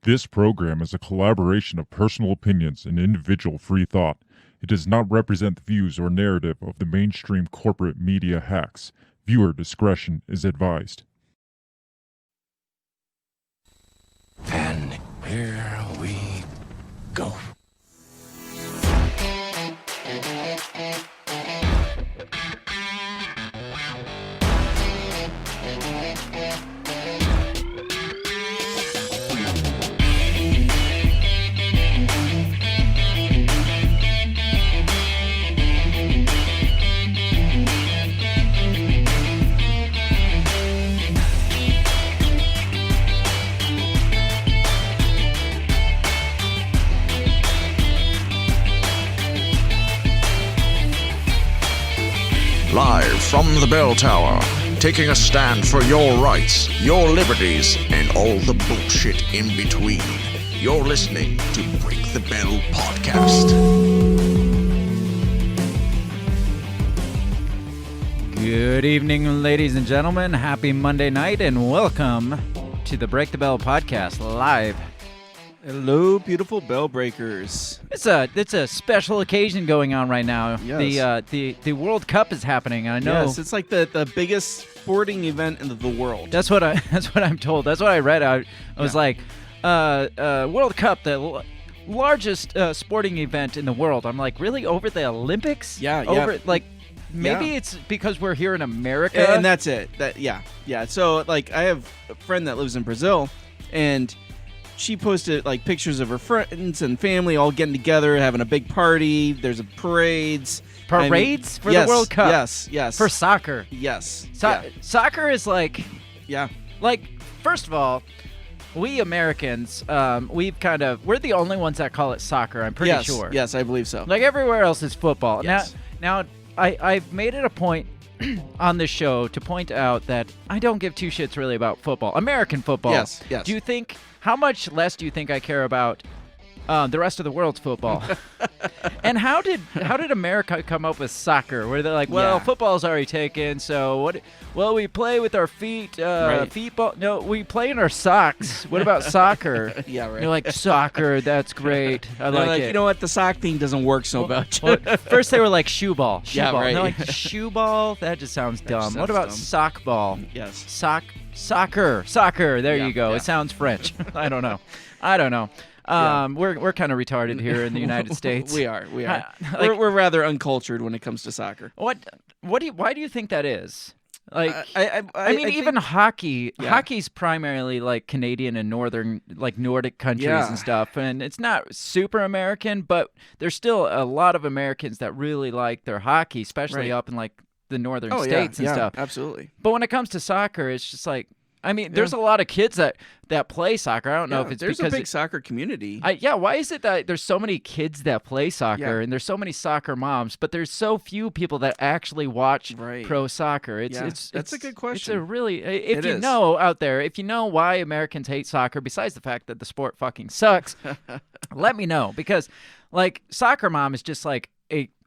This program is a collaboration of personal opinions and individual free thought. It does not represent the views or narrative of the mainstream corporate media hacks. Viewer discretion is advised. And here we go. Live from the bell tower, taking a stand for your rights, your liberties, and all the bullshit in between. You're listening to Break the Bell Podcast. Good evening, ladies and gentlemen. Happy Monday night, and welcome to the Break the Bell Podcast live. Hello, beautiful bell breakers. It's a special occasion going on right now. Yes. The World Cup is happening. I know. Yes, it's like the biggest sporting event in the world. That's what I'm told. That's what I read. I was like, World Cup, the largest sporting event in the world. I'm like, really, over the Olympics? Yeah. Like. Maybe it's because we're here in America. And that's it. Yeah. So, like, I have a friend that lives in Brazil, and she posted, like, pictures of her friends and family all getting together, having a big party. There's Parades for yes, the World Cup? Yes. For soccer. Yes. Soccer is like... Yeah. Like, first of all, we Americans, we're the only ones that call it soccer, I'm pretty sure. Yes, I believe so. Like, everywhere else is football. Yes. Now, I've made it a point on this show to point out that I don't give two shits really about football. American football. Yes. How much less do you think I care about the rest of the world's football? And how did America come up with soccer? Where they're like, well, football's already taken, so what? Well, we play with our feet. Feet ball. No, we play in our socks. What about soccer? Yeah, right. You're like, soccer, that's great. I like it. You know what? The sock thing doesn't work so much. Well, first they were like shoe ball. Yeah, right. And they're like, shoe ball? That just sounds dumb. What about sock ball? Yes. Soccer. There you go. Yeah. It sounds French. I don't know. We're kind of retarded here in the United States. We are. Like, we're rather uncultured when it comes to soccer. why do you think that is? Like, I mean, even hockey. Yeah. Hockey's primarily like Canadian and northern, like Nordic countries and stuff, and it's not super American, but there's still a lot of Americans that really like their hockey, especially up in like the northern states and stuff. Absolutely. But when it comes to soccer, it's just like, I mean, there's a lot of kids that play soccer. I don't know if it's there's because a big soccer community. why is it that there's so many kids that play soccer and there's so many soccer moms, but there's so few people that actually watch pro soccer? That's a good question. It's a really, if you know out there, if you know why Americans hate soccer, besides the fact that the sport fucking sucks, let me know, because like soccer mom is just like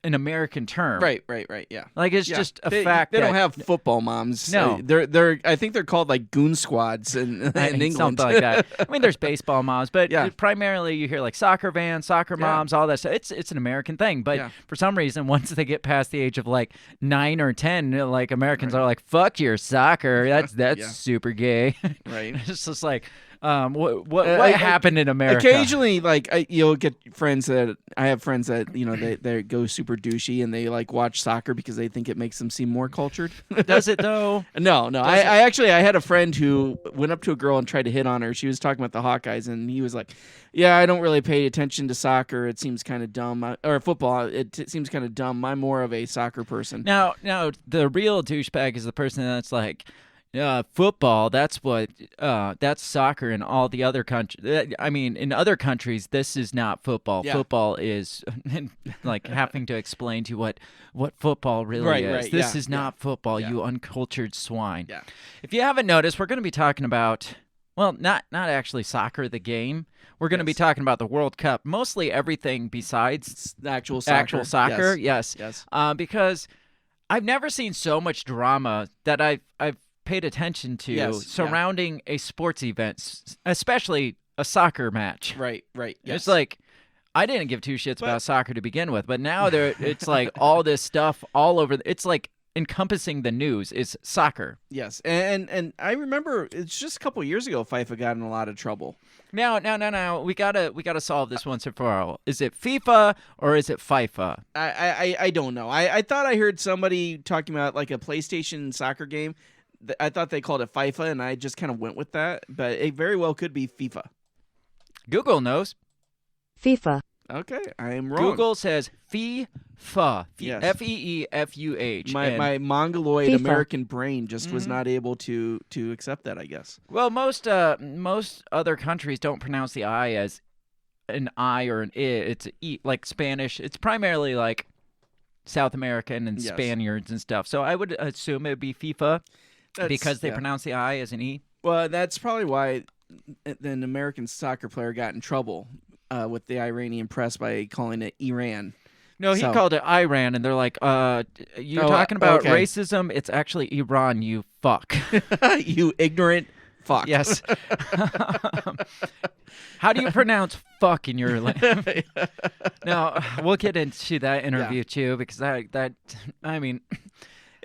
an American term. Right, yeah. Like, it's just a fact. They don't have football moms. No. They're I think they're called like goon squads in England. Something like that. I mean, there's baseball moms, but primarily you hear like soccer vans, soccer moms, all that stuff. It's an American thing, but for some reason, once they get past the age of like 9 or 10, like Americans are like, fuck your soccer. That's super gay. Right. It's just like, what happened in America? Occasionally, like you'll get friends that I have friends that they go super douchey and they like watch soccer because they think it makes them seem more cultured. Does it though? No. I had a friend who went up to a girl and tried to hit on her. She was talking about the Hawkeyes, and he was like, "Yeah, I don't really pay attention to soccer. It seems kind of dumb, or football. It seems kind of dumb. I'm more of a soccer person." Now, the real douchebag is the person that's like, football, that's soccer in all the other countries. I mean, in other countries, this is not football. Yeah. Football is like having to explain to you what football really is. Right. This is not football, Yeah. you uncultured swine. Yeah. If you haven't noticed, we're going to be talking about, well, not actually soccer, the game. We're going to be talking about the World Cup, mostly everything besides the actual soccer. Yes. Because I've never seen so much drama that I've paid attention to surrounding a sports event, especially a soccer match. Right. Yes. It's like I didn't give two shits about soccer to begin with, but now it's like all this stuff all over. It's like encompassing the news is soccer. Yes, and I remember it's just a couple of years ago FIFA got in a lot of trouble. Now, we gotta solve this once and for all. Is it FIFA or is it FIFA? I don't know. I thought I heard somebody talking about like a PlayStation soccer game. I thought they called it FIFA, and I just kind of went with that. But it very well could be FIFA. Google knows. FIFA. Okay, I am wrong. Google says FIFA. Yes. FEEFUH. My mongoloid FIFA. American brain just was not able to accept that, I guess. Well, most other countries don't pronounce the I as an I or an I. It's an E, like Spanish. It's primarily like South American and Yes. Spaniards and stuff. So I would assume it would be FIFA because they yeah. pronounce the I as an E. Well, that's probably why an American soccer player got in trouble with the Iranian press by calling it Iran. No, he So- called it Iran, and they're like, you're talking about okay. racism? It's actually Iran, you fuck. You ignorant fuck. Yes. How do you pronounce fuck in your language? No, we'll get into that interview too, because that I mean,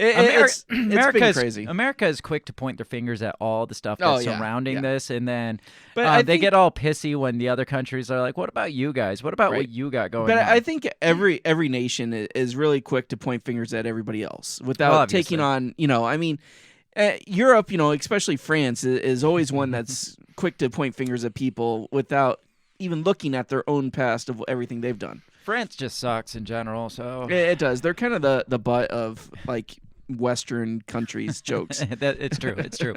It's been America's crazy. America is quick to point their fingers at all the stuff Oh, that's yeah, surrounding yeah. this, and then But I they think- get all pissy when the other countries are like, "What about you guys? What about Right. what you got going But on?" I think every nation is really quick to point fingers at everybody else without Obviously. taking on, I mean, Europe, especially France is always one that's quick to point fingers at people without even looking at their own past of everything they've done. France just sucks in general, so It does. They're kind of the butt of like Western countries' jokes. It's true. It's true.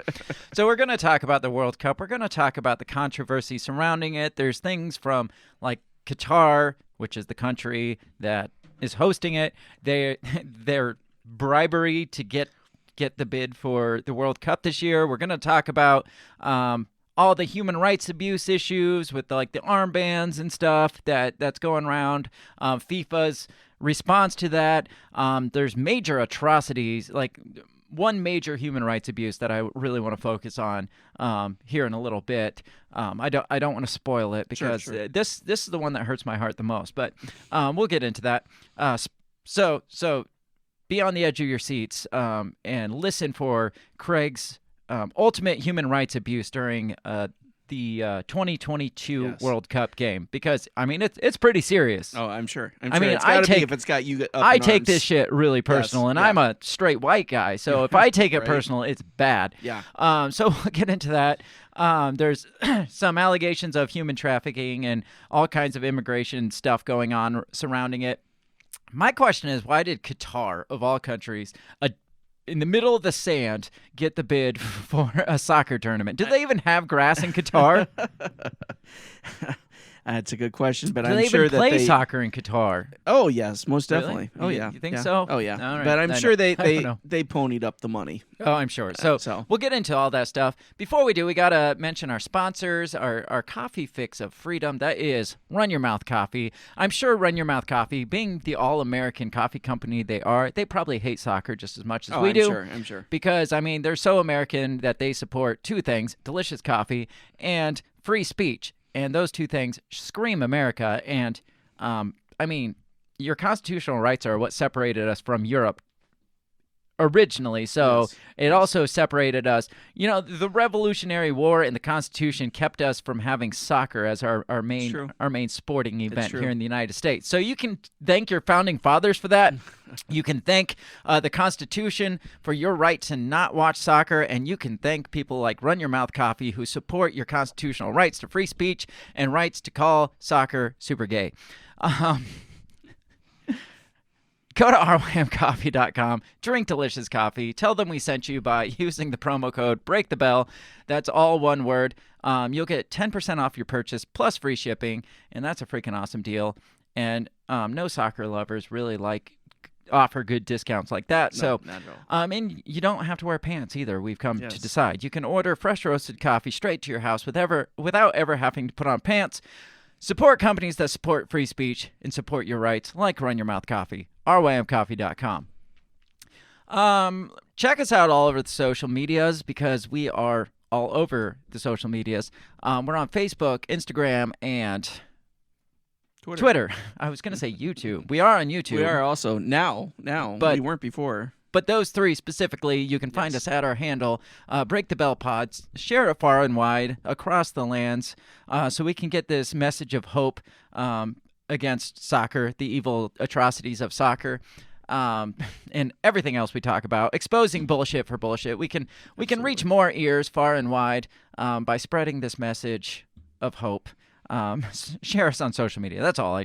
So we're going to talk about the World Cup. We're going to talk about the controversy surrounding it. There's things from like Qatar, which is the country that is hosting it. Their bribery to get the bid for the World Cup this year. We're going to talk about all the human rights abuse issues with like the armbands and stuff that's going around. FIFA's response to that. There's major atrocities, like one major human rights abuse that I really want to focus on here in a little bit. I don't want to spoil it because Sure. This is the one that hurts my heart the most. But we'll get into that. So be on the edge of your seats and listen for Craig's ultimate human rights abuse during the 2022 Yes. World Cup game, because I mean it's pretty serious. Oh, I'm sure. I mean, it's gotta I take- be if it's got you. Up I in take arms. this shit really personal, and yeah. I'm a straight white guy, so if I take it Right. personal, it's bad. Yeah. So we'll get into that. There's some allegations of human trafficking and all kinds of immigration stuff going on surrounding it. My question is, why did Qatar, of all countries, in the middle of the sand, get the bid for a soccer tournament? Do they even have grass in Qatar? That's a good question, but Do I'm they sure even play that they. soccer in Qatar? Oh yes, most Really? definitely. Oh You- yeah. you think yeah. so? Oh yeah. All right. But I'm I sure know. they I don't know. they ponied up the money. Oh, I'm sure. So, so- we'll get into all that stuff. Before we do, we got to mention our sponsors, our coffee fix of freedom. That is Run Your Mouth Coffee. I'm sure Run Your Mouth Coffee, being the all-American coffee company they are, they probably hate soccer just as much as we I'm do. Sure, I'm sure. Because, I mean, they're so American that they support two things: delicious coffee and free speech. And those two things scream America. And, I mean, your constitutional rights are what separated us from Europe originally. So Yes. it also separated us. You know, the Revolutionary War and the Constitution kept us from having soccer as our true. main sporting event true. here in the United States. So you can thank your founding fathers for that. You can thank the Constitution for your right to not watch soccer, and you can thank people like Run Your Mouth Coffee who support your constitutional rights to free speech and rights to call soccer super gay. Go to rymcoffee.com, drink delicious coffee, tell them we sent you by using the promo code BREAKTHEBELL. That's all one word. You'll get 10% off your purchase plus free shipping, and that's a freaking awesome deal. And no soccer lovers really offer good discounts like that. No, So, not at all. and you don't have to wear pants either. We've come Yes. to decide. You can order fresh roasted coffee straight to your house without ever having to put on pants. Support companies that support free speech and support your rights, like Run Your Mouth Coffee, rymcoffee.com. Check us out all over the social medias because we are all over the social medias. We're on Facebook, Instagram, and Twitter. I was going to say YouTube. We are on YouTube. We are also now. But we weren't before. But those three specifically, you can find us at our handle, Break the Bell Pods. Share it far and wide across the lands so we can get this message of hope against soccer, the evil atrocities of soccer, and everything else we talk about, exposing bullshit for bullshit. We can reach more ears far and wide by spreading this message of hope. Share us on social media. That's all.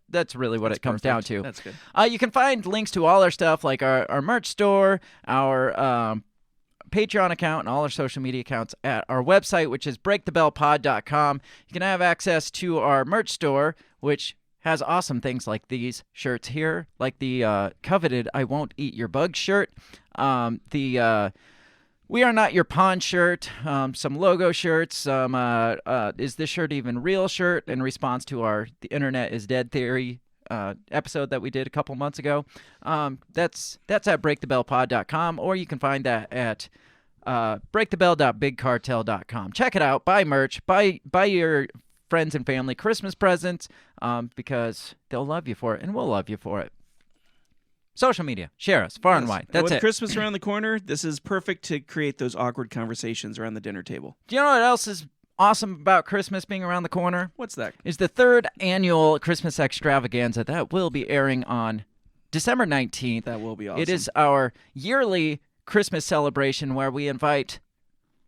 That's really what it comes down to. That's good. You can find links to all our stuff, like our merch store, our Patreon account, and all our social media accounts at our website, which is breakthebellpod.com. You can have access to our merch store, which has awesome things like these shirts here, like the coveted "I Won't Eat Your Bug" shirt, the "We Are Not Your Pawn" shirt, some logo shirts, some "Is This Shirt Even Real" shirt in response to our "The Internet Is Dead" theory episode that we did a couple months ago. That's at breakthebellpod.com, or you can find that at breakthebell.bigcartel.com. Check it out. Buy merch. Buy your friends and family Christmas presents because they'll love you for it, and we'll love you for it. Social media. Share us far and wide. That's with it. Christmas around the corner, this is perfect to create those awkward conversations around the dinner table. Do you know what else is awesome about Christmas being around the corner? What's that? Is the third annual Christmas extravaganza that will be airing on December 19th. That will be awesome. It is our yearly Christmas celebration where we invite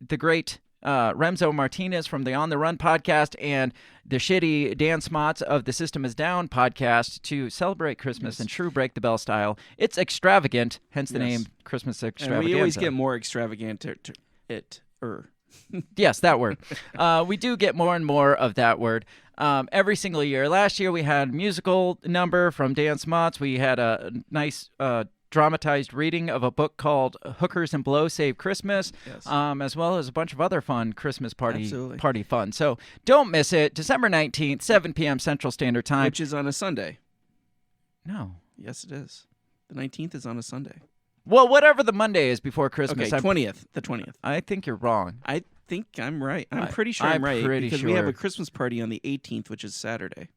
the great Remzo Martinez from the On the Run podcast and the shitty Dan Smots of the System is Down podcast to celebrate Christmas in true Break the Bell style. It's extravagant, hence the name Christmas Extravaganza. And we always get more extravagant. Yes, that word. We do get more and more of that word every single year. Last year we had a musical number from Dan Smots. We had a nice dramatized reading of a book called Hookers and Blow Save Christmas, as well as a bunch of other fun Christmas party fun. So don't miss it. December 19th, 7 p.m. Central Standard Time. Which is on a Sunday. No. Yes, it is. The 19th is on a Sunday. Well, whatever the Monday is before Christmas. Okay, 20th. The 20th. I think you're wrong. I think I'm right. I'm pretty sure I'm right. Because we have a Christmas party on the 18th, which is Saturday.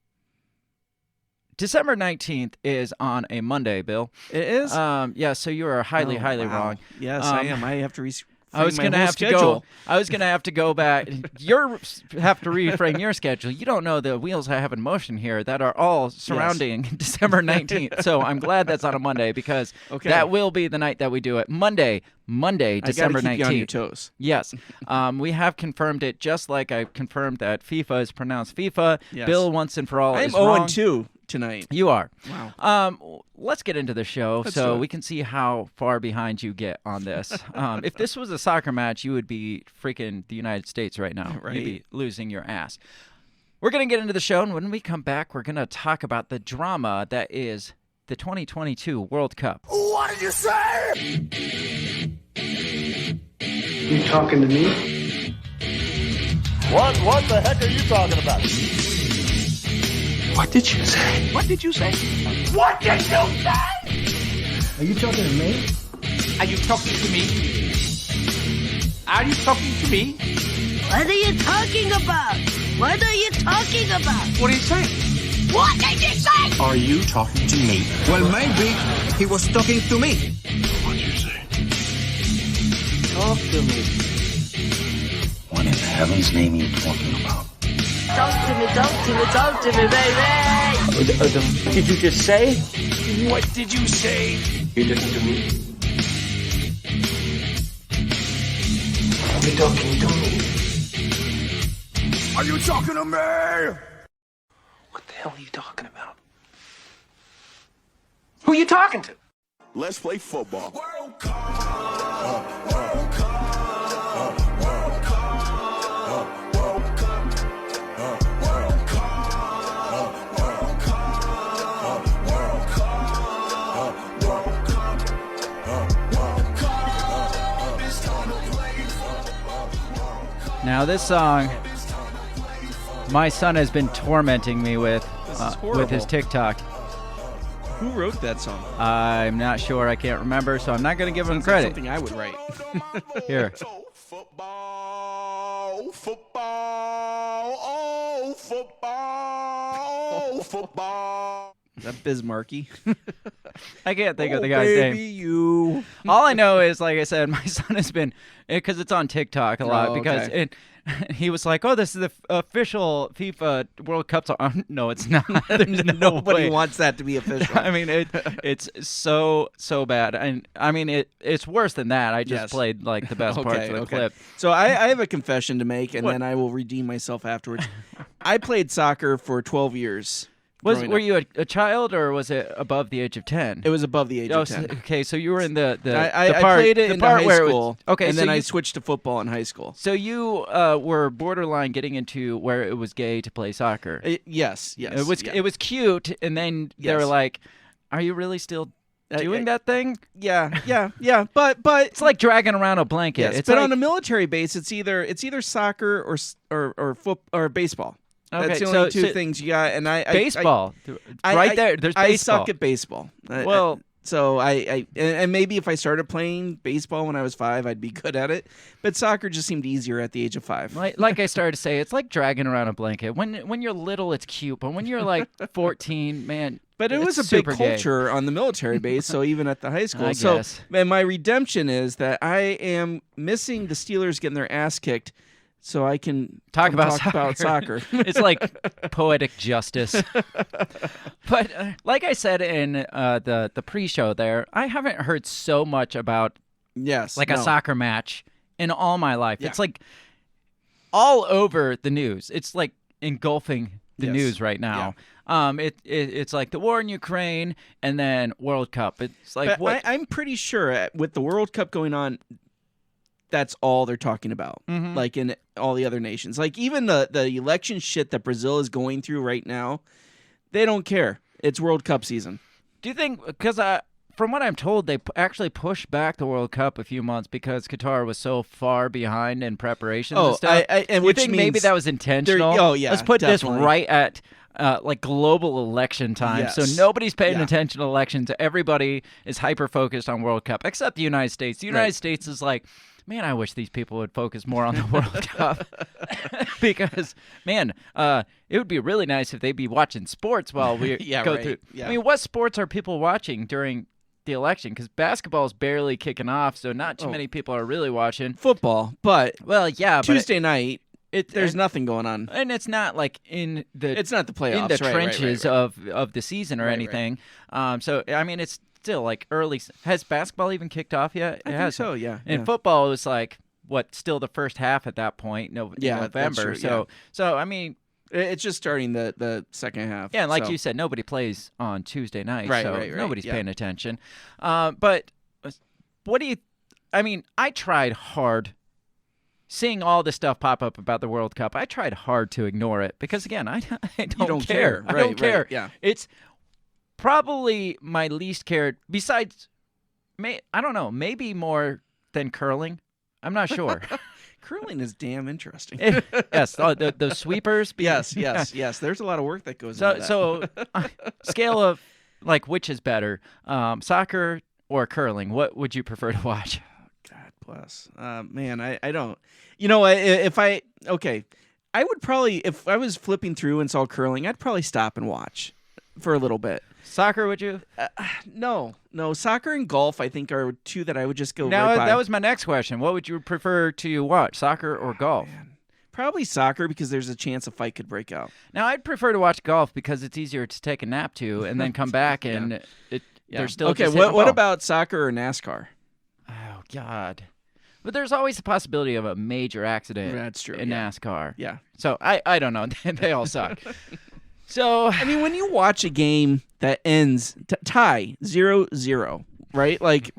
December 19th is on a Monday, Bill. It is? Yeah, so you are highly wrong. Yes, I am. I have to I was going to have to go back. You have to reframe your schedule. You don't know the wheels I have in motion here that are all surrounding December 19th. So I'm glad that's on a Monday because that will be the night that we do it. Monday, December 19th. You on your toes. Yes. We have confirmed it just like I confirmed that FIFA is pronounced FIFA. Yes. Bill once and for all I'm is wrong. 0-2 tonight. You are. Wow. Let's get into the show so we can see how far behind you get on this. If this was a soccer match, you would be freaking the United States right now. Right. You'd be losing your ass. We're going to get into the show, and when we come back, we're going to talk about the drama that is the 2022 World Cup. What did you say? You talking to me? What the heck are you talking about? What did you say? What did you say? What did you say? Are you talking to me? Are you talking to me? Are you talking to me? What are you talking about? What are you talking about? What are you saying? What did you say? Are you talking to me? Well, maybe he was talking to me. What did you say? Talk to me. What in heaven's name are you talking about? Talk to me, baby. What did you just say? What did you say? You listen to me. Are you talking to me? Are you talking to me? What the hell are you talking about? Who are you talking to? Let's play football. Now, this song, my son has been tormenting me with his TikTok. Who wrote that song? I'm not sure. I can't remember, so I'm not going to give him Sounds like credit. something I would write. Here. Football. football, oh, football, oh, football. Is that Bismarcky? I can't think of the guy's name. You. All I know is, like I said, my son has been, because it's on TikTok a lot, because he was like, "Oh, this is the official FIFA World Cup song." No, it's not. There's Nobody way. wants that to be official. I mean, it's so bad, and I mean it's worse than that. I just played like the best parts of the clip. So I have a confession to make, and then I will redeem myself afterwards. I played soccer for 12 years. Were you a child, or was it above the age of 10? It was above the age of 10. Okay, so you were in the I part, played it the in part high where school. Okay, and so then I you, switched to football in high school. So you were borderline getting into where it was gay to play soccer. Yes. It was cute, and then they were like, "Are you really still doing that thing?" Yeah. But it's like dragging around a blanket. Yes, it's but like, on a military base, it's either soccer or baseball. Okay, That's the only two things you got. And baseball, there. There's baseball. I suck at baseball. Well. So and maybe if I started playing baseball when I was 5, I'd be good at it. But soccer just seemed easier at the age of 5. Like I started to say, it's like dragging around a blanket. When you're little, it's cute, but when you're like 14, man. But it was a big culture on the military base, so even at the high school. I guess. And my redemption is that I am missing the Steelers getting their ass kicked, so I can talk about soccer. It's like poetic justice. But like I said in the pre-show there, I haven't heard so much about a soccer match in all my life. Yeah. It's like all over the news. It's like engulfing the news right now. Yeah. It's like the war in Ukraine and then World Cup. It's like I'm pretty sure with the World Cup going on, that's all they're talking about, like in all the other nations. Like even the election shit that Brazil is going through right now, they don't care. It's World Cup season. Do you think, because from what I'm told, they actually pushed back the World Cup a few months because Qatar was so far behind in preparations and stuff? And which think maybe that was intentional? Oh, yeah. Let's put definitely. this right at like global election time. Yes. So nobody's paying attention to elections. Everybody is hyper-focused on World Cup, except the United States. The United States is like, man, I wish these people would focus more on the World Cup. Because, man, it would be really nice if they'd be watching sports while we go through. Yeah. I mean, what sports are people watching during the election? Because basketball is barely kicking off, so not too many people are really watching. Football, but Tuesday night, there's nothing going on. And it's not like it's not the playoffs, in the trenches of the season or anything. So, I mean, it's still like early. Has basketball even kicked off yet? I think so, yeah. And football was like still the first half at that point, in November. That's true, So I mean, it's just starting the second half. Yeah, and like you said, nobody plays on Tuesday night, so nobody's paying attention. But what do you? I mean, I tried hard. Seeing all this stuff pop up about the World Cup, I tried hard to ignore it because, again, I don't care. I don't care. Yeah. It's probably my least cared, besides, I don't know, maybe more than curling. I'm not sure. Curling is damn interesting. Yes, the sweepers. Yes. There's a lot of work that goes into that. So, scale of, like, which is better, soccer or curling? What would you prefer to watch? God bless. Man, I don't. You know, I would probably, if I was flipping through and saw curling, I'd probably stop and watch for a little bit. Soccer, would you? No. Soccer and golf, I think, are two that I would just go now, right by. That was my next question. What would you prefer to watch, soccer or golf? Man. Probably soccer because there's a chance a fight could break out. Now, I'd prefer to watch golf because it's easier to take a nap to and then come back and they're still okay. Just What about soccer or NASCAR? Oh God. But there's always the possibility of a major accident. That's true. In NASCAR. Yeah. So I don't know. They all suck. So I mean, when you watch a game that ends tie 0-0, right? Like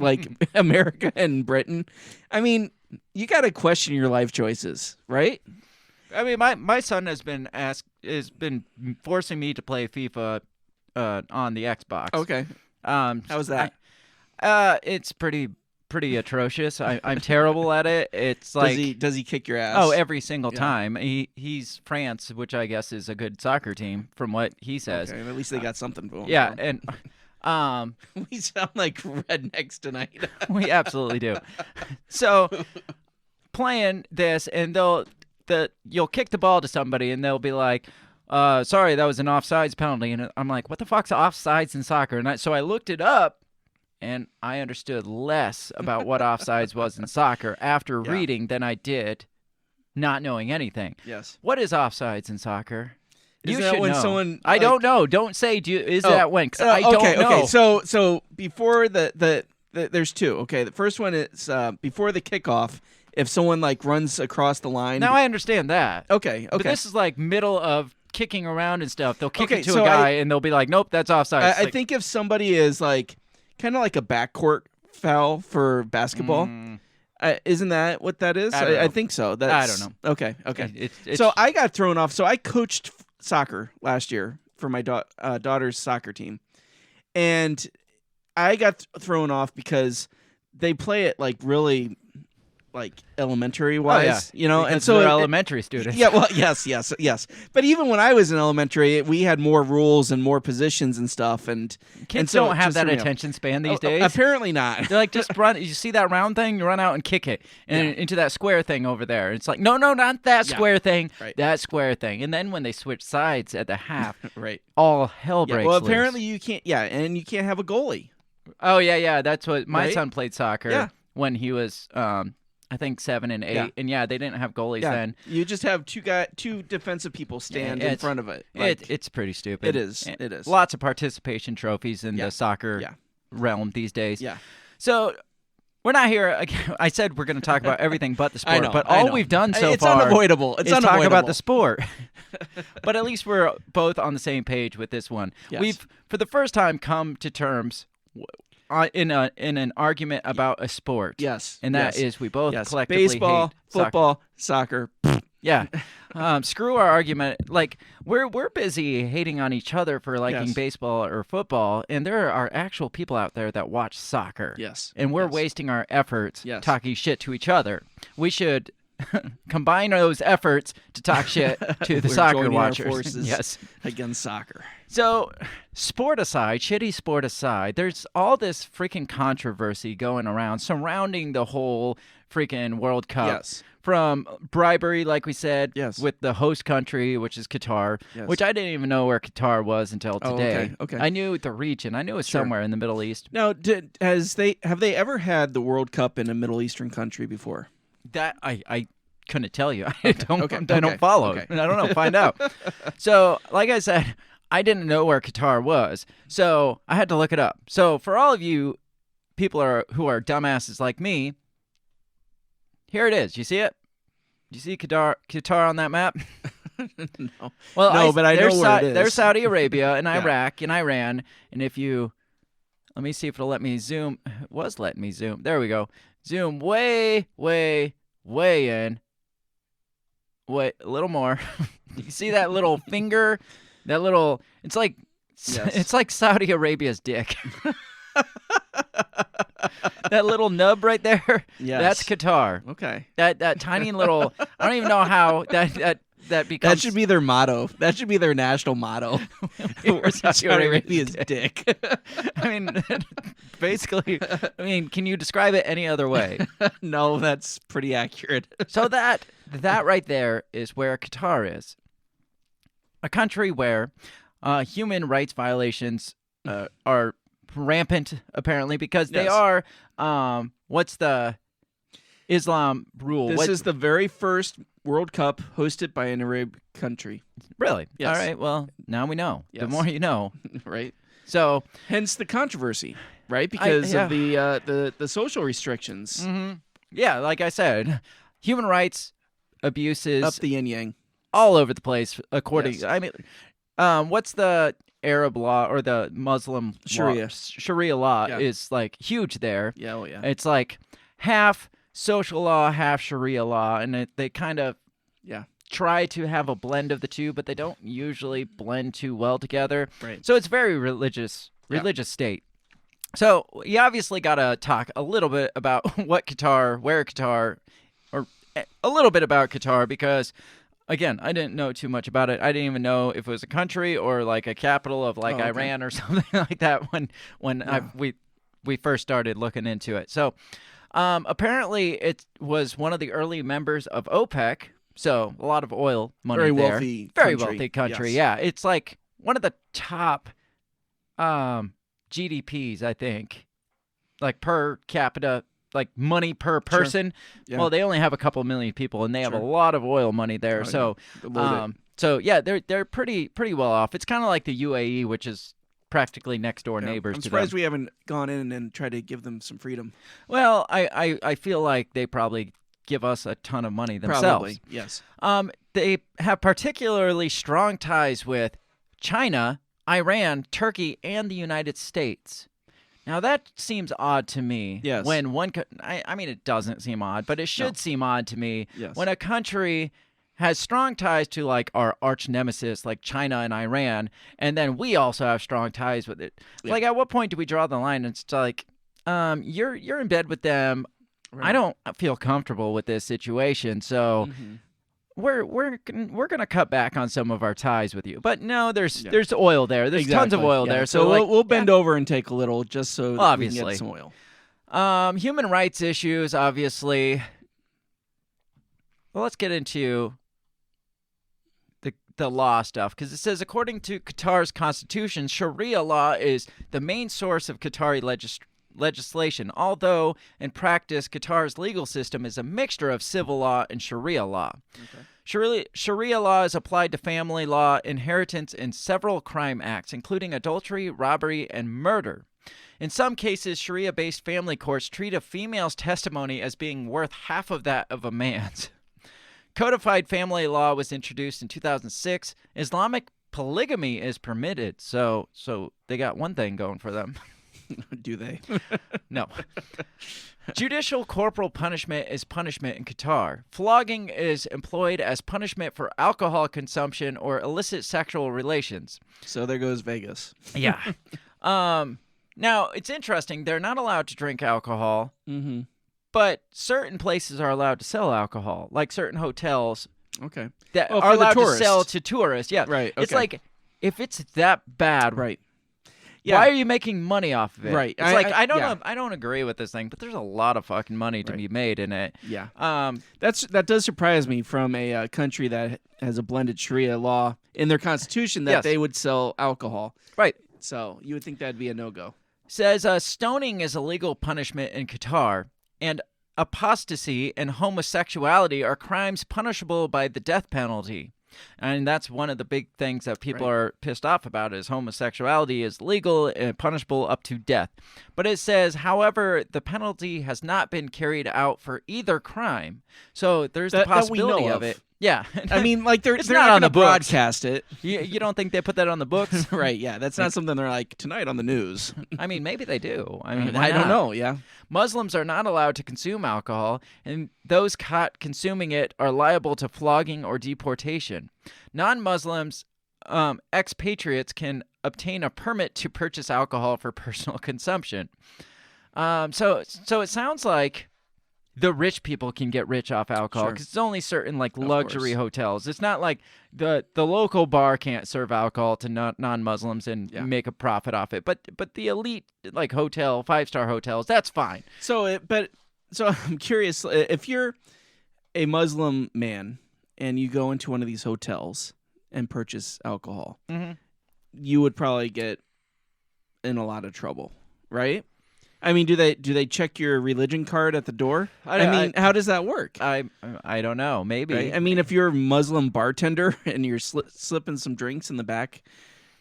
America and Britain, I mean, you got to question your life choices, right? I mean, my son has been forcing me to play FIFA on the Xbox. Okay. How's that? It's pretty atrocious. I'm terrible at it. It's like does he kick your ass? Oh, every single time. He's France, which I guess is a good soccer team from what he says. Okay, at least they got something going. Yeah, and we sound like rednecks tonight. We absolutely do. So playing this, and you'll kick the ball to somebody and they'll be like, sorry, that was an offsides penalty. And I'm like, what the fuck's offsides in soccer? And so I looked it up, and I understood less about what offsides was in soccer after reading than I did not knowing anything. Yes. What is offsides in soccer? Isn't You that should when know. someone, I don't know. Don't say, that when? 'Cause I don't know. Okay, so before there's two. Okay, the first one is before the kickoff. If someone like runs across the line. Now I understand that. Okay. But this is like middle of kicking around and stuff. They'll kick it to so a guy and they'll be like, nope, that's offside. I think if somebody is like kind of like a backcourt foul for basketball. Isn't that what that is? I think so. I don't know. Okay. It's, so I got thrown off. So I coached soccer last year for my daughter's soccer team. And I got thrown off because they play it like really like elementary wise, you know, because and so they're elementary students. Yeah, well, yes. But even when I was in elementary, we had more rules and more positions and stuff, and Kids so don't have just that threw me off. attention span these days. Apparently not. They're like, just run. You see that round thing? You run out and kick it into that square thing over there. It's like, no, not that square thing. Right. That square thing. And then when they switch sides at the half, Right. all hell breaks Well, loose. apparently you can't. Yeah, and you can't have a goalie. Oh yeah. That's what my Right? son played soccer when he was, I think 7 and 8, and they didn't have goalies then. You just have two defensive people stand in front of it. Like, It's pretty stupid. It is. It is. Lots of participation trophies in the soccer realm these days. Yeah. So we're not here. I said we're going to talk about everything but the sport, I know, but I all know. we've done so It's far unavoidable. It's is talk unavoidable. about the sport. But at least we're both on the same page with this one. Yes. We've, for the first time, come to terms in an argument about a sport. Yes. And that is we both collectively baseball, hate soccer. football, soccer. Yeah. Screw our argument. Like, we're busy hating on each other for liking Yes. baseball or football, and there are actual people out there that watch soccer. Yes. And we're Yes. wasting our efforts Yes. talking shit to each other. We should combine those efforts to talk shit to the We're soccer joining our watchers. forces Yes. against soccer. So, sport aside, shitty sport aside, there's all this freaking controversy going around surrounding the whole freaking World Cup. Yes. From bribery, like we said, Yes. with the host country, which is Qatar, Yes. which I didn't even know where Qatar was until Oh, today. okay. I knew the region. I knew it was somewhere in the Middle East. Now, have they ever had the World Cup in a Middle Eastern country before? That I couldn't tell you. I don't okay, follow. okay. I don't know. Find out. So, like I said, I didn't know where Qatar was, so I had to look it up. So, for all of you people who are dumbasses like me, here it is. You see it? You see Qatar on that map? No. Well, No, but I know where it is. There's Saudi Arabia and Iraq and Iran, and if you let me see if it'll let me zoom. It was letting me zoom. There we go. Zoom way in. Wait, a little more. You see that little finger? That little it's like Yes. it's like Saudi Arabia's dick. That little nub right there. Yes. That's Qatar. Okay. That tiny little I don't even know how that becomes That should be their motto. That should be their national motto. Saudi Arabia's dick. I mean, basically, can you describe it any other way? No, that's pretty accurate. So that right there is where Qatar is. A country where human rights violations are rampant, apparently, because they are, what's the Islam rule? This is the very first World Cup hosted by an Arab country. Really? Yes. All right, well, now we know. The Yes. more you know. Right. So, Hence the controversy, right? Because of the social restrictions. yeah, like I said, human rights abuses Up the yin yang. all over the place according Yes. I mean what's the Arab law or the Muslim Sharia. law? Sharia law Yeah. is like huge there. Yeah, oh yeah. It's like half social law, half Sharia law, and they kind of Yeah. try to have a blend of the two, but they don't usually blend too well together. Right. So it's very religious state. So you obviously got to talk a little bit about where Qatar, or a little bit about Qatar, because again, I didn't know too much about it. I didn't even know if it was a country or like a capital of like okay. Iran or something like that when we first started looking into it. So apparently it was one of the early members of OPEC, So a lot of oil money Very there. wealthy Very country. wealthy country. Yes. Yeah, it's like one of the top GDPs, I think, like per capita, like money per person. Yeah. Well, they only have a couple million people, and they have a Sure. lot of oil money there. Oh, So, yeah. Load it. so yeah, they're pretty well off. It's kind of like the UAE, which is practically next door Yeah. neighbors I'm to surprised them. we haven't gone in and tried to give them some freedom. Well, I feel like they probably give us a ton of money themselves. Probably, yes. They have particularly strong ties with China, Iran, Turkey, and the United States. Now that seems odd to me. Yes. When I mean, it doesn't seem odd, but it should seem odd to me Yes. when a country has strong ties to like our arch nemesis, like China and Iran, and then we also have strong ties with it. Yeah. Like, at what point do we draw the line? It's like, you're in bed with them. Right. I don't feel comfortable with this situation, so we're gonna cut back on some of our ties with you. But no, there's oil there. There's tons of Exactly. oil Yeah. there. So like, we'll bend over and take a little just so that we can Obviously. get some oil. Human rights issues, obviously. Well, let's get into the law stuff, because it says, according to Qatar's constitution, Sharia law is the main source of Qatari legislation, although in practice, Qatar's legal system is a mixture of civil law and Sharia law. Sharia law is applied to family law, inheritance, and several crime acts, including adultery, robbery, and murder. In some cases, Sharia-based family courts treat a female's testimony as being worth half of that of a man's. Codified family law was introduced in 2006. Islamic polygamy is permitted, so they got one thing going for them. Do they? No. Judicial corporal punishment is punishment in Qatar. Flogging is employed as punishment for alcohol consumption or illicit sexual relations. So there goes Vegas. Yeah. Now, it's interesting. They're not allowed to drink alcohol, but certain places are allowed to sell alcohol, like certain hotels Okay. that Oh, are for the allowed to tourists. sell to tourists. Yeah. Right, It's okay. like, if it's that bad, Right. why are you making money off of it? Right. It's I don't yeah. know, I don't agree with this thing, but there's a lot of fucking money to be made in it. Yeah. Um, That does surprise me from a country that has a blended Sharia law in their constitution that Yes. they would sell alcohol. right. So you would think that'd be a no-go. Says stoning is a legal punishment in Qatar, and apostasy and homosexuality are crimes punishable by the death penalty. And that's one of the big things that people are pissed off about, is homosexuality is legal and punishable up to death. But it says, however, the penalty has not been carried out for either crime. So there's the That we possibility know of of. it. Yeah. I mean, like they're It's they're not not on the going to books. broadcast it. you don't think they put that on the books? Right, yeah. That's not something they're like, tonight on the news. I mean, maybe they do. I mean, why I don't not? know, yeah. Muslims are not allowed to consume alcohol, and those caught consuming it are liable to flogging or deportation. Non-Muslims, expatriates can obtain a permit to purchase alcohol for personal consumption. So it sounds like the rich people can get rich off alcohol, Sure. because it's only certain like Of luxury course. hotels. It's not like the local bar can't serve alcohol to non-Muslims and make a profit off it. But the elite like hotel, 5-star hotels, that's fine. So I'm curious, if you're a Muslim man and you go into one of these hotels and purchase alcohol, you would probably get in a lot of trouble, right? I mean, do they check your religion card at the door? I mean, how does that work? I don't know. Maybe. Right? I mean, if you're a Muslim bartender and you're slipping some drinks in the back,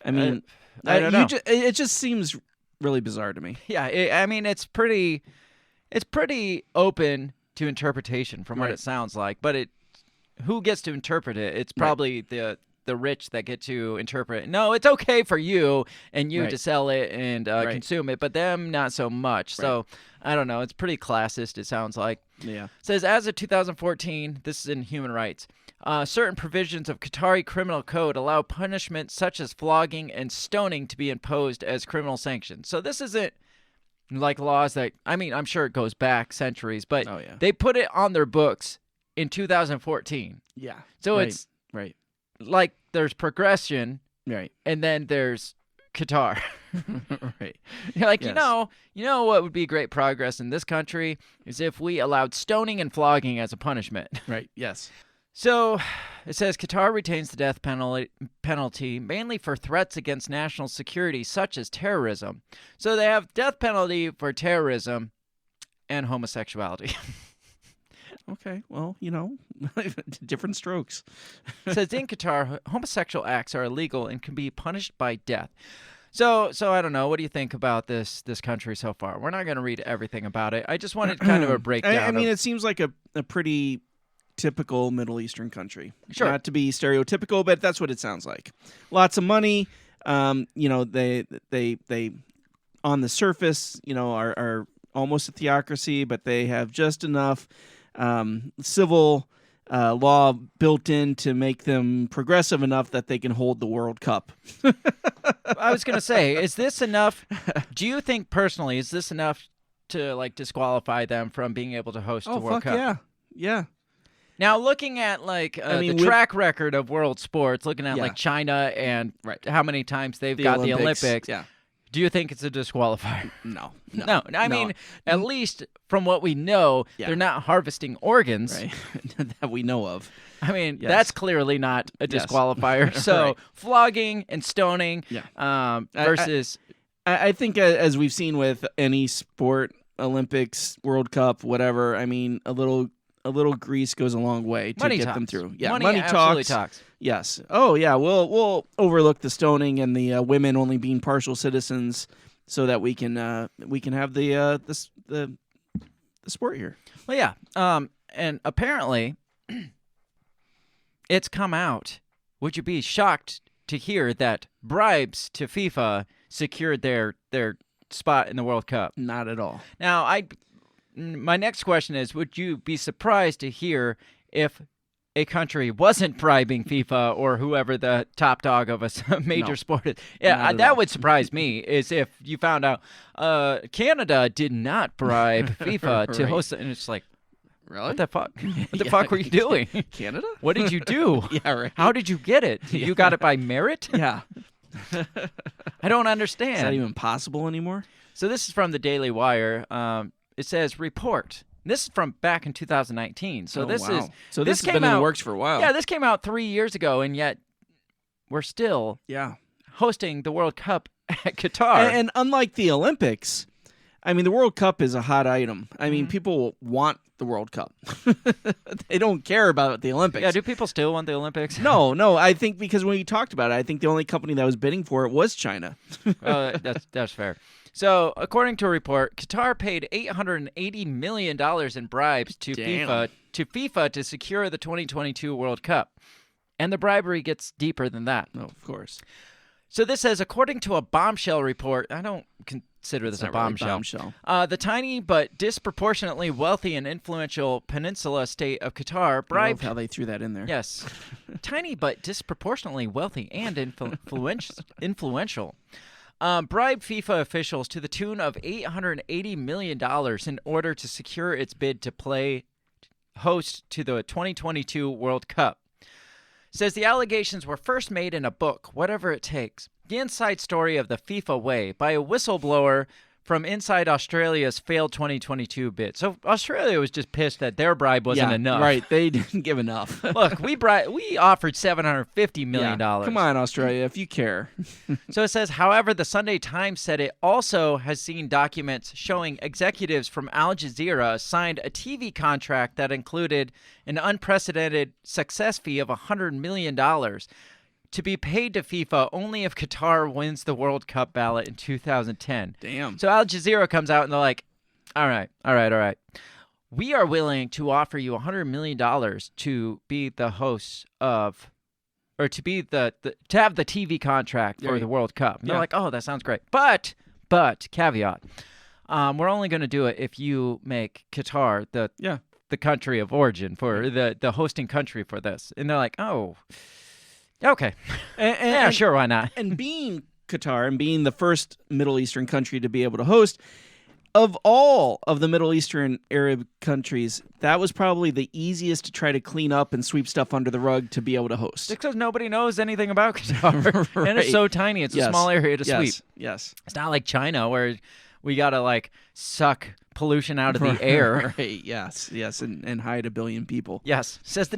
I mean, I don't know. It just seems really bizarre to me. Yeah, I mean, it's pretty open to interpretation from what Right. it sounds like. But who gets to interpret it? It's probably the rich that get to interpret it. No, it's okay for you and you Right. to sell it and consume it, but them not so much. So I don't know. It's pretty classist, it sounds like. Yeah. It says, as of 2014, this is in human rights, certain provisions of Qatari criminal code allow punishments such as flogging and stoning to be imposed as criminal sanctions. So this isn't like laws that, I mean, I'm sure it goes back centuries, but Oh, yeah. they put it on their books in 2014. Yeah. So Right. it's Right. like there's progression, Right. and then there's Qatar. Right. You're like, Yes. you know what would be great progress in this country is if we allowed stoning and flogging as a punishment. Right. Yes. So it says Qatar retains the death penalty mainly for threats against national security, such as terrorism. So they have death penalty for terrorism and homosexuality. Okay, well, different strokes. It says in Qatar, homosexual acts are illegal and can be punished by death. So I don't know. What do you think about this country so far? We're not going to read everything about it. I just wanted kind of a breakdown. I mean, it seems like a pretty typical Middle Eastern country. Sure. Not to be stereotypical, but that's what it sounds like. Lots of money. They on the surface, are almost a theocracy, but they have just enough civil law built in to make them progressive enough that they can hold the World Cup. I was going to say, is this enough? Do you think personally, is this enough to disqualify them from being able to host the World Cup? Yeah. Now, looking at the track record of world sports, looking at China and how many times they've got the Olympics, do you think it's a disqualifier? No. I mean, at least from what we know, they're not harvesting organs. Right. That we know of. I mean, that's clearly not a disqualifier. So flogging and stoning versus... I think as we've seen with any sport, Olympics, World Cup, whatever, I mean, a little grease goes a long way to get them through. Yeah, money absolutely talks. Yes. Oh, yeah. We'll overlook the stoning and the women only being partial citizens, so that we can have the sport here. Well, yeah. And apparently, it's come out. Would you be shocked to hear that bribes to FIFA secured their spot in the World Cup? Not at all. Now, my next question is, would you be surprised to hear if a country wasn't bribing FIFA or whoever the top dog of a major sport is? Yeah, that would surprise me, is if you found out Canada did not bribe FIFA to host it, and it's like, really? What the fuck? What the fuck were you doing? Canada? What did you do? Yeah, right. How did you get it? You got it by merit? Yeah. I don't understand. Is that even possible anymore? So this is from the Daily Wire. It says, report. This is from back in 2019. So this has been in the works for a while. Yeah, this came out 3 years ago, and yet we're still hosting the World Cup at Qatar. And unlike the Olympics, I mean, the World Cup is a hot item. I mean, people want the World Cup. They don't care about the Olympics. Yeah, do people still want the Olympics? No. I think because when we talked about it, I think the only company that was bidding for it was China. That's fair. So, according to a report, Qatar paid $880 million in bribes to FIFA to secure the 2022 World Cup. And the bribery gets deeper than that. Oh, of course. So this says, according to a bombshell report, I don't consider this a bombshell. The tiny but disproportionately wealthy and influential peninsula state of Qatar bribed... I love how they threw that in there. Yes. Tiny but disproportionately wealthy and influential. Bribed FIFA officials to the tune of $880 million in order to secure its bid to host to the 2022 World Cup. Says the allegations were first made in a book, Whatever It Takes, The Inside Story of the FIFA Way, by a whistleblower from inside Australia's failed 2022 bid. So Australia was just pissed that their bribe wasn't enough. Right, they didn't give enough. Look, we offered $750 million. Come on, Australia, if you care. So it says, however, the Sunday Times said it also has seen documents showing executives from Al Jazeera signed a TV contract that included an unprecedented success fee of $100 million to be paid to FIFA only if Qatar wins the World Cup ballot in 2010. Damn. So Al Jazeera comes out and they're like, all right. We are willing to offer you $100 million to be the host of, or to be to have the TV contract for the World Cup. And they're like, oh, that sounds great. But, caveat, we're only going to do it if you make Qatar the country of origin for the hosting country for this. And they're like, oh, okay. And sure, why not? And being Qatar and being the first Middle Eastern country to be able to host, of all of the Middle Eastern Arab countries, that was probably the easiest to try to clean up and sweep stuff under the rug to be able to host. Because nobody knows anything about Qatar. Right. And it's so tiny. It's a small area to sweep. Yes. It's not like China where we got to like suck pollution out of the air. Right, yes, and hide 1 billion people. Yes, says the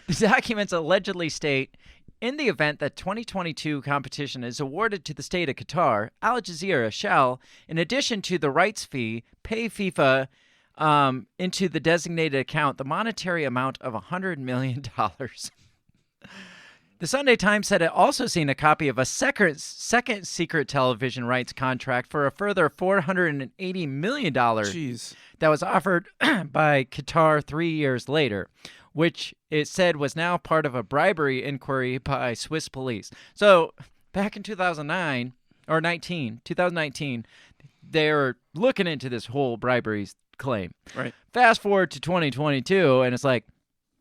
The documents allegedly state, in the event that 2022 competition is awarded to the state of Qatar, Al Jazeera shall, in addition to the rights fee, pay FIFA into the designated account the monetary amount of $100 million. The Sunday Times said it also seen a copy of a second secret television rights contract for a further $480 million that was offered by Qatar 3 years later, which it said was now part of a bribery inquiry by Swiss police. So back in 2019, they were looking into this whole bribery claim. Right. Fast forward to 2022, and it's like,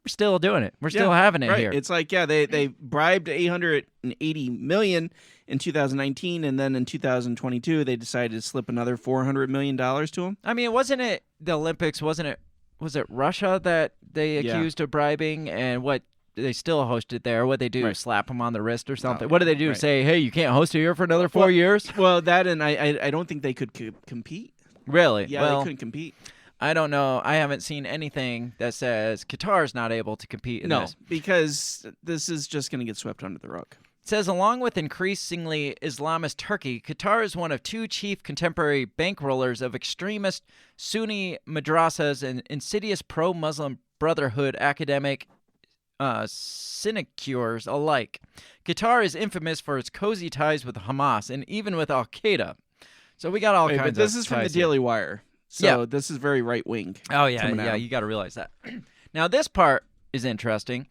we're still doing it. We're still having it here. It's like, they bribed $880 million in 2019, and then in 2022 they decided to slip another $400 million to them. I mean, wasn't it the Olympics? Was it Russia that they accused of bribing, and what they still hosted there? What they do? Slap them on the wrist or something? What do they do? Say, hey, you can't host it here for another 4 years? Well, that, and I don't think they could compete. Really? Yeah, they couldn't compete. I don't know. I haven't seen anything that says Qatar's not able to compete in this. No, because this is just going to get swept under the rug. It says, along with increasingly Islamist Turkey, Qatar is one of two chief contemporary bankrollers of extremist Sunni madrasas and insidious pro-Muslim Brotherhood academic sinecures alike. Qatar is infamous for its cozy ties with Hamas and even with Al-Qaeda. So we got all kinds of But this is from the Daily Wire. So this is very right-wing. Oh, yeah, you got to realize that. Now, this part is interesting.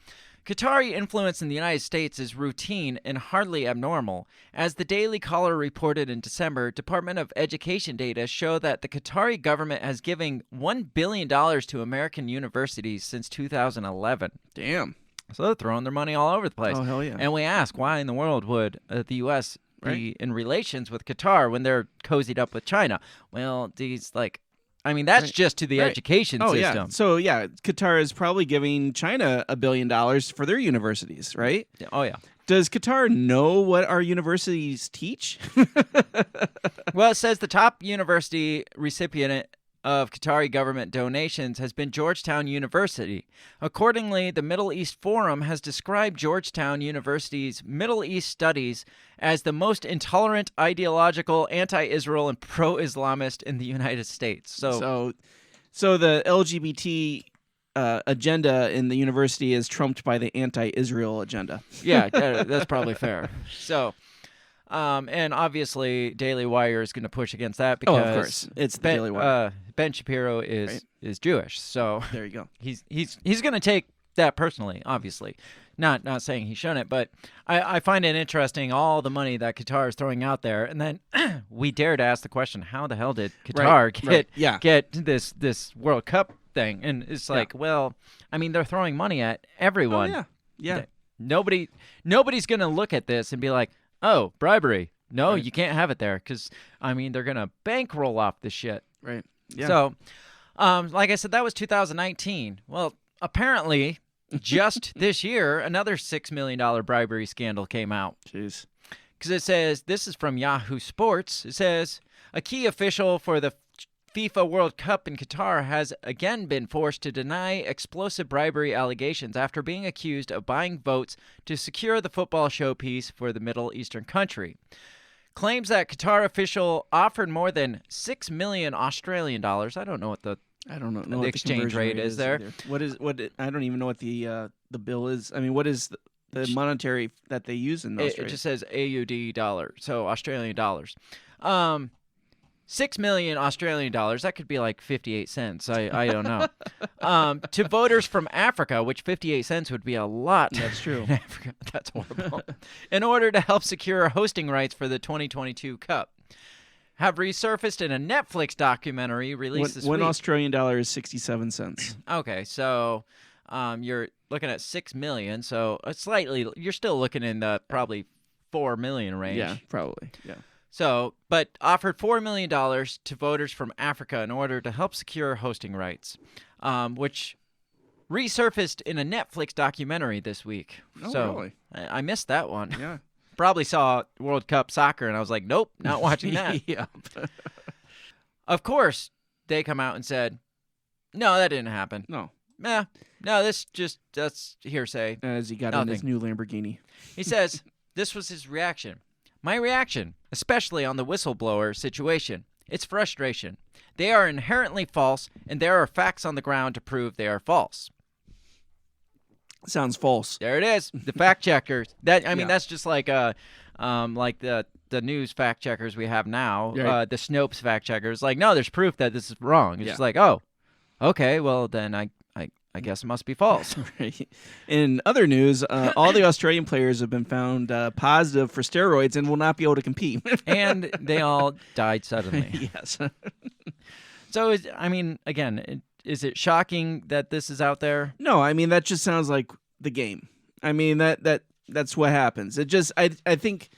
Qatari influence in the United States is routine and hardly abnormal. As the Daily Caller reported in December, Department of Education data show that the Qatari government has given $1 billion to American universities since 2011. Damn. So they're throwing their money all over the place. Oh, hell yeah. And we ask, why in the world would the U.S. be in relations with Qatar when they're cozied up with China? Well, that's just to the education system. Yeah. So, Qatar is probably giving China $1 billion for their universities, right? Oh, yeah. Does Qatar know what our universities teach? Well, it says the top university recipient of Qatari government donations has been Georgetown University. Accordingly, the Middle East Forum has described Georgetown University's Middle East studies as the most intolerant, ideological, anti-Israel, and pro-Islamist in the United States. So the LGBT agenda in the university is trumped by the anti-Israel agenda. Yeah, that's probably fair. So, and obviously, Daily Wire is going to push against that because of course, it's the Daily Wire. Ben Shapiro is Jewish, so there you go. He's going to take that personally, obviously. Not saying he shouldn't, but I find it interesting all the money that Qatar is throwing out there, and then we dare to ask the question: how the hell did Qatar get this World Cup thing? And it's like, well, I mean, they're throwing money at everyone. Oh, yeah. Nobody's going to look at this and be like, oh, bribery. No, you can't have it there because, I mean, they're going to bankroll off this shit. Right. Yeah. So, like I said, that was 2019. Well, apparently, just this year, another $6 million bribery scandal came out. Jeez. Because it says, this is from Yahoo Sports, it says, a key official for the FIFA World Cup in Qatar has again been forced to deny explosive bribery allegations after being accused of buying votes to secure the football showpiece for the Middle Eastern country. Claims that Qatar official offered more than 6 million Australian dollars. I don't know what the exchange rate is there. I don't even know what the bill is. I mean, what is the monetary that they use in those? It just says AUD dollar, so Australian dollars. 6 million Australian dollars. That could be like 58 cents. I don't know. To voters from Africa, which 58 cents would be a lot. That's true. In Africa. That's horrible. In order to help secure hosting rights for the 2022 Cup, have resurfaced in a Netflix documentary released this week. One Australian dollar is 67 cents. Okay, so you're looking at 6 million. So you're still looking in the probably 4 million range. Yeah, probably. Yeah. So, but offered $4 million to voters from Africa in order to help secure hosting rights, which resurfaced in a Netflix documentary this week. Oh, so really? I missed that one. Yeah. probably saw World Cup soccer, and I was like, nope, not watching that. Yeah. Of course, they come out and said, no, that didn't happen. No. No, that's hearsay. As he got Nothing. in his new Lamborghini. He says, this was his reaction. My reaction, especially on the whistleblower situation, it's frustration. They are inherently false, and there are facts on the ground to prove they are false. Sounds false. There it is. The fact checkers. That I mean, Yeah. that's just like the news fact checkers we have now. Right. The Snopes fact checkers. Like, no, there's proof that this is wrong. It's just like, oh, okay, well then I guess it must be false. Right. In other news, all the Australian players have been found positive for steroids and will not be able to compete. And they all died suddenly. Yes. So, again, is it shocking that this is out there? No, I mean that just sounds like the game. I mean that's what happens. It just I think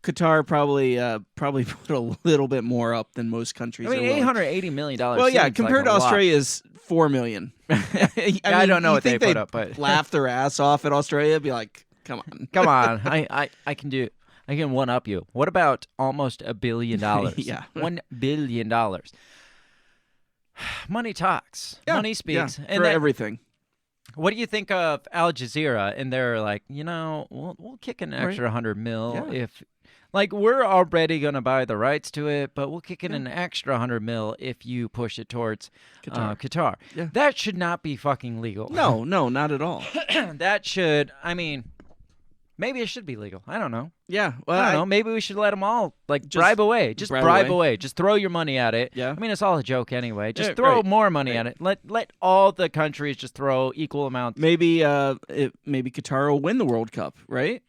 Qatar probably put a little bit more up than most countries. I mean, $880 million. Well, yeah, seems compared like to a lot. Australia's $4 million. I don't know what they put up, but laugh their ass off at Australia. Be like, come on, come on, I can one up you. What about almost $1 billion? Yeah, $1 billion. Money talks. Yeah, Money speaks. yeah, And for that- everything. What do you think of Al Jazeera? And they're like, we'll kick an extra $100 million if, like, we're already gonna buy the rights to it, but we'll kick in an extra $100 million if you push it towards Qatar. Yeah. That should not be fucking legal. No, not at all. That should. I mean, maybe it should be legal. I don't know. Yeah, well, I don't know. Maybe we should let them all Just bribe away. Just bribe bribe away. away. Just throw your money at it. Yeah. I mean, it's all a joke anyway. Just Yeah, throw right. more money at it. Let all the countries just throw equal amounts. Maybe maybe Qatar will win the World Cup, right?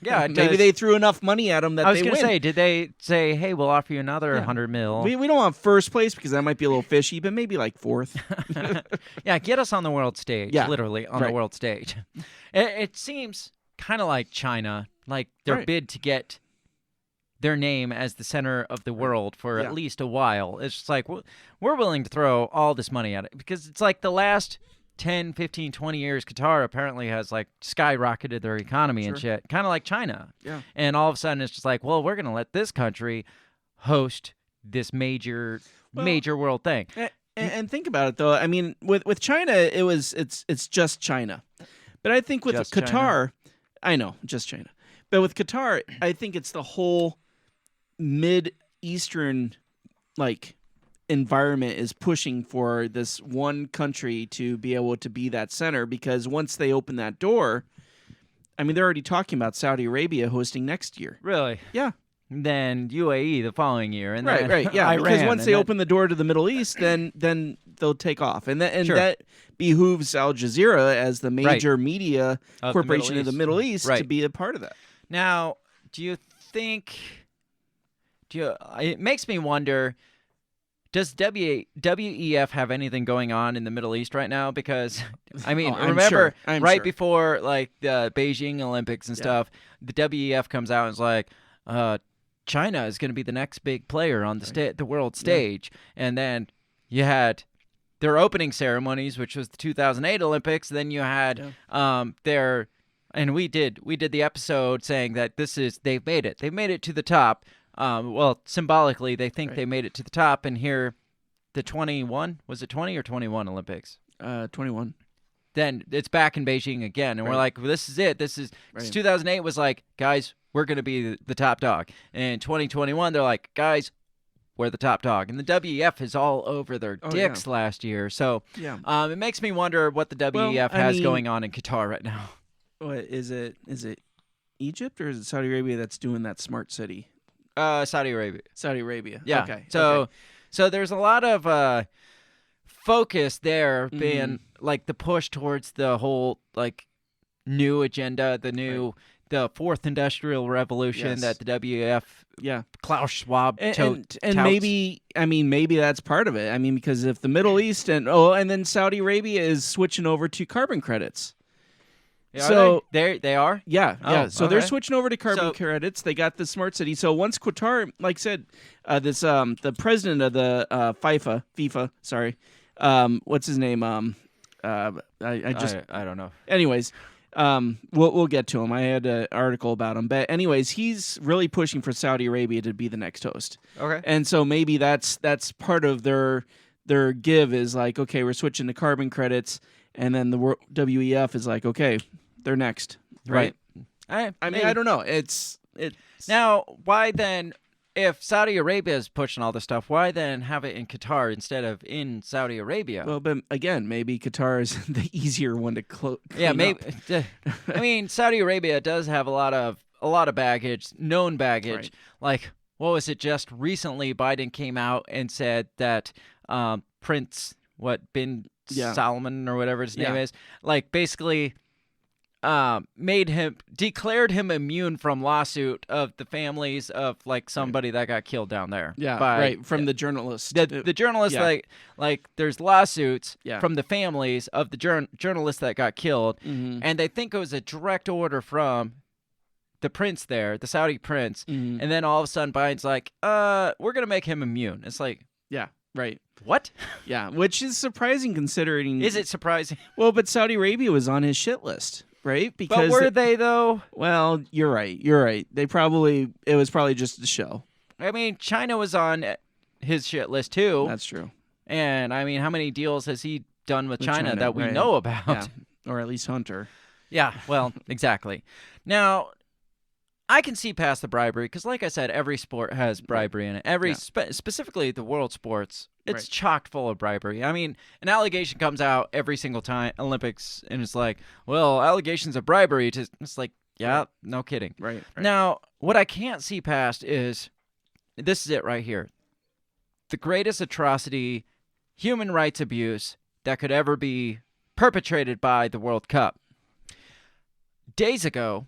Yeah. Maybe they threw enough money at them that I was they gonna win. say, did they say, hey, we'll offer you another Yeah. $100 million? We don't want first place because that might be a little fishy, but maybe like fourth. Yeah, get us on the world stage. Yeah. Literally on the Right. world stage. It seems kind of like China, like their Right. bid to get their name as the center of the world for Yeah. at least a while. It's just like, we're willing to throw all this money at it because it's like the last 10, 15, 20 years, Qatar apparently has like skyrocketed their economy and shit, kind of like China. Yeah. And all of a sudden it's just like, well, we're going to let this country host this major world thing. And think about it though. I mean, with China, it's just China, but I think with Just Qatar, China? I know just China, but with Qatar, I think it's the whole Mid-Eastern like environment is pushing for this one country to be able to be that center, because once they open that door, I mean, they're already talking about Saudi Arabia hosting next year. Really? Yeah. Then UAE the following year, and then Right, yeah. Iran, Because once and they then- open the door to the Middle East, then they'll take off, and Sure. that behooves Al Jazeera as the major media Of the corporation Middle of the East. Middle East to Right. be a part of that. Now, it makes me wonder, does WEF have anything going on in the Middle East right now? Because, I mean, Oh, I'm remember, sure. I'm right sure. before, like, the Beijing Olympics and stuff, the WEF comes out and is like, China is going to be the next big player on the world stage. And then you had their opening ceremonies, which was the 2008 Olympics. Then you had their... And we did the episode saying that they've made it. They've made it to the top. Well, symbolically, they think they made it to the top. And here, the 21, was it 20 or 21 Olympics? 21. Then it's back in Beijing again. And we're like, well, this is it. This is 2008 was like, guys, we're going to be the top dog. And 2021, they're like, guys, we're the top dog. And the WEF is all over their dicks last year. So it makes me wonder what the WEF has going on in Qatar right now. What is it? Is it Egypt or is it Saudi Arabia that's doing that smart city? Saudi Arabia. Saudi Arabia. Yeah. Okay. So there's a lot of focus there being like the push towards the whole like new agenda, the fourth industrial revolution that the WEF, Klaus Schwab, and touts. maybe that's part of it. I mean, because if the Middle East and then Saudi Arabia is switching over to carbon credits. So they are? Yeah. Oh, So they're okay. switching over to carbon credits. They got the smart city. So once Qatar, like I said, the president of the FIFA, sorry, what's his name? I don't know. Anyways, We'll get to him. I had an article about him, but anyways, he's really pushing for Saudi Arabia to be the next host. Okay. And so maybe that's part of their give is like, okay, we're switching to carbon credits, and then the WEF is like, okay, they're next, right? I mean, I don't know. It's now why then? If Saudi Arabia is pushing all this stuff, why then have it in Qatar instead of in Saudi Arabia? Well, but again, maybe Qatar is the easier one to clean maybe. up. I mean, Saudi Arabia does have a lot of baggage, known baggage. Right. Like, what was it? Just recently, Biden came out and said that Prince bin Salman or whatever his name is, like basically. Declared him immune from lawsuit of the families of like somebody that got killed down there. Yeah, right. From the journalist. The journalist, like there's lawsuits from the families of the journalists that got killed, and they think it was a direct order from the prince there, the Saudi prince, and then all of a sudden Biden's like, we're gonna make him immune. It's like, yeah, right. What? Yeah, which is surprising considering. Is it surprising? Well, but Saudi Arabia was on his shit list. Right? But were they though? Well, you're right. It was probably just a show. I mean, China was on his shit list too. That's true. And I mean, how many deals has he done with China that we know about? Yeah. Or at least Hunter. Yeah, well, exactly. Now, I can see past the bribery because, like I said, every sport has bribery in it. Specifically the world sports, it's chock full of bribery. I mean, an allegation comes out every single time Olympics, and it's like, well, allegations of bribery. It's like, yeah, no kidding. Right. Now, what I can't see past is this is it right here: the greatest atrocity, human rights abuse that could ever be perpetrated by the World Cup. Days ago.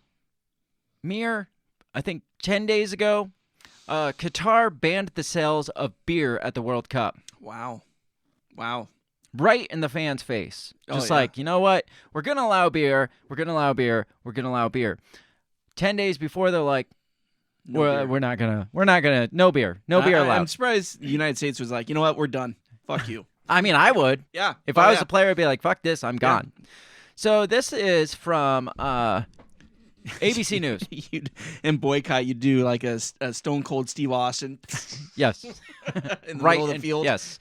I think 10 days ago, Qatar banned the sales of beer at the World Cup. Wow. Right in the fans' face. Just like, you know what? We're going to allow beer. We're going to allow beer. We're going to allow beer. 10 days before, they're like, we're not going to, no beer. No beer allowed. I'm surprised the United States was like, you know what? We're done. Fuck you. I mean, I would. Yeah. If I was a player, I'd be like, fuck this. I'm gone. So this is from... ABC News. In boycott, you do like a Stone Cold Steve Austin. Yes. In the middle of the field. Yes.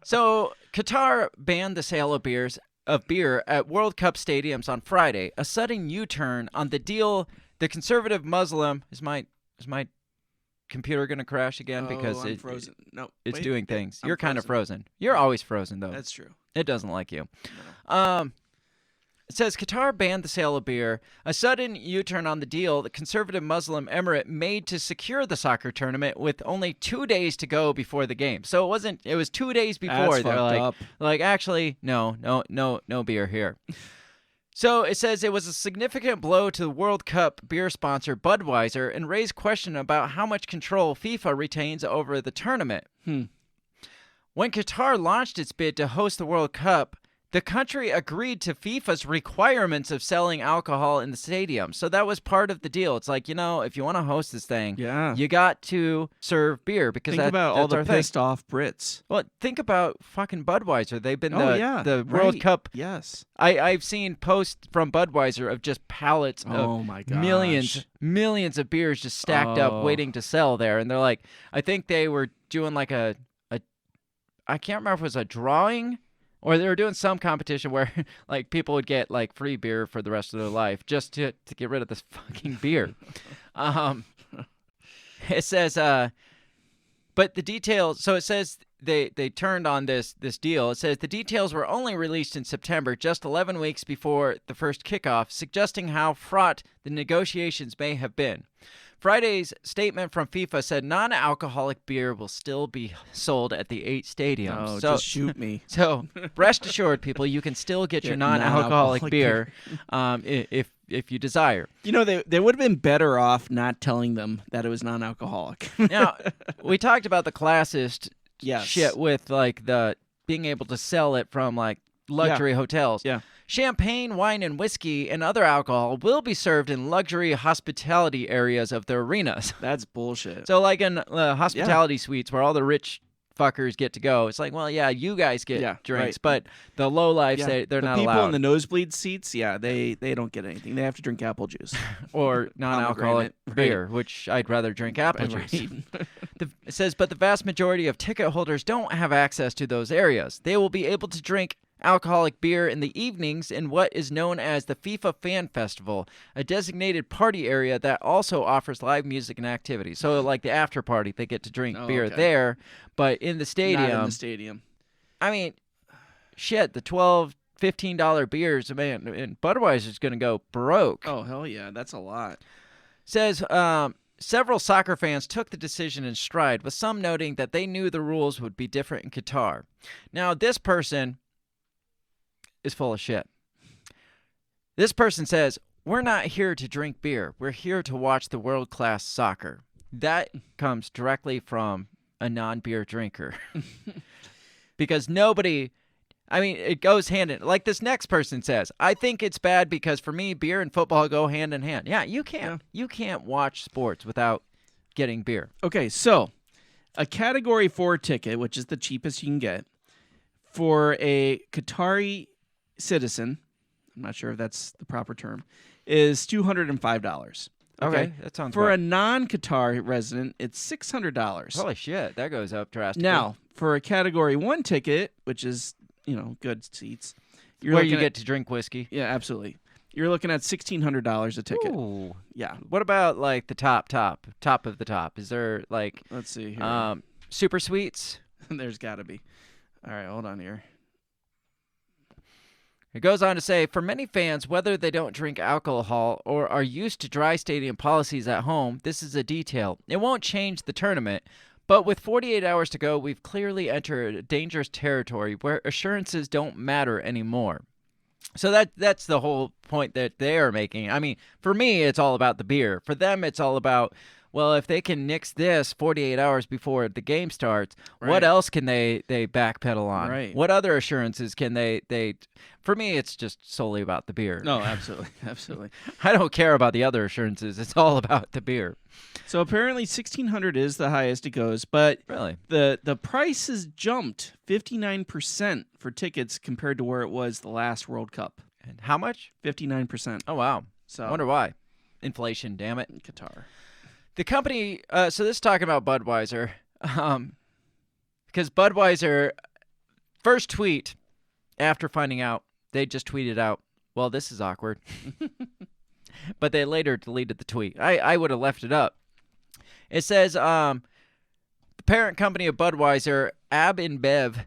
So Qatar banned the sale of beer at World Cup stadiums on Friday. A sudden U-turn on the deal. The conservative Muslim is my computer going to crash again because I'm frozen. No, it's doing things. You're kind of frozen. You're always frozen though. That's true. It doesn't like you. No. It says Qatar banned the sale of beer. A sudden U-turn on the deal the conservative Muslim emirate made to secure the soccer tournament with only 2 days to go before the game. So it was 2 days before. That's They're like, actually, no beer here. So it says it was a significant blow to the World Cup beer sponsor Budweiser and raised question about how much control FIFA retains over the tournament. When Qatar launched its bid to host the World Cup, the country agreed to FIFA's requirements of selling alcohol in the stadium. So that was part of the deal. It's like, if you want to host this thing, you got to serve beer because think about that's all the our pissed thing. Off Brits. Well, think about fucking Budweiser. They've been the World Cup. Yes. I've seen posts from Budweiser of just pallets of millions of beers just stacked up waiting to sell there. And they're like, I think they were doing like I can't remember if it was a drawing. Or they were doing some competition where like people would get like free beer for the rest of their life just to get rid of this fucking beer. It says, but the details. So it says they turned on this deal. It says the details were only released in September, just 11 weeks before the first kickoff, suggesting how fraught the negotiations may have been. Friday's statement from FIFA said non-alcoholic beer will still be sold at the 8 stadiums. Oh, just shoot me. So rest assured, people, you can still get your non-alcoholic beer if you desire. They would have been better off not telling them that it was non-alcoholic. Now, we talked about the classist shit with like the being able to sell it from like luxury hotels. Yeah. Champagne, wine, and whiskey and other alcohol will be served in luxury hospitality areas of the arenas. That's bullshit. So like in hospitality suites where all the rich fuckers get to go. It's like, well, yeah, you guys get drinks, right. but the low lives, they're not people allowed. in the nosebleed seats, they don't get anything. They have to drink apple juice or non-alcoholic beer, which I'd rather drink apple juice. It says, but the vast majority of ticket holders don't have access to those areas. They will be able to drink alcoholic beer in the evenings in what is known as the FIFA Fan Festival, a designated party area that also offers live music and activities. So like the after party, they get to drink beer there, but in the stadium. Not in the stadium. I mean, shit, the $12, $15 beers, man, and Budweiser's going to go broke. Oh, hell yeah, that's a lot. Says several soccer fans took the decision in stride, with some noting that they knew the rules would be different in Qatar. Now, this person is full of shit. This person says, we're not here to drink beer. We're here to watch the world-class soccer. That comes directly from a non-beer drinker. Because nobody, I mean, it goes hand in, like this next person says, I think it's bad because for me, beer and football go hand in hand. Yeah, you can't watch sports without getting beer. Okay, so a Category 4 ticket, which is the cheapest you can get, for a Qatari citizen, I'm not sure if that's the proper term, is $205. Okay, that sounds For right. a non-Qatar resident, it's $600. Holy shit, that goes up drastically. Now, for a Category 1 ticket, which is, good seats, where you get to drink whiskey. Yeah, absolutely. You're looking at $1,600 a ticket. Ooh. Yeah. What about like the top of the top? Is there like, let's see here. Super Sweets? There's got to be. All right, hold on here. It goes on to say, for many fans, whether they don't drink alcohol or are used to dry stadium policies at home, this is a detail. It won't change the tournament, but with 48 hours to go, we've clearly entered dangerous territory where assurances don't matter anymore. So that's the whole point that they are making. I mean, for me, it's all about the beer. For them, it's all about, well, if they can nix this 48 hours before the game starts, what else can they backpedal on? Right. What other assurances can they? For me, it's just solely about the beer. No, absolutely. Absolutely. I don't care about the other assurances. It's all about the beer. So apparently $1,600 is the highest it goes, but really the price has jumped 59% for tickets compared to where it was the last World Cup. And how much? 59%. Oh, wow. So I wonder why. Inflation, damn it. Qatar. The company, so this is talking about Budweiser, because Budweiser, first tweet after finding out, they just tweeted out, well, this is awkward. But they later deleted the tweet. I would have left it up. It says, the parent company of Budweiser, Ab InBev,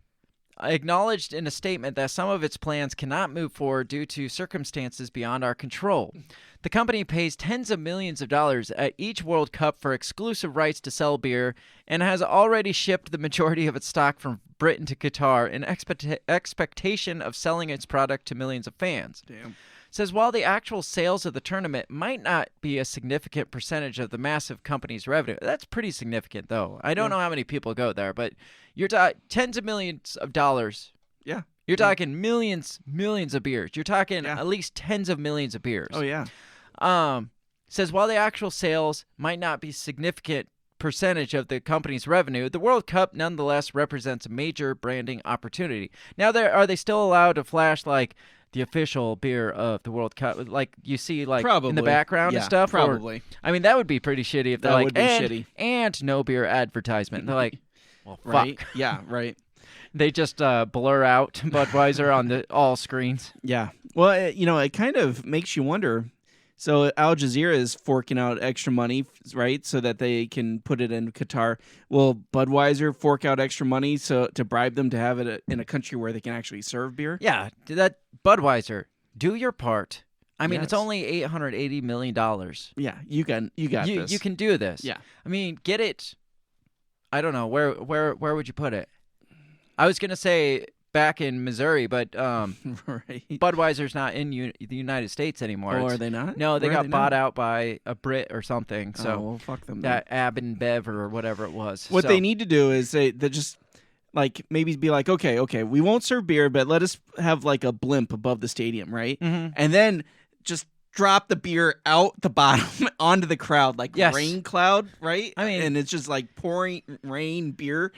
acknowledged in a statement that some of its plans cannot move forward due to circumstances beyond our control. The company pays tens of millions of dollars at each World Cup for exclusive rights to sell beer and has already shipped the majority of its stock from Britain to Qatar in expectation of selling its product to millions of fans. Damn. Says while the actual sales of the tournament might not be a significant percentage of the massive company's revenue, that's pretty significant though. I don't know how many people go there, but you're talking tens of millions of dollars. Yeah. You're talking millions of beers. You're talking at least tens of millions of beers. Oh yeah. Says while the actual sales might not be significant percentage of the company's revenue, the World Cup nonetheless represents a major branding opportunity. Now, are they still allowed to flash like the official beer of the World Cup, like you see like in the background and stuff? Probably. Or, I mean, that would be pretty shitty if they're like, and no beer advertisement. They're like, well, right? fuck. Yeah, right. They just blur out Budweiser on all screens. Yeah. Well, it kind of makes you wonder. So Al Jazeera is forking out extra money, right, so that they can put it in Qatar. Will Budweiser fork out extra money to bribe them to have it in a country where they can actually serve beer? Yeah, that Budweiser, do your part. I mean, Yes. it's only $880 million. Yeah, you got this. You can do this. Yeah. I mean, get it. I don't know where would you put it? I was gonna say back in Missouri, but right. Budweiser's not in the United States anymore. Oh, are they not? No, they Where are got they bought now? out by a Brit or something. So well, fuck them. that Ab InBev or whatever it was. What they need to do is they just like maybe be like, okay, we won't serve beer, but let us have like a blimp above the stadium, right? Mm-hmm. And then just drop the beer out the bottom onto the crowd like rain cloud, right? I mean, and it's just like pouring rain beer.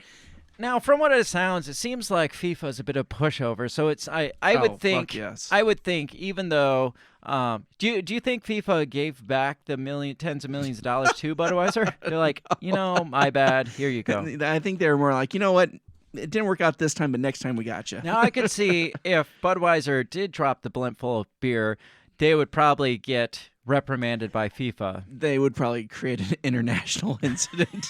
Now, from what it sounds, it seems like FIFA is a bit of a pushover. So it's I would think fuck yes. I would think even though do you think FIFA gave back the tens of millions of dollars to Budweiser? They're like, my bad. Here you go. I think they were more like, you know what? It didn't work out this time, but next time we got you. Now I could see if Budweiser did drop the blimp full of beer, they would probably get reprimanded by FIFA. They would probably create an international incident.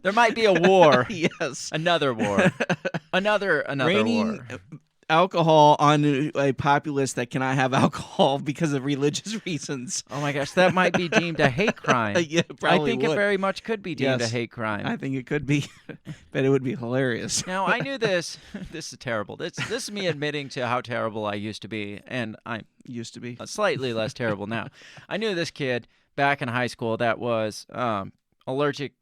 There might be a war. Yes. Another war. Another Raining war. alcohol on a populace that cannot have alcohol because of religious reasons. Oh my gosh, that might be deemed a hate crime. Yeah, I think would. it very much could be deemed a hate crime. I think it could be, but it would be hilarious. Now, I knew this. This is terrible. This is me admitting to how terrible I used to be, and I'm Used to be. slightly less terrible now. I knew this kid back in high school that was allergic.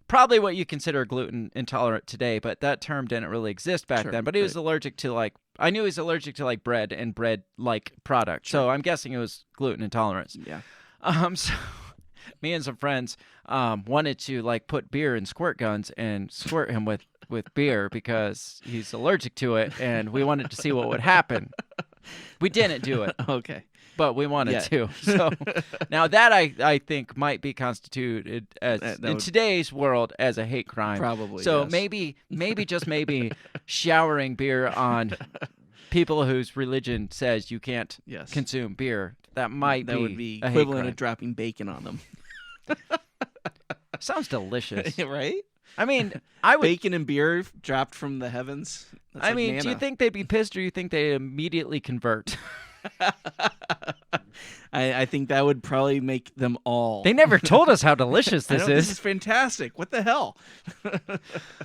Probably what you consider gluten intolerant today, but that term didn't really exist back then. But he was allergic to I knew he was allergic to bread and bread-like products. So I'm guessing it was gluten intolerance. Yeah. So me and some friends wanted to put beer in squirt guns and squirt him with beer because he's allergic to it, and we wanted to see what would happen. We didn't do it. Okay. But we wanted to. So now that I think might be constituted as in today's world as a hate crime. Probably. So yes. maybe just maybe showering beer on people whose religion says you can't consume beer. That would be a equivalent of dropping bacon on them. Sounds delicious. Right? I mean, I would bacon and beer dropped from the heavens. That's do you think they'd be pissed or you think they'd immediately convert? I think that would probably make them all. They never told us how delicious this is. This is fantastic. What the hell?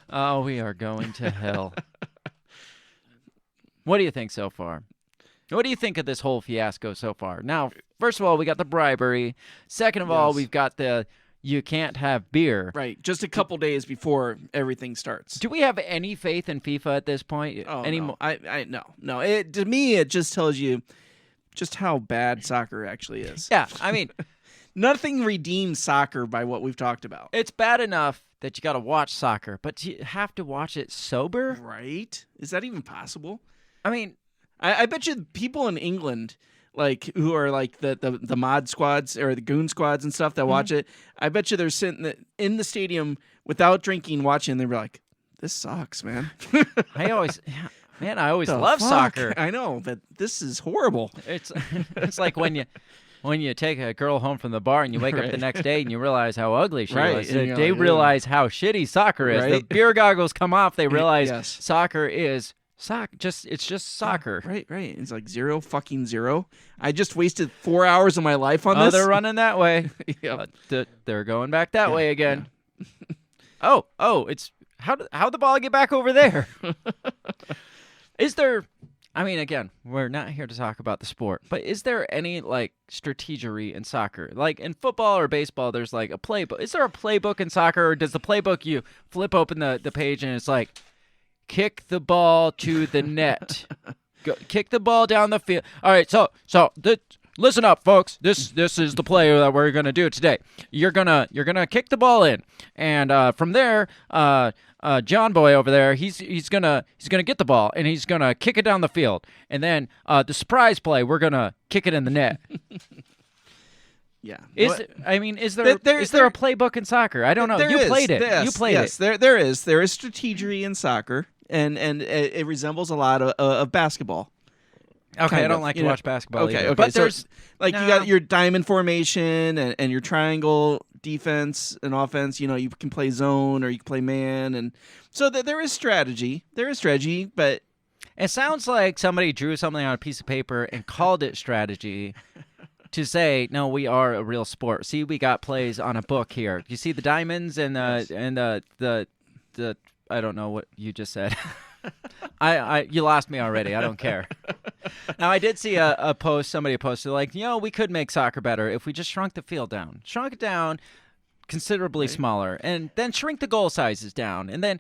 Oh, we are going to hell. What do you think so far? What do you think of this whole fiasco so far? Now, first of all, we got the bribery. Second of all, we've got the you can't have beer. Right. Just a couple days before everything starts. Do we have any faith in FIFA at this point? Oh, no. No. To me, it just tells you just how bad soccer actually is. Yeah, I mean, nothing redeems soccer by what we've talked about. It's bad enough that you got to watch soccer, but you have to watch it sober? Right? Is that even possible? I mean, I bet you people in England, who are the mod squads or the goon squads and stuff that watch it, I bet you they're sitting in the stadium without drinking, watching, and they're like, "This sucks, man." I always love soccer. I know, but this is horrible. It's like when you take a girl home from the bar and you wake up the next day and you realize how ugly she was. They realize how shitty soccer is. Right? The beer goggles come off. They realize soccer is it's just soccer. Right. It's like 0 I just wasted 4 hours of my life on this. Oh, they're running that way. Yep. They're going back that way again. Yeah. Oh, it's how'd the ball get back over there? Is there? I mean, again, we're not here to talk about the sport, but is there any strategery in soccer? Like in football or baseball, there's a playbook. Is there a playbook in soccer, or does the playbook you flip open the page and it's like, kick the ball to the net, kick the ball down the field? All right, so listen up, folks. This is the play that we're gonna do today. You're gonna kick the ball in, and from there, John Boy over there, he's gonna get the ball and he's gonna kick it down the field, and then the surprise play, we're gonna kick it in the net. Yeah. Is there a playbook in soccer? I don't know. You played it. Yes, you played it. There is strategery in soccer, and it resembles a lot of basketball. Okay, I don't like to watch basketball. Okay, either. okay. But So there's you got your diamond formation and your triangle defense and offense. You can play zone or you can play man, and so there is strategy. There is strategy, but it sounds like somebody drew something on a piece of paper and called it strategy. To say, no, we are a real sport. See, we got plays on a book here. You see the diamonds and the I don't know what you just said. You lost me already. I don't care. Now, I did see a post. Somebody posted we could make soccer better if we just shrunk the field down. Shrunk it down considerably smaller, and then shrink the goal sizes down. And then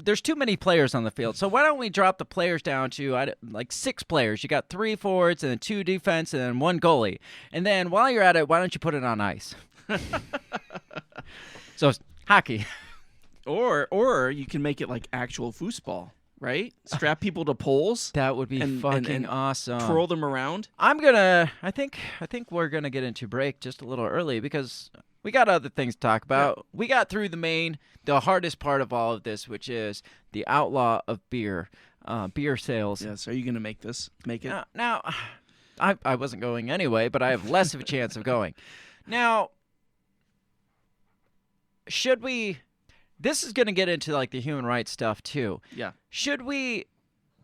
there's too many players on the field, so why don't we drop the players down to 6 players? You got 3 forwards and then 2 defense and then 1 goalie. And then while you're at it, why don't you put it on ice? So hockey. Or you can make it like actual foosball, right? Strap people to poles. That would be fucking and awesome. Twirl them around. I think we're gonna get into break just a little early because we got other things to talk about. Yeah. We got through the hardest part of all of this, which is the outlaw of beer sales. Yes. Are you gonna make it? Now, I wasn't going anyway, but I have less of a chance of going. Now, should we? This is gonna get into like the human rights stuff too. Yeah. Should we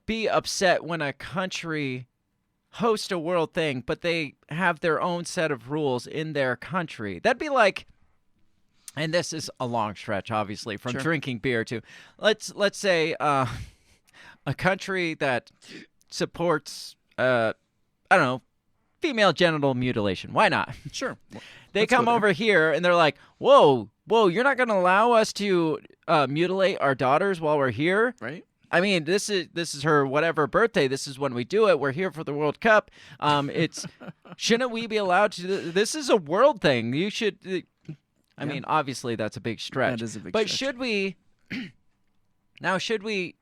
be upset when a country host a world thing, but they have their own set of rules in their country? That'd be like, and this is a long stretch, obviously, from drinking beer to, let's say, a country that supports, I don't know, female genital mutilation. Why not? Sure. They come over here and they're like, whoa, you're not going to allow us to mutilate our daughters while we're here? Right. I mean, this is her whatever birthday. This is when we do it. We're here for the World Cup. Shouldn't we be allowed to? This is a world thing. You should. I mean, obviously that's a big stretch. That is a big but stretch. Should we? Now, should we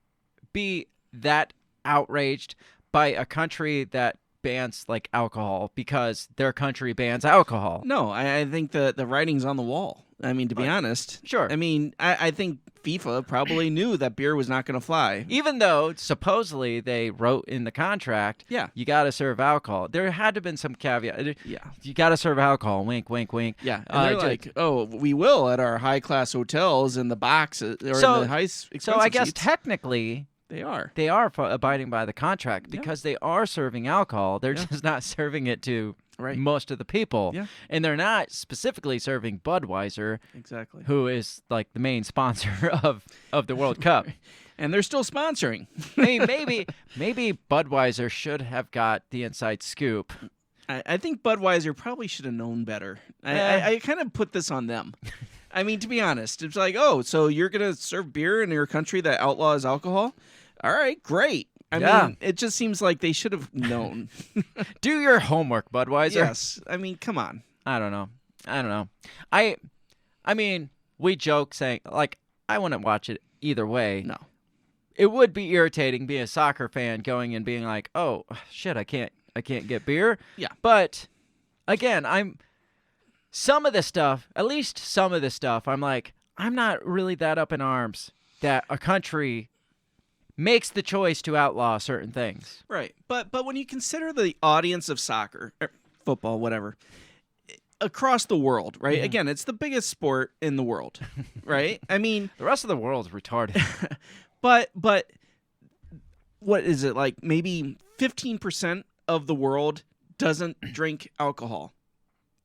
be that outraged by a country that bans like alcohol because their country bans alcohol? No, I think the writing's on the wall. I mean, to be honest. Sure. I mean, I think FIFA probably knew that beer was not going to fly. Even though supposedly they wrote in the contract, you got to serve alcohol. There had to have been some caveat. Yeah. You got to serve alcohol. Wink, wink, wink. Yeah. And they're like, oh, we will at our high-class hotels in the boxes or in the expensive So I guess seats. Technically they are abiding by the contract because they are serving alcohol. They're just not serving it to most of the people. Yeah. And they're not specifically serving Budweiser, exactly, who is like the main sponsor of the World Cup. And they're still sponsoring. I mean, maybe Budweiser should have got the inside scoop. I think Budweiser probably should have known better. I kind of put this on them. I mean, to be honest, it's like, oh, so you're going to serve beer in your country that outlaws alcohol? All right, great. I mean, it just seems like they should have known. Do your homework, Budweiser. Yes. I mean, come on. I don't know. I mean, we joke saying, like, I wouldn't watch it either way. No. It would be irritating being a soccer fan going and being like, oh, shit, I can't get beer. Yeah. But, again, some of this stuff, at least some of this stuff, I'm like, I'm not really that up in arms that a country makes the choice to outlaw certain things. Right. But when you consider the audience of soccer, or football, whatever, across the world, right? Again, it's the biggest sport in the world, right? I mean, the rest of the world is retarded. but what is it, like maybe 15% of the world doesn't drink alcohol,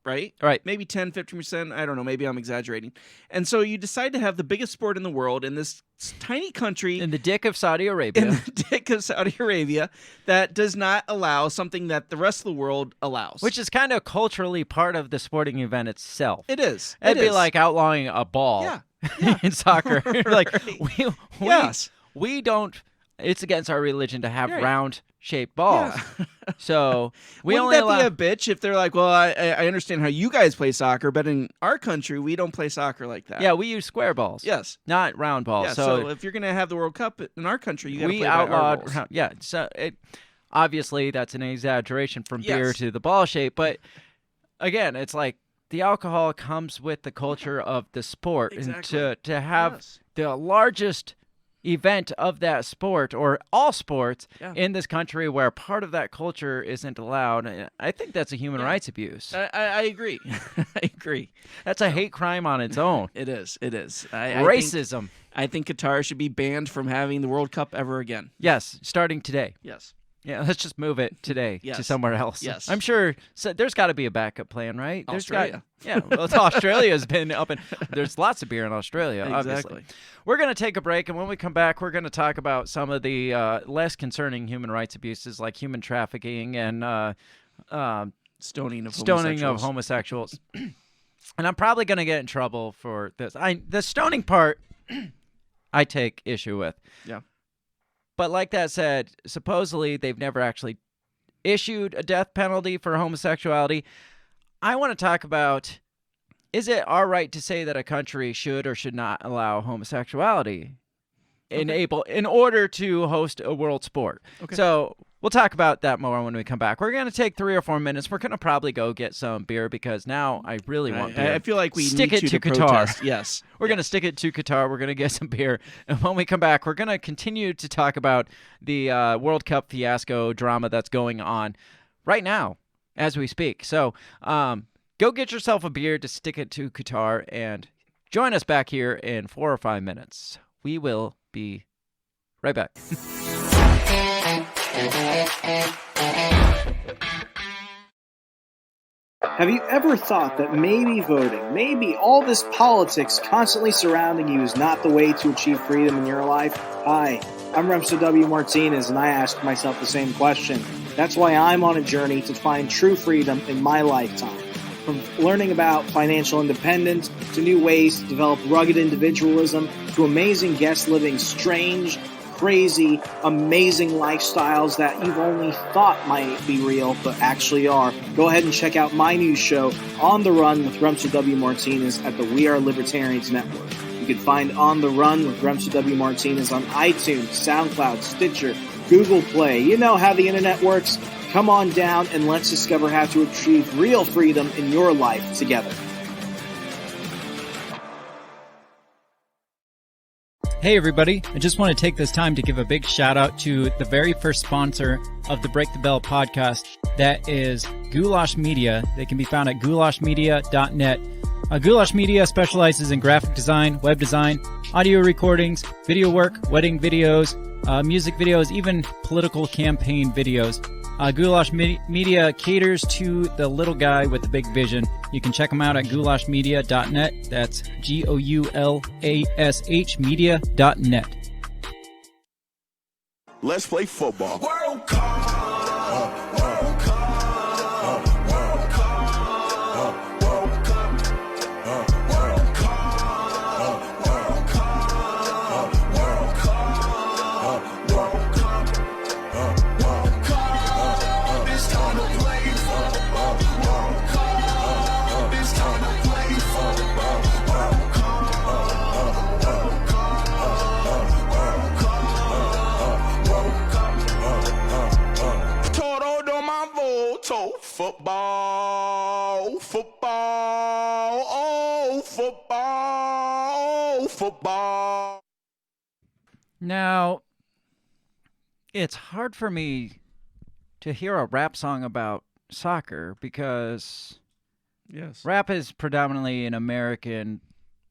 right? Right. Maybe 10, 15%. I don't know. Maybe I'm exaggerating. And so you decide to have the biggest sport in the world in this tiny country. In the dick of Saudi Arabia. In the dick of Saudi Arabia that does not allow something that the rest of the world allows. Which is kind of culturally part of the sporting event itself. It is. It'd be like outlawing a ball in soccer. Like, we don't, it's against our religion to have round-shaped balls. Yeah. So we Wouldn't only that allow... be a bitch if they're like, well, I understand how you guys play soccer, but in our country, we don't play soccer like that. Yeah, we use square balls. Yes. Not round balls. Yeah, so if you're going to have the World Cup in our country, you got to play outlawed, by our rules. Yeah, so obviously that's an exaggeration from beer to the ball shape, but again, it's like the alcohol comes with the culture of the sport. Exactly. And to have the largest event of that sport or all sports in this country where part of that culture isn't allowed, I think that's a human rights abuse. I agree. I agree. That's a hate crime on its own. It is. Racism. I think Qatar should be banned from having the World Cup ever again. Yes, starting today. Yes. Yeah, let's just move it today to somewhere else. Yes. I'm sure there's got to be a backup plan, right? Australia. Well, Australia's been up and there's lots of beer in Australia, Exactly. obviously. We're going to take a break, and when we come back, we're going to talk about some of the less concerning human rights abuses like human trafficking and stoning of homosexuals. And I'm probably going to get in trouble for this. The stoning part, I take issue with. Yeah. But like that said, supposedly they've never actually issued a death penalty for homosexuality. I want to talk about is it our right to say that a country should or should not allow homosexuality in order to host a world sport? Okay. So we'll talk about that more when we come back. We're going to take 3 or 4 minutes. We're going to probably go get some beer because now I really want beer. I feel like we stick need it to Qatar. protest. Yes. We're going to stick it to Qatar. We're going to get some beer. And when we come back, we're going to continue to talk about the World Cup fiasco drama that's going on right now as we speak. So go get yourself a beer to stick it to Qatar and join us back here in 4 or 5 minutes. We will be right back. Have you ever thought that maybe voting, maybe all this politics constantly surrounding you is not the way to achieve freedom in your life? Hi, I'm Remso W. Martinez, and I ask myself the same question. That's why I'm on a journey to find true freedom in my lifetime. From learning about financial independence, to new ways to develop rugged individualism, to amazing guests living strange, crazy, amazing lifestyles that you've only thought might be real, but actually are. Go ahead and check out my new show, On the Run with Remso W. Martinez at the We Are Libertarians Network. You can find On the Run with Remso W. Martinez on iTunes, SoundCloud, Stitcher, Google Play. You know how the internet works. Come on down and let's discover how to achieve real freedom in your life together. Hey everybody, I just want to take this time to give a big shout out to the very first sponsor of the Break the Bell podcast. That is Goulash Media. They can be found at goulashmedia.net. Goulash Media specializes in graphic design, web design, audio recordings, video work, wedding videos, music videos, even political campaign videos. Goulash Media caters to the little guy with the big vision. You can check them out at goulashmedia.net. That's GOULASH media.net. Let's play football. World Cup. World Cup. World Cup. World Cup. World Cup. World Cup. World Cup. World Cup. World Cup. It's time to play football. World Cup. It's time to play football. World Cup. World Cup. World Cup. Todo do my voto. Football. Football. Oh, football. Oh, football. Now, it's hard for me to hear a rap song about soccer because Yes. rap is predominantly an American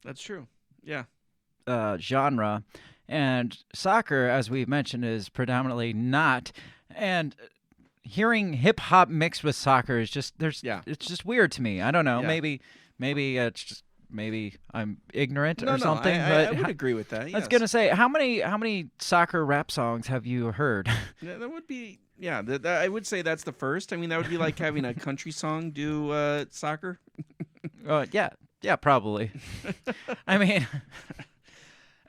That's true. Yeah. genre, and soccer, as we've mentioned, is predominantly not. And hearing hip hop mixed with soccer is just it's just weird to me. I don't know. Yeah. Maybe it's just maybe I'm ignorant No, or something. I but would agree with that. I was yes. gonna say, how many soccer rap songs have you heard? Yeah, that would be. Yeah, I would say that's the first. I mean, that would be like having a country song do soccer. Yeah, probably. I mean,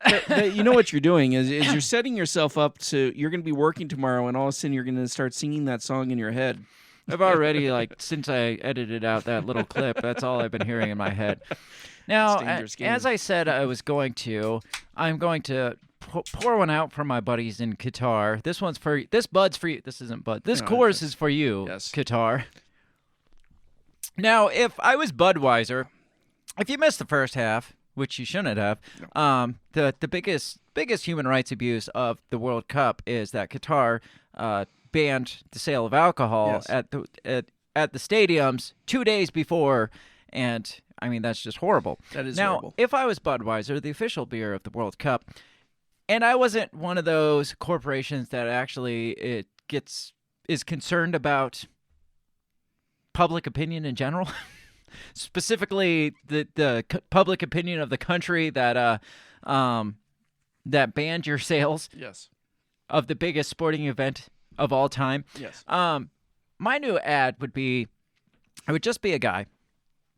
But you know what you're doing is you're setting yourself up to. You're going to be working tomorrow, and all of a sudden you're going to start singing that song in your head. I've already since I edited out that little clip, that's all I've been hearing in my head. Now, as I said, I'm going to pour one out for my buddies in Qatar. This Bud's for you. This isn't Bud. This course is for you, Yes. Qatar. Now, if I was Budweiser, if you missed the first half, which you shouldn't have, the biggest human rights abuse of the World Cup is that Qatar banned the sale of alcohol at the stadiums 2 days before, and I mean that's just horrible. That is now, horrible. if I was Budweiser, the official beer of the World Cup, and I wasn't one of those corporations that actually is concerned about public opinion in general, specifically the public opinion of the country that banned your sales of the biggest sporting event of all time. Yes. My new ad would just be a guy,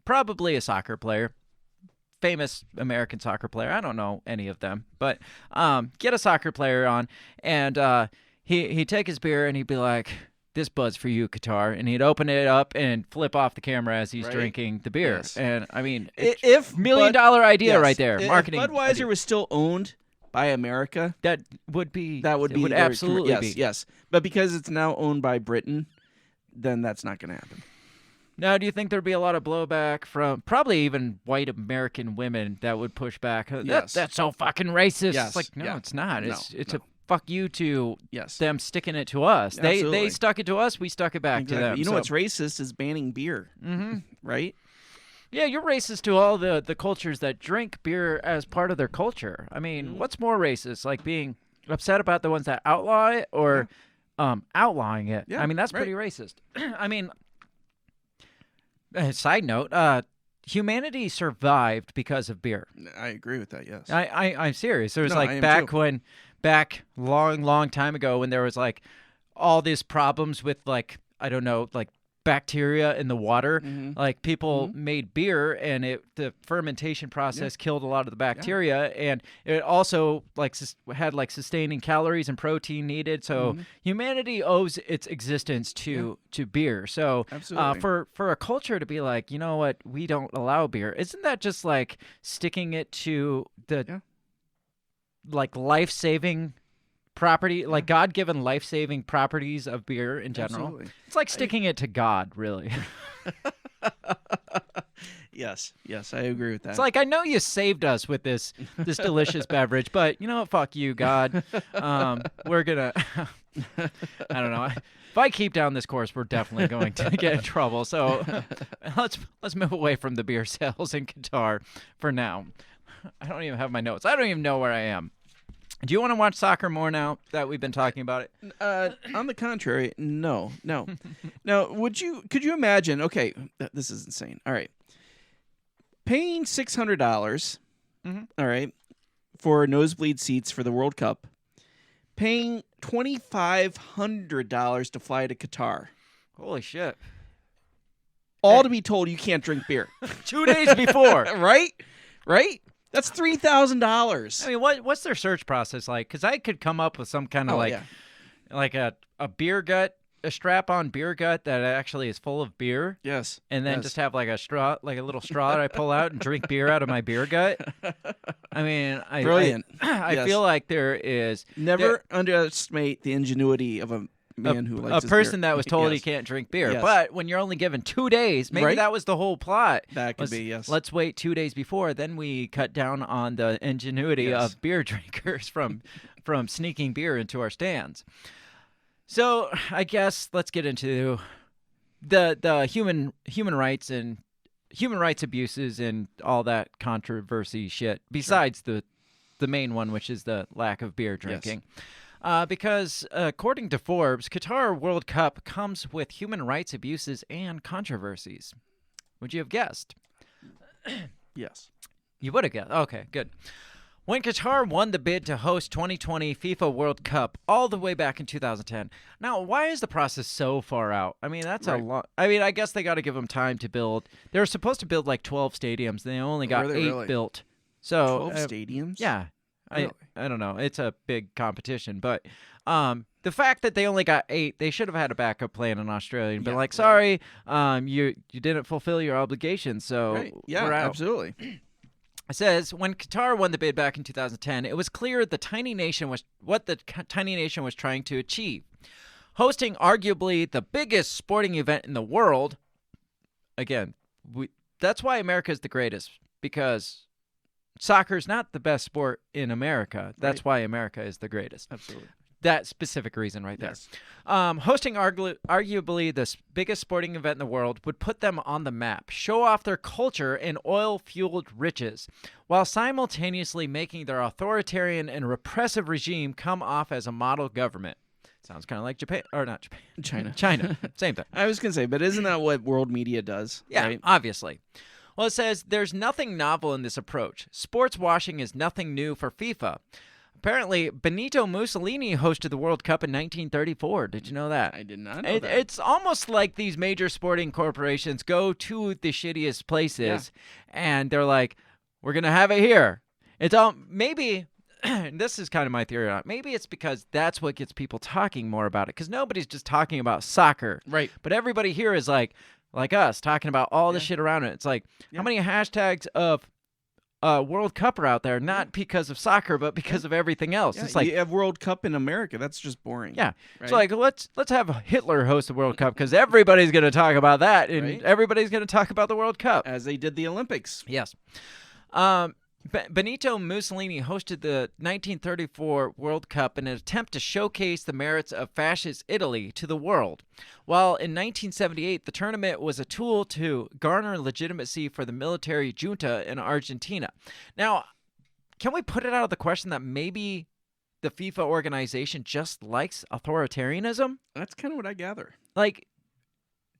probably a soccer player, famous American soccer player. I don't know any of them, but get a soccer player on, and he'd take his beer and he'd be like, this bud's for you, Qatar, and he'd open it up and flip off the camera as he's drinking the beer. Yes. And I mean, if $1 million idea yes, right there, if marketing. Budweiser idea. was still owned by America, that would be very absolutely yes, be. yes. But because it's now owned by Britain, then that's not going to happen. Now, do you think there'd be a lot of blowback from probably even white American women that would push back? Yes. That's so fucking racist. Yes. It's like, no, Yeah. it's not. No, It's no. a fuck you to Yes. them sticking it to us. Absolutely. They stuck it to us. We stuck it back to them. You know so. what's racist is banning beer, right? Yeah, you're racist to all the cultures that drink beer as part of their culture. I mean, what's more racist? Like being upset about the ones that outlaw it or outlawing it? Yeah, I mean, that's right. pretty racist. I mean, side note, humanity survived because of beer. I agree with that, yes. I'm serious. There was No, I like am back long time ago when there was like all these problems with like, I don't know, like bacteria in the water. Like people made beer and the fermentation process killed a lot of the bacteria, and it also like had like sustaining calories and protein needed. So humanity owes its existence to beer. So Absolutely. for a culture to be like, you know what, we don't allow beer, isn't that just like sticking it to the like life-saving property, like God-given life-saving properties of beer in general? Absolutely. It's like sticking it to God, really. Yes, I agree with that. It's like, I know you saved us with this delicious beverage, but you know what? Fuck you, God. We're gonna. I don't know. If I keep down this course, we're definitely going to get in trouble. So let's move away from the beer sales in Qatar for now. I don't even have my notes. I don't even know where I am. Do you want to watch soccer more now that we've been talking about it? On the contrary, no. Now, could you imagine? Okay, this is insane. All right, paying $600, all right, for nosebleed seats for the World Cup, paying $2,500 to fly to Qatar, Holy shit. all to be told you can't drink beer 2 days before. right? That's $3,000. I mean, what's their search process like? Because I could come up with some kind of like a beer gut, a strap-on beer gut that actually is full of beer. Yes. And then just have like a straw, like a little straw that I pull out and drink beer out of my beer gut. I mean, Brilliant. I feel like there is Never underestimate the ingenuity of a man who likes a his person beer. that was told he Yes. can't drink beer. Yes. But when you're only given 2 days, maybe Right? that was the whole plot. That could be, yes. Let's wait 2 days before, then we cut down on the ingenuity Yes. of beer drinkers from sneaking beer into our stands. So I guess let's get into the human rights and human rights abuses and all that controversy shit. Besides the main one, which is the lack of beer drinking. Because according to Forbes, Qatar World Cup comes with human rights abuses and controversies. Would you have guessed? Yes. You would have guessed. Okay, good. When Qatar won the bid to host 2020 FIFA World Cup all the way back in 2010. Now, why is the process so far out? I mean, that's a lot. I mean, I guess they got to give them time to build. They were supposed to build like 12 stadiums. They only got 8 really? built. So 12 stadiums? Yeah. Really? I don't know. It's a big competition, but the fact that they only got 8, they should have had a backup plan in Australia and been like, sorry, you didn't fulfill your obligations, so Yeah, we're out. absolutely. It says, when Qatar won the bid back in 2010, it was clear what the tiny nation was trying to achieve. Hosting arguably the biggest sporting event in the world. Again, that's why America is the greatest, because soccer is not the best sport in America. That's why America is the greatest. Absolutely. That specific reason right there. Yes. Hosting arguably the biggest sporting event in the world would put them on the map, show off their culture and oil-fueled riches, while simultaneously making their authoritarian and repressive regime come off as a model government. Sounds kind of like Japan, or not Japan. China. Same thing. I was going to say, but isn't that what world media does? Yeah, right? obviously. Well, it says, there's nothing novel in this approach. Sports washing is nothing new for FIFA. Apparently, Benito Mussolini hosted the World Cup in 1934. Did you know that? I did not know that. It's almost like these major sporting corporations go to the shittiest places, and they're like, we're going to have it here. It's all maybe this is kind of my theory on it. Maybe it's because that's what gets people talking more about it, because nobody's just talking about soccer. Right. But everybody here is like us, talking about all the shit around it. It's like, how many hashtags of World Cup are out there, not because of soccer, but because of everything else. Yeah, it's like you have World Cup in America. That's just boring. Yeah. Right? It's like, let's have Hitler host the World Cup, because everybody's going to talk about that, and everybody's going to talk about the World Cup. As they did the Olympics. Yes. Benito Mussolini hosted the 1934 World Cup in an attempt to showcase the merits of fascist Italy to the world. While in 1978, the tournament was a tool to garner legitimacy for the military junta in Argentina. Now, can we put it out of the question that maybe the FIFA organization just likes authoritarianism? That's kind of what I gather. Like,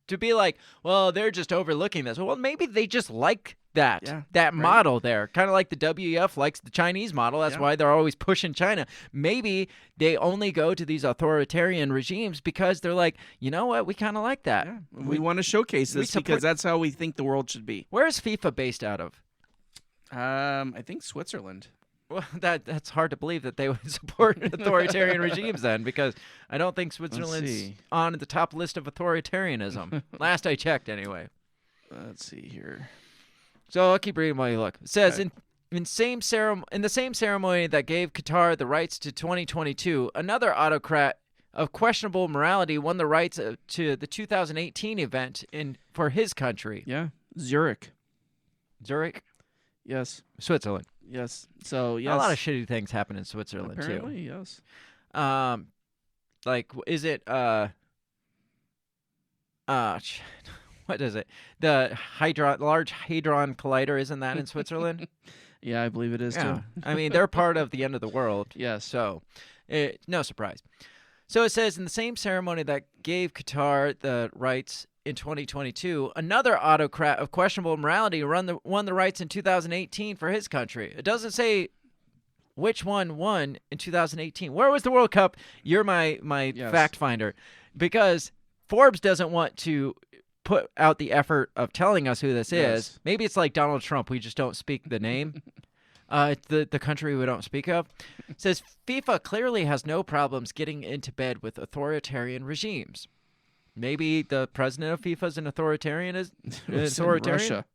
to be like, well, they're just overlooking this. Well, maybe they just like that model there. Kind of like the WEF likes the Chinese model. That's why they're always pushing China. Maybe they only go to these authoritarian regimes because they're like, you know what, we kind of like that. Yeah. We want to showcase this because that's how we think the world should be. Where is FIFA based out of? I think Switzerland. Well, that's hard to believe that they would support authoritarian regimes then, because I don't think Switzerland's on the top list of authoritarianism. Last I checked, anyway. Let's see here. So I'll keep reading while you look. It says, in the same ceremony that gave Qatar the rights to 2022, another autocrat of questionable morality won the rights to the 2018 event for his country. Yeah, Zurich. Zurich? Yes. Switzerland. Yes. So, yes. A lot of shitty things happen in Switzerland, Apparently, too. Yes. Like, is it, what is it? The Large Hadron Collider, isn't that in Switzerland? Yeah, I believe it is, too. I mean, they're part of the end of the world. Yes. So, no surprise. So it says, in the same ceremony that gave Qatar the rights in 2022, another autocrat of questionable morality won the rights in 2018 for his country. It doesn't say which one won in 2018. Where was the World Cup? You're my fact finder. Because Forbes doesn't want to put out the effort of telling us who this is. Maybe it's like Donald Trump. We just don't speak the name. The country we don't speak of. It says FIFA clearly has no problems getting into bed with authoritarian regimes. Maybe the president of FIFA is an authoritarian. Russia.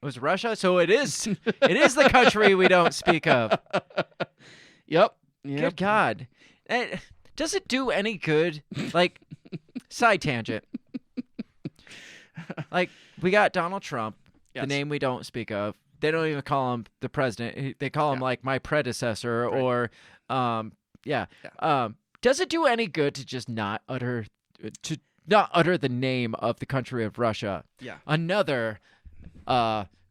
It was Russia, so it is. It is the country we don't speak of. Yep. Good God. Does it do any good? Like, side tangent. Like, we got Donald Trump, the name we don't speak of. They don't even call him the president. They call him, like, my predecessor or, does it do any good to just not utter the name of the country of Russia? Yeah. Another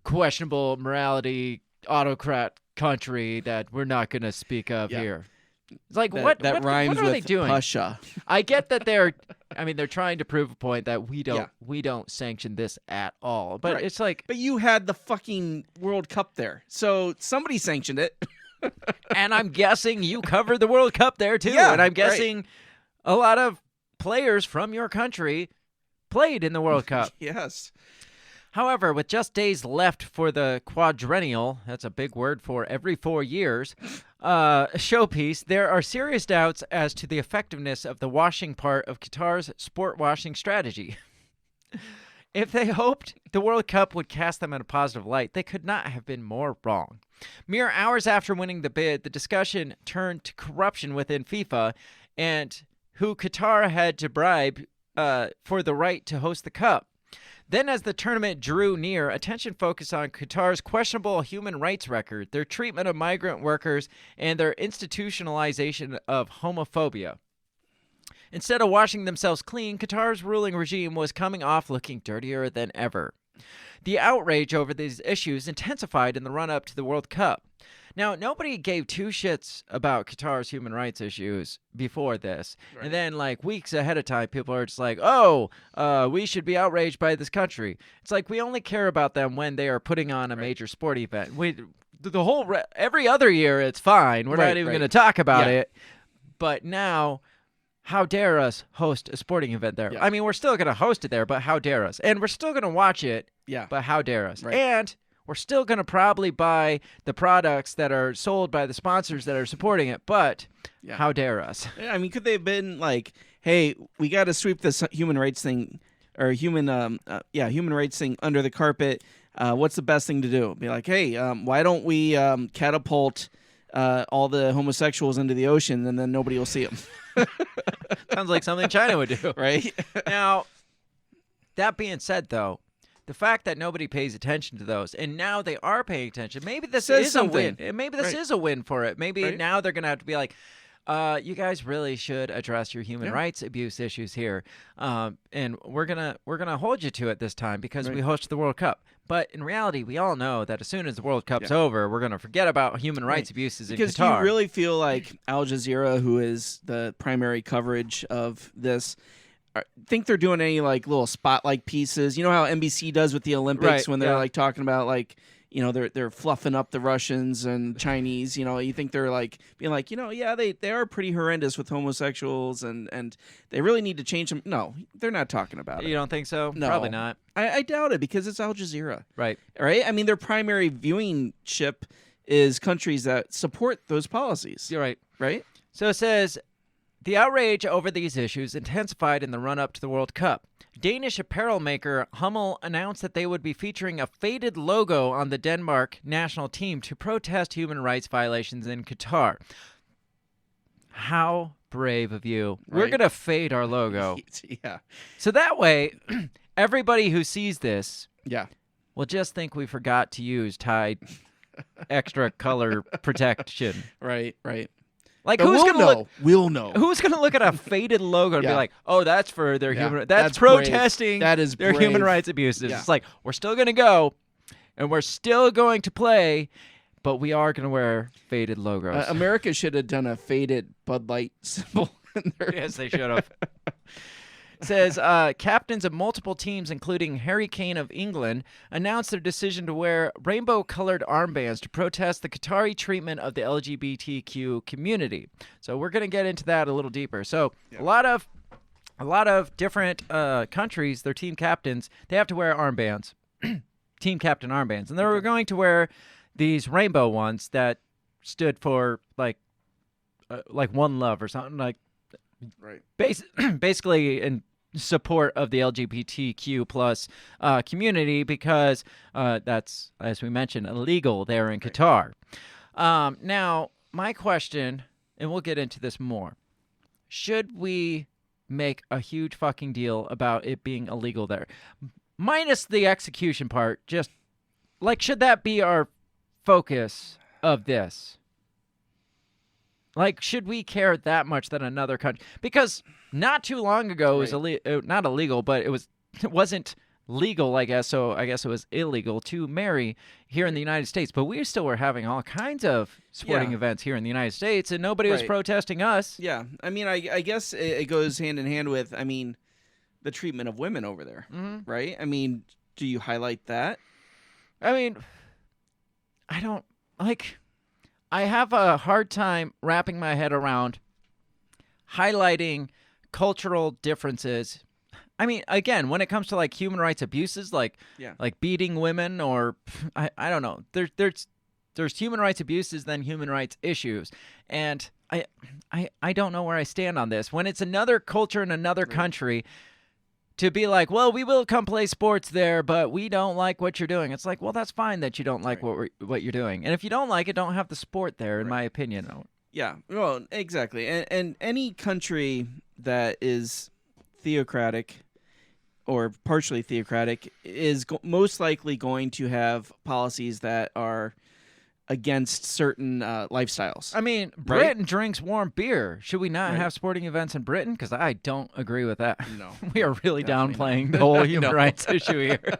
questionable morality autocrat country that we're not going to speak of here. It's like, what rhymes what are with they doing? Pusha. I get that they're trying to prove a point that we don't sanction this at all. But it's like, but you had the fucking World Cup there, so somebody sanctioned it. And I'm guessing you covered the World Cup there too. Yeah, and I'm guessing a lot of players from your country played in the World Cup. Yes. However, with just days left for the quadrennial, that's a big word for every 4 years, showpiece, there are serious doubts as to the effectiveness of the washing part of Qatar's sport washing strategy. If they hoped the World Cup would cast them in a positive light, they could not have been more wrong. Mere hours after winning the bid, the discussion turned to corruption within FIFA and who Qatar had to bribe for the right to host the Cup. Then, as the tournament drew near, attention focused on Qatar's questionable human rights record, their treatment of migrant workers, and their institutionalization of homophobia. Instead of washing themselves clean, Qatar's ruling regime was coming off looking dirtier than ever. The outrage over these issues intensified in the run-up to the World Cup. Now, nobody gave two shits about Qatar's human rights issues before this. Right. And then, like, weeks ahead of time, people are just like, we should be outraged by this country. It's like we only care about them when they are putting on a major sport event. Every other year, it's fine. We're not even going to talk about it. But now, how dare us host a sporting event there? Yeah. I mean, we're still going to host it there, but how dare us? And we're still going to watch it, but how dare us? Right. And we're still going to probably buy the products that are sold by the sponsors that are supporting it. But how dare us? I mean, could they have been like, hey, we got to sweep this human rights thing or human rights thing under the carpet. What's the best thing to do? Be like, hey, why don't we catapult all the homosexuals into the ocean, and then nobody will see them? Sounds like something China would do. Right? Now, that being said, though, the fact that nobody pays attention to those, and now they are paying attention, maybe this is a win. Maybe this is a win for it. Maybe now they're going to have to be like, you guys really should address your human rights abuse issues here, and we're gonna hold you to it this time because we host the World Cup. But in reality, we all know that as soon as the World Cup's over, we're gonna forget about human rights abuses in Qatar. Because do you really feel like Al Jazeera, who is the primary coverage of this, think they're doing any like little spotlight pieces? You know how NBC does with the Olympics when they're like talking about like, you know, they're fluffing up the Russians and Chinese. You know, you think they're like being like, you know, they are pretty horrendous with homosexuals and they really need to change them. No, they're not talking about it. You don't think so? No, Probably not. I doubt it because it's Al Jazeera. Right. I mean, their primary viewing ship is countries that support those policies. You're right. Right. So it says, the outrage over these issues intensified in the run-up to the World Cup. Danish apparel maker Hummel announced that they would be featuring a faded logo on the Denmark national team to protest human rights violations in Qatar. How brave of you. Right. We're going to fade our logo. Yeah. So that way, everybody who sees this will just think we forgot to use Tide extra color protection. Right, right. Like, but who's gonna look? We'll know. Who's gonna look at a faded logo and be like, "Oh, that's for their human. That's That's protesting. brave. That is their brave. human rights abuses." Yeah. It's like we're still gonna go, and we're still going to play, but we are gonna wear faded logos. America should have done a faded Bud Light symbol. Yes, they should have. It says captains of multiple teams, including Harry Kane of England, announced their decision to wear rainbow-colored armbands to protest the Qatari treatment of the LGBTQ community. So we're going to get into that a little deeper. So a lot of different countries, their team captains, they have to wear armbands, team captain armbands, and they were going to wear these rainbow ones that stood for like one love or something like. Right. Basically in support of the LGBTQ plus community because that's, as we mentioned, illegal there in Qatar. Now, my question, and we'll get into this more, should we make a huge fucking deal about it being illegal there? Minus the execution part, just, like, should that be our focus of this? Like, should we care that much that another country? Because not too long ago, it was not illegal, but it wasn't legal, I guess. So I guess it was illegal to marry here in the United States. But we still were having all kinds of sporting events here in the United States, and nobody was protesting us. Yeah, I mean, I guess it goes hand in hand with, I mean, the treatment of women over there, right? I mean, do you highlight that? I mean, I don't like. I have a hard time wrapping my head around highlighting cultural differences. I mean, again, when it comes to like human rights abuses, like beating women, or I don't know, there's human rights abuses, then human rights issues, and I don't know where I stand on this. When it's another culture in another country, to be like, well, we will come play sports there, but we don't like what you're doing. It's like, well, that's fine that you don't like what you're doing. And if you don't like it, don't have the sport there, in my opinion. Yeah, well, exactly. And any country that is theocratic or partially theocratic is most likely going to have policies that are against certain lifestyles. I mean, Britain drinks warm beer. Should we not have sporting events in Britain? Because I don't agree with that. No. We are really downplaying the whole human rights issue here.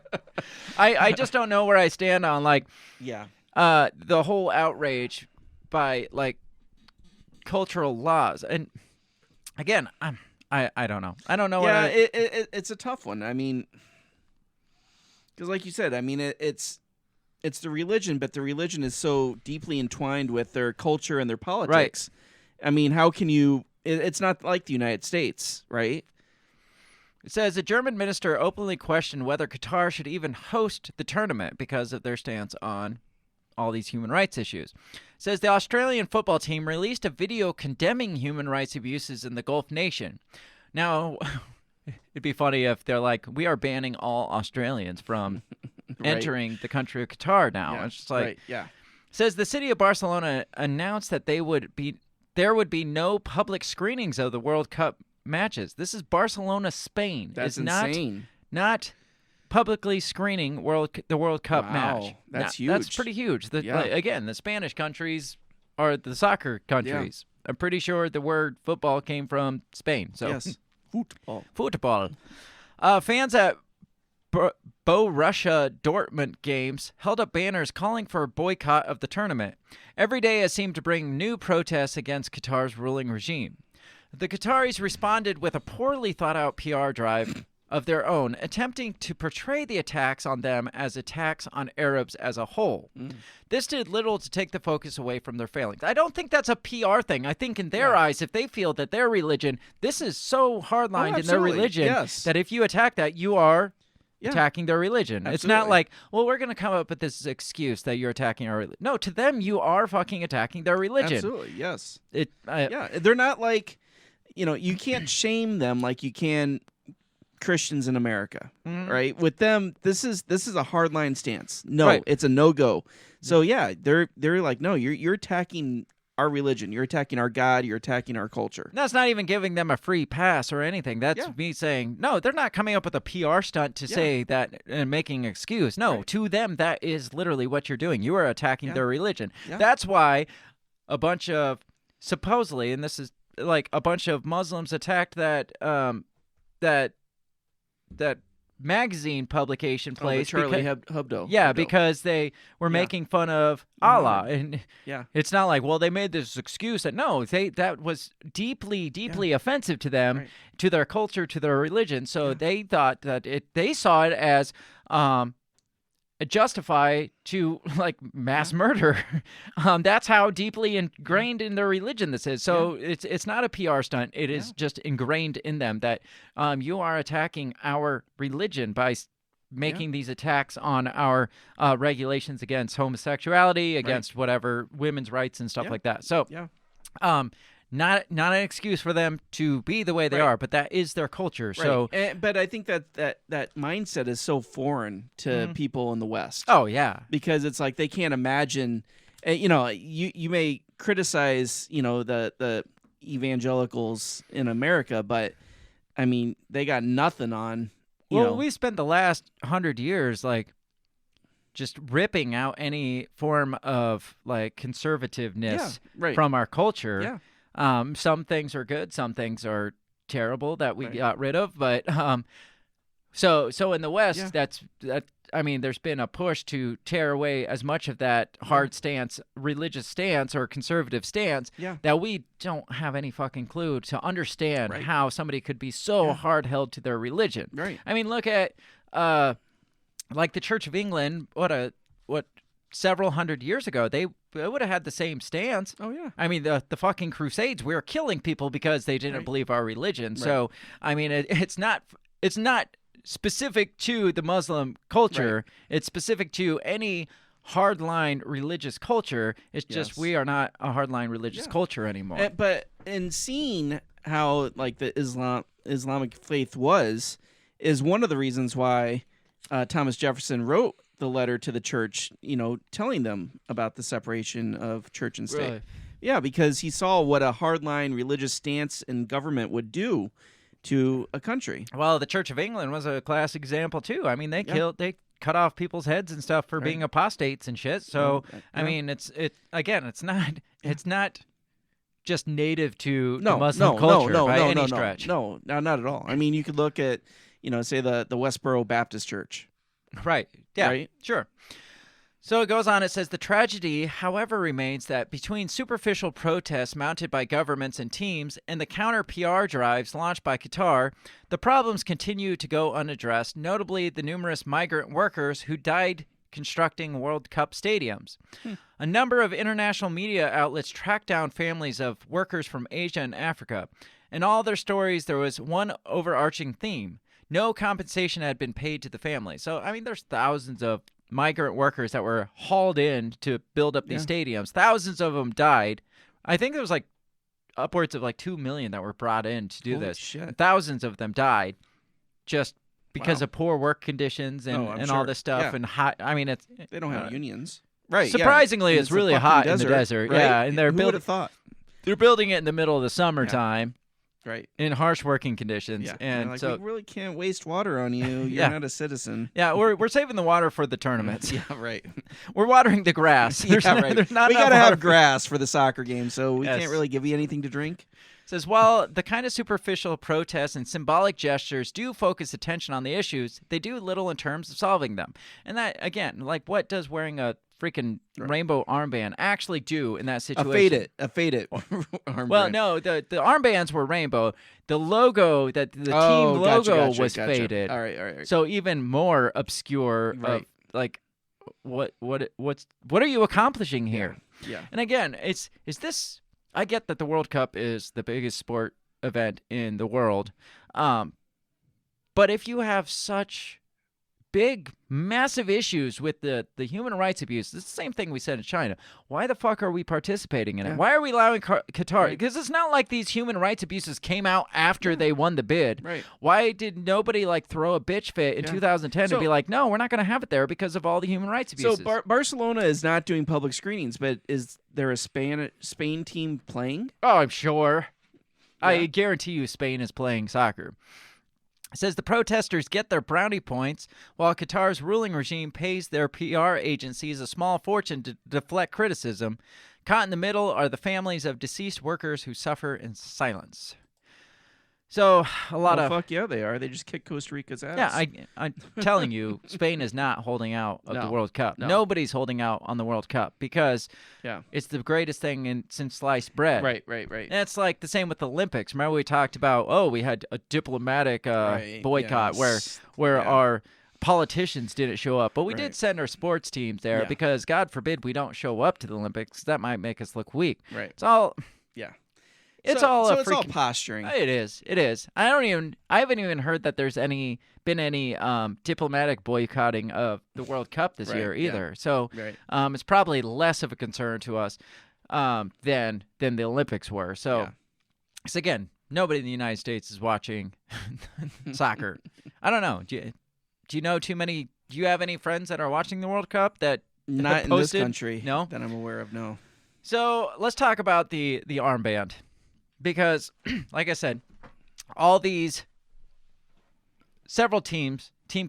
I just don't know where I stand on, like, the whole outrage by, like, cultural laws. And, again, I don't know. I don't know. Yeah, it's a tough one. I mean, because like you said, I mean, it's the religion, but the religion is so deeply entwined with their culture and their politics. Right. I mean, how can you... It's not like the United States, right? It says a German minister openly questioned whether Qatar should even host the tournament because of their stance on all these human rights issues. It says the Australian football team released a video condemning human rights abuses in the Gulf nation. Now, it'd be funny if they're like, we are banning all Australians from entering the country of Qatar now. Yeah, it's just like, yeah. Says the city of Barcelona announced that there would be no public screenings of the World Cup matches. This is Barcelona, Spain. That's it's insane. Not publicly screening the World Cup match. That's huge. That's pretty huge. Again, the Spanish countries are the soccer countries. Yeah. I'm pretty sure the word football came from Spain. So yes, football. Football. Fans at Borussia Dortmund games held up banners calling for a boycott of the tournament. Every day has seemed to bring new protests against Qatar's ruling regime. The Qataris responded with a poorly thought-out PR drive of their own, attempting to portray the attacks on them as attacks on Arabs as a whole. This did little to take the focus away from their failings. I don't think that's a PR thing. I think in their eyes, if they feel that their religion, this is so hardlined in their religion that if you attack that, you are attacking their religion. Absolutely. It's not like, well, we're going to come up with this excuse that you're attacking our religion. No, to them, you are fucking attacking their religion. Absolutely, yes. They're not like, you can't shame them like you can Christians in America, right? With them, this is a hardline stance. No, it's a no-go. So yeah, they're like, no, you're attacking our religion. You're attacking our God. You're attacking our culture. That's not even giving them a free pass or anything. That's me saying, no, they're not coming up with a PR stunt to say that and making an excuse. No, to them, that is literally what you're doing. You are attacking their religion. That's why a bunch of, supposedly, and this is like a bunch of Muslims attacked that magazine publication place. Charlie Hebdo. Yeah, because they were making fun of Allah. And it's not like, well, they made this excuse that, no, that was deeply offensive to them, to their culture, to their religion. So they thought that they saw it as justify to like mass murder. That's how deeply ingrained in their religion this is. So it's not a PR stunt. It is just ingrained in them that you are attacking our religion by making these attacks on our regulations against homosexuality, against whatever women's rights and stuff like that. So not an excuse for them to be the way they are, but that is their culture. So, but I think that mindset is so foreign to people in the West. Oh yeah, because it's like they can't imagine. You may criticize the evangelicals in America, but I mean they got nothing on. We spent the last 100 years like just ripping out any form of like conservativeness from our culture. Yeah. Some things are good, some things are terrible that we got rid of, but so in the West, there's been a push to tear away as much of that hard stance, religious stance or conservative stance that we don't have any fucking clue to understand how somebody could be so hard held to their religion. Right. I mean, look at like the Church of England, what several hundred years ago, they would have had the same stance. Oh, yeah. I mean, the fucking Crusades, we were killing people because they didn't believe our religion. So, I mean, it's not specific to the Muslim culture. It's specific to any hardline religious culture. It's just we are not a hardline religious culture anymore. But in seeing how, like, the Islamic faith is one of the reasons why Thomas Jefferson wrote the letter to the church, telling them about the separation of church and state. Really? Yeah, because he saw what a hardline religious stance in government would do to a country. Well, the Church of England was a classic example too. I mean, they cut off people's heads and stuff for being apostates and shit. So, I mean, it's not just native to the Muslim culture by any stretch. No, not at all. I mean, you could look at, say the Westboro Baptist Church. Right. Yeah. Right? Sure. So it goes on. It says the tragedy, however, remains that between superficial protests mounted by governments and teams and the counter PR drives launched by Qatar, the problems continue to go unaddressed, notably the numerous migrant workers who died constructing World Cup stadiums. A number of international media outlets tracked down families of workers from Asia and Africa. In all their stories, there was one overarching theme. no compensation had been paid to the family. So, I mean, there's thousands of migrant workers that were hauled in to build up these stadiums. Thousands of them died. I think there was like upwards of like 2 million that were brought in to do this. Shit. Thousands of them died just because of poor work conditions and all this stuff. Yeah. And hot. I mean, it's They don't have unions. Right. Surprisingly, it's really hot in the desert. Right? Yeah, and Who would have thought? They're building it in the middle of the summertime. Right. In harsh working conditions. Yeah. And like, so we really can't waste water on you. You're not a citizen. Yeah, we're saving the water for the tournaments. Yeah, right. We're watering the grass. There's right. There's not we enough gotta water have grass for the soccer game, so we Yes. can't really give you anything to drink. Says, while the kind of superficial protests and symbolic gestures do focus attention on the issues, they do little in terms of solving them. And that, again, like, what does wearing a freaking rainbow armband actually do in that situation? A fade it armband. Well, no, the armbands were rainbow. The logo, the team gotcha, logo gotcha, was gotcha. faded. All right. So even more obscure. Right. Of, like, what are you accomplishing here? Yeah. And again, is this? I get that the World Cup is the biggest sport event in the world, but if you have such big, massive issues with the human rights abuse, it's the same thing we said in China. Why the fuck are we participating in it? Why are we allowing Qatar? Because it's not like these human rights abuses came out after they won the bid. Right. Why did nobody like throw a bitch fit in 2010 and be like, no, we're not going to have it there because of all the human rights abuses? So Barcelona is not doing public screenings, but is there a Spain team playing? Oh, I'm sure. Yeah. I guarantee you Spain is playing soccer. It says the protesters get their brownie points while Qatar's ruling regime pays their PR agencies a small fortune to deflect criticism. Caught in the middle are the families of deceased workers who suffer in silence. So fuck yeah, they are. They just kicked Costa Rica's ass. Yeah, I'm telling you, Spain is not holding out of the World Cup. No. Nobody's holding out on the World Cup because it's the greatest thing since sliced bread. Right. And it's like the same with the Olympics. Remember we talked about, we had a diplomatic boycott where our politicians didn't show up. But we did send our sports teams there because, God forbid, we don't show up to the Olympics. That might make us look weak. Right. It's all... Yeah. It's so all it's all posturing. It is. I haven't even heard that there's been any diplomatic boycotting of the World Cup this year either. Yeah. So it's probably less of a concern to us than the Olympics were. So again, nobody in the United States is watching soccer. I don't know. Do you know too many? Do you have any friends that are watching the World Cup that not in this country? No, that I'm aware of. No. So let's talk about the armband. Because, like I said, all these several team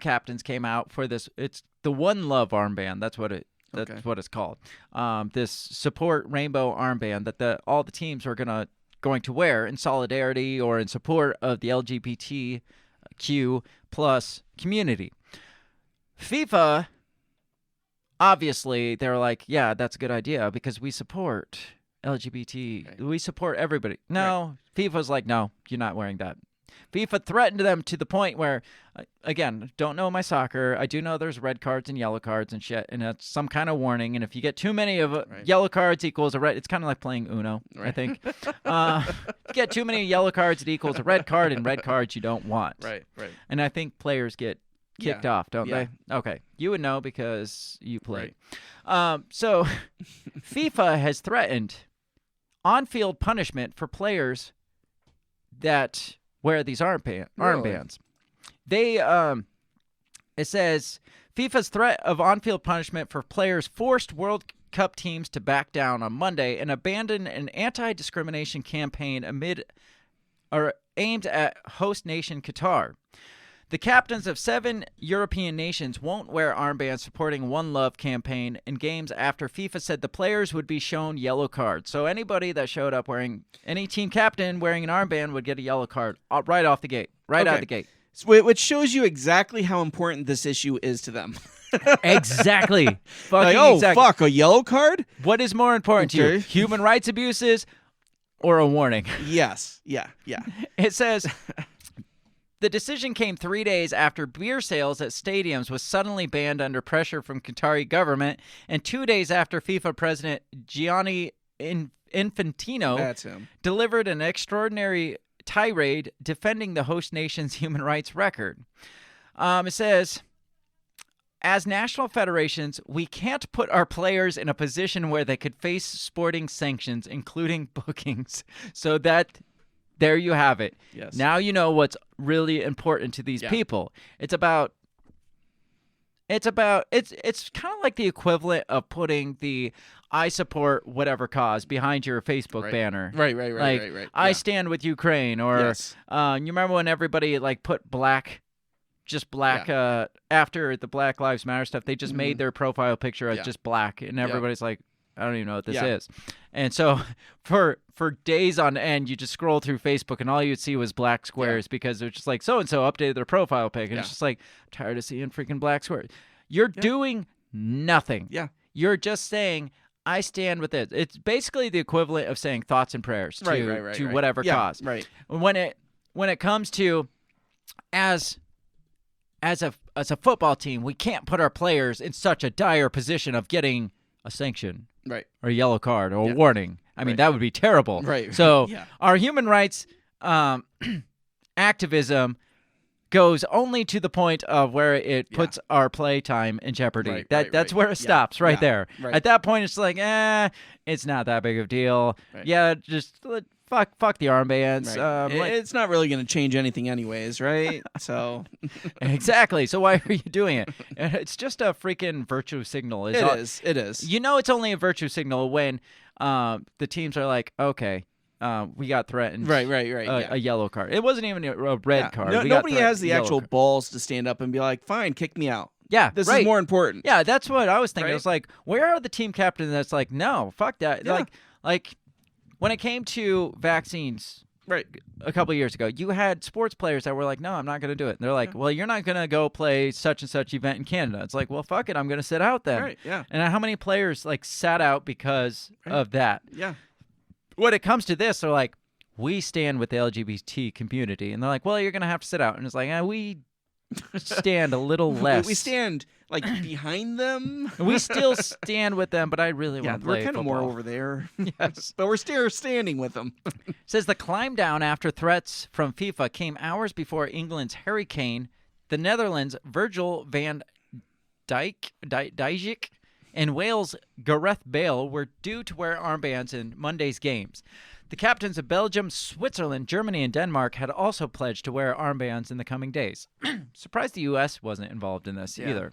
captains came out for this. It's the One Love armband. That's what it's called. This support rainbow armband that all the teams are going to wear in solidarity or in support of the LGBTQ plus community. FIFA, obviously, they're like, yeah, that's a good idea because we support LGBT. We support everybody. No, FIFA's like, no, you're not wearing that. FIFA threatened them to the point where, again, don't know my soccer. I do know there's red cards and yellow cards and shit, and it's some kind of warning. And if you get too many of yellow cards equals a red, it's kind of like playing Uno, I think. If you get too many yellow cards, it equals a red card, and red cards you don't want. Right. And I think players get kicked off, don't they? Okay. You would know because you play. So FIFA has threatened on-field punishment for players that wear these armbands. They it says FIFA's threat of on-field punishment for players forced World Cup teams to back down on Monday and abandon an anti-discrimination campaign aimed at host nation Qatar. The captains of 7 European nations won't wear armbands supporting One Love campaign in games after FIFA said the players would be shown yellow cards. So anybody that showed up any team captain wearing an armband would get a yellow card right off the gate, out of the gate. Which shows you exactly how important this issue is to them. Exactly. Fuck, a yellow card? What is more important to you, human rights abuses or a warning? Yes. Yeah. It says... The decision came 3 days after beer sales at stadiums was suddenly banned under pressure from Qatari government, and 2 days after FIFA President Gianni Infantino That's him. delivered an extraordinary tirade defending the host nation's human rights record. It says, as national federations, we can't put our players in a position where they could face sporting sanctions, including bookings. So there you have it. Yes. Now you know what's really important to these people. It's kind of like the equivalent of putting the I support whatever cause behind your Facebook banner. Right. Like, I stand with Ukraine, or you remember when everybody like put black after the Black Lives Matter stuff, they just made their profile picture as just black, and everybody's like, I don't even know what this is. And so for days on end, you just scroll through Facebook and all you'd see was black squares because they're just like, so-and-so updated their profile pic. And it's just like, tired of seeing freaking black squares. You're doing nothing. Yeah. You're just saying, I stand with it. It's basically the equivalent of saying thoughts and prayers to whatever cause. Right. When it comes to as a football team, we can't put our players in such a dire position of getting a sanction. Right. Or a yellow card or a warning. I mean, that would be terrible. Right. So our human rights activism goes only to the point of where it puts our play time in jeopardy. That's where it stops there. Right. At that point, it's like, it's not that big of a deal. Right. Yeah, just fuck the armbands. Right. It's not really going to change anything anyways, right? So exactly. So why are you doing it? It's just a freaking virtue signal. It is. You know, it's only a virtue signal when the teams are like, okay, we got threatened. Right. A yellow card. It wasn't even a red card. Nobody has the actual balls to stand up and be like, fine, kick me out. Yeah, this is more important. Yeah, that's what I was thinking. It was like, where are the team captains that's like, no, fuck that. Yeah. Like when it came to vaccines a couple of years ago, you had sports players that were like, no, I'm not going to do it. And they're like, well, you're not going to go play such and such event in Canada. It's like, well, fuck it, I'm going to sit out then. Right, yeah. And how many players like sat out because of that? Yeah. When it comes to this, they're like, we stand with the LGBT community. And they're like, well, you're going to have to sit out. And it's like, we stand a little less. We stand like behind them. We still stand with them, but I really want to play we're kind of more over there. Yes. But we're still standing with them. Says the climb down after threats from FIFA came hours before England's Harry Kane, the Netherlands' Virgil van Dijk, and Wales' Gareth Bale were due to wear armbands in Monday's games. The captains of Belgium, Switzerland, Germany, and Denmark had also pledged to wear armbands in the coming days. Surprised the U.S. wasn't involved in this either.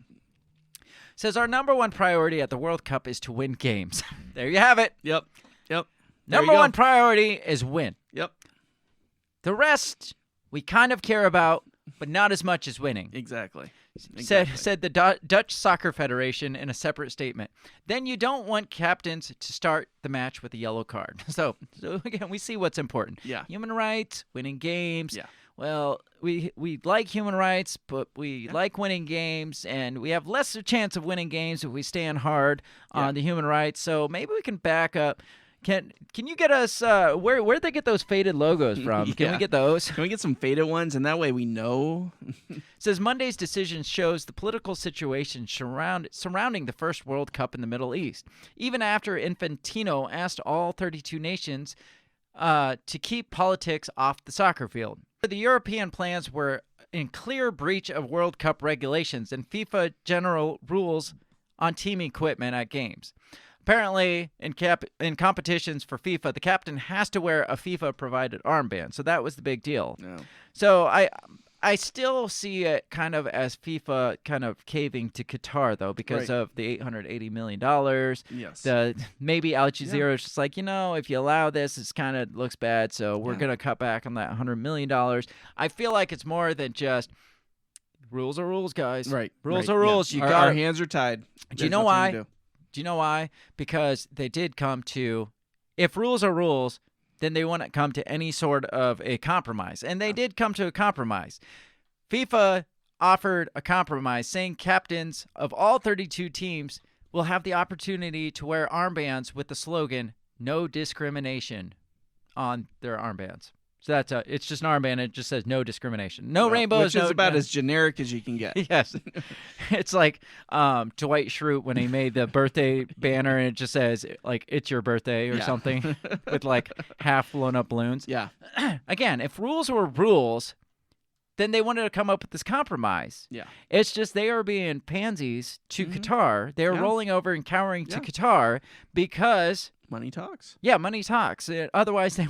Says our number one priority at the World Cup is to win games. There you have it. Yep. Number one priority is win. Yep. The rest we kind of care about, but not as much as winning. Exactly. Said the Dutch Soccer Federation in a separate statement. Then you don't want captains to start the match with a yellow card. So again, we see what's important. Yeah. Human rights, winning games. Yeah. Well, we like human rights, but we like winning games, and we have less of a chance of winning games if we stand hard on the human rights. So maybe we can back up. Can you get us where'd they get those faded logos from? Can we get those? Can we get some faded ones, and that way we know? Says Monday's decision shows the political situation surrounding the first World Cup in the Middle East, even after Infantino asked all 32 nations to keep politics off the soccer field. The European plans were in clear breach of World Cup regulations and FIFA general rules on team equipment at games. Apparently, in competitions for FIFA, the captain has to wear a FIFA-provided armband. So that was the big deal. No. So I still see it kind of as FIFA kind of caving to Qatar, though, because of the $880 million. Yes. Maybe Al Jazeera is just like, if you allow this, it kind of looks bad, so we're going to cut back on that $100 million. I feel like it's more than just rules are rules, guys. Right. Rules are rules. Yeah. Our hands are tied. Do you know why? Do you know why? Because they did come to, if rules are rules, then they want to come to any sort of a compromise. And they did come to a compromise. FIFA offered a compromise saying captains of all 32 teams will have the opportunity to wear armbands with the slogan, no discrimination, on their armbands. So that's it's just an armband. It just says no discrimination, no rainbows, which is no, about as generic as you can get. Yes, it's like Dwight Schrute when he made the birthday banner, and it just says like "It's your birthday" or something with like half blown up balloons. Yeah. Again, if rules were rules, then they wanted to come up with this compromise. Yeah. It's just they are being pansies to Qatar. They are rolling over and cowering to Qatar because money talks. Yeah, money talks. Otherwise, they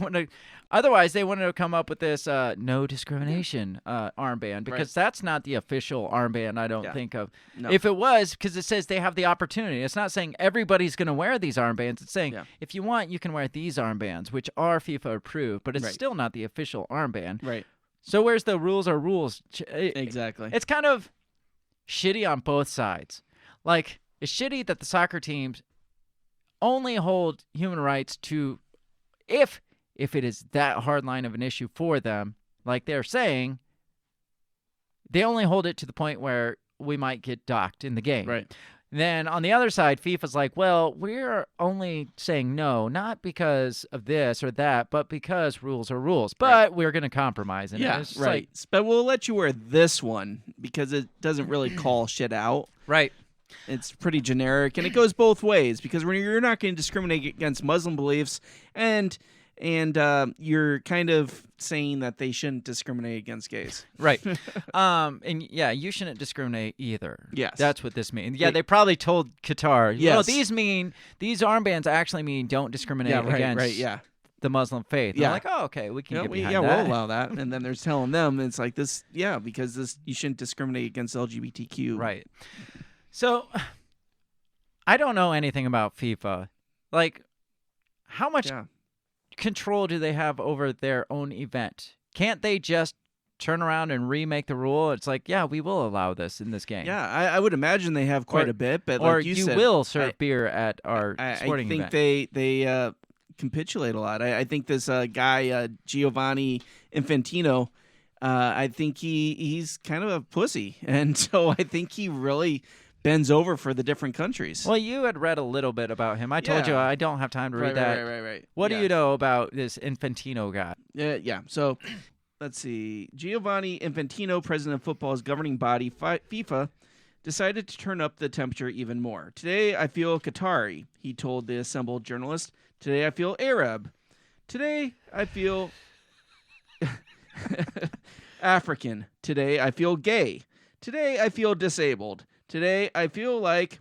wanted to come up with this no discrimination armband because that's not the official armband. I don't think of. No. If it was, because it says they have the opportunity. It's not saying everybody's going to wear these armbands. It's saying if you want, you can wear these armbands, which are FIFA approved, but it's still not the official armband. Right. So where's the rules are rules? Exactly. It's kind of shitty on both sides. Like, it's shitty that the soccer teams only hold human rights to if it is that hard line of an issue for them, like they're saying, they only hold it to the point where we might get docked in the game. Right. Then on the other side, FIFA's like, well, we're only saying no, not because of this or that, but because rules are rules. But we're going to compromise. And it's right. But we'll let you wear this one because it doesn't really call shit out. Right. It's pretty generic, and it goes both ways because when you're not going to discriminate against Muslim beliefs, and you're kind of saying that they shouldn't discriminate against gays. Right. And yeah, you shouldn't discriminate either. Yes. That's what this means. Yeah, they probably told Qatar, yes. These armbands actually mean don't discriminate against the Muslim faith. And they're like, oh, okay, we can get behind that. We'll allow that. And then they're telling them, it's like this, because this you shouldn't discriminate against LGBTQ. Right. So, I don't know anything about FIFA. Like, how much control do they have over their own event? Can't they just turn around and remake the rule? It's like, yeah, we will allow this in this game. Yeah, I would imagine they have quite a bit, but or like you said, will serve beer at our sporting event. I think they capitulate a lot. I think this guy Giovanni Infantino, I think he's kind of a pussy, and so I think he really bends over for the different countries. Well, you had read a little bit about him. I told you I don't have time to read that. Right. What do you know about this Infantino guy? Yeah. So, let's see. Giovanni Infantino, president of football's governing body, FIFA, decided to turn up the temperature even more. Today, I feel Qatari, he told the assembled journalists. Today, I feel Arab. Today, I feel African. Today, I feel gay. Today, I feel disabled. Today, I feel like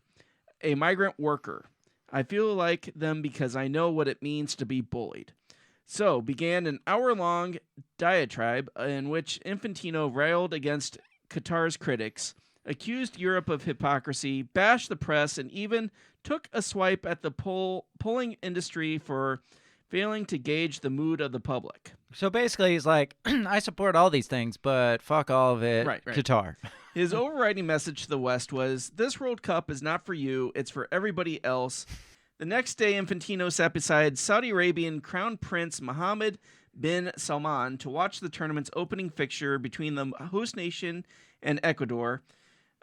a migrant worker. I feel like them because I know what it means to be bullied. So began an hour-long diatribe in which Infantino railed against Qatar's critics, accused Europe of hypocrisy, bashed the press, and even took a swipe at the polling industry for failing to gauge the mood of the public. So basically, he's like, I support all these things, but fuck all of it, right. Qatar. His overriding message to the West was, this World Cup is not for you, it's for everybody else. The next day, Infantino sat beside Saudi Arabian Crown Prince Mohammed bin Salman to watch the tournament's opening fixture between the host nation and Ecuador.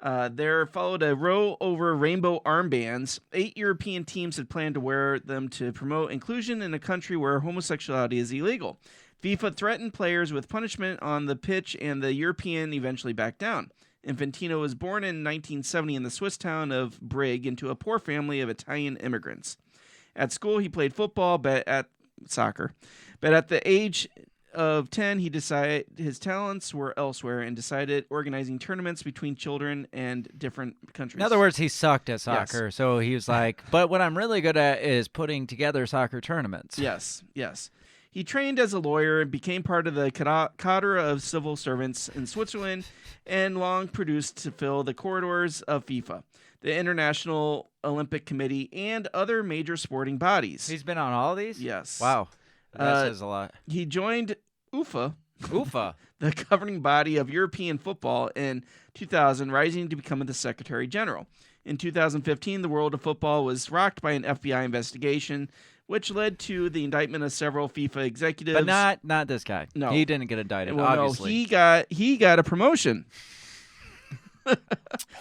There followed a row over rainbow armbands. 8 European teams had planned to wear them to promote inclusion in a country where homosexuality is illegal. FIFA threatened players with punishment on the pitch, and the European eventually backed down. Infantino was born in 1970 in the Swiss town of Brig into a poor family of Italian immigrants. At school, he played football, soccer. But at the age of 10, he decided his talents were elsewhere and decided organizing tournaments between children and different countries. In other words, he sucked at soccer, so he was like, but what I'm really good at is putting together soccer tournaments. Yes. He trained as a lawyer and became part of the cadre of civil servants in Switzerland and long produced to fill the corridors of FIFA, the International Olympic Committee, and other major sporting bodies. He's been on all of these? Yes. Wow. That says a lot. He joined UFA, the governing body of European football, in 2000, rising to become the Secretary General. In 2015, the world of football was rocked by an FBI investigation, which led to the indictment of several FIFA executives. But not this guy. No. He didn't get indicted, well, obviously. No, he got a promotion.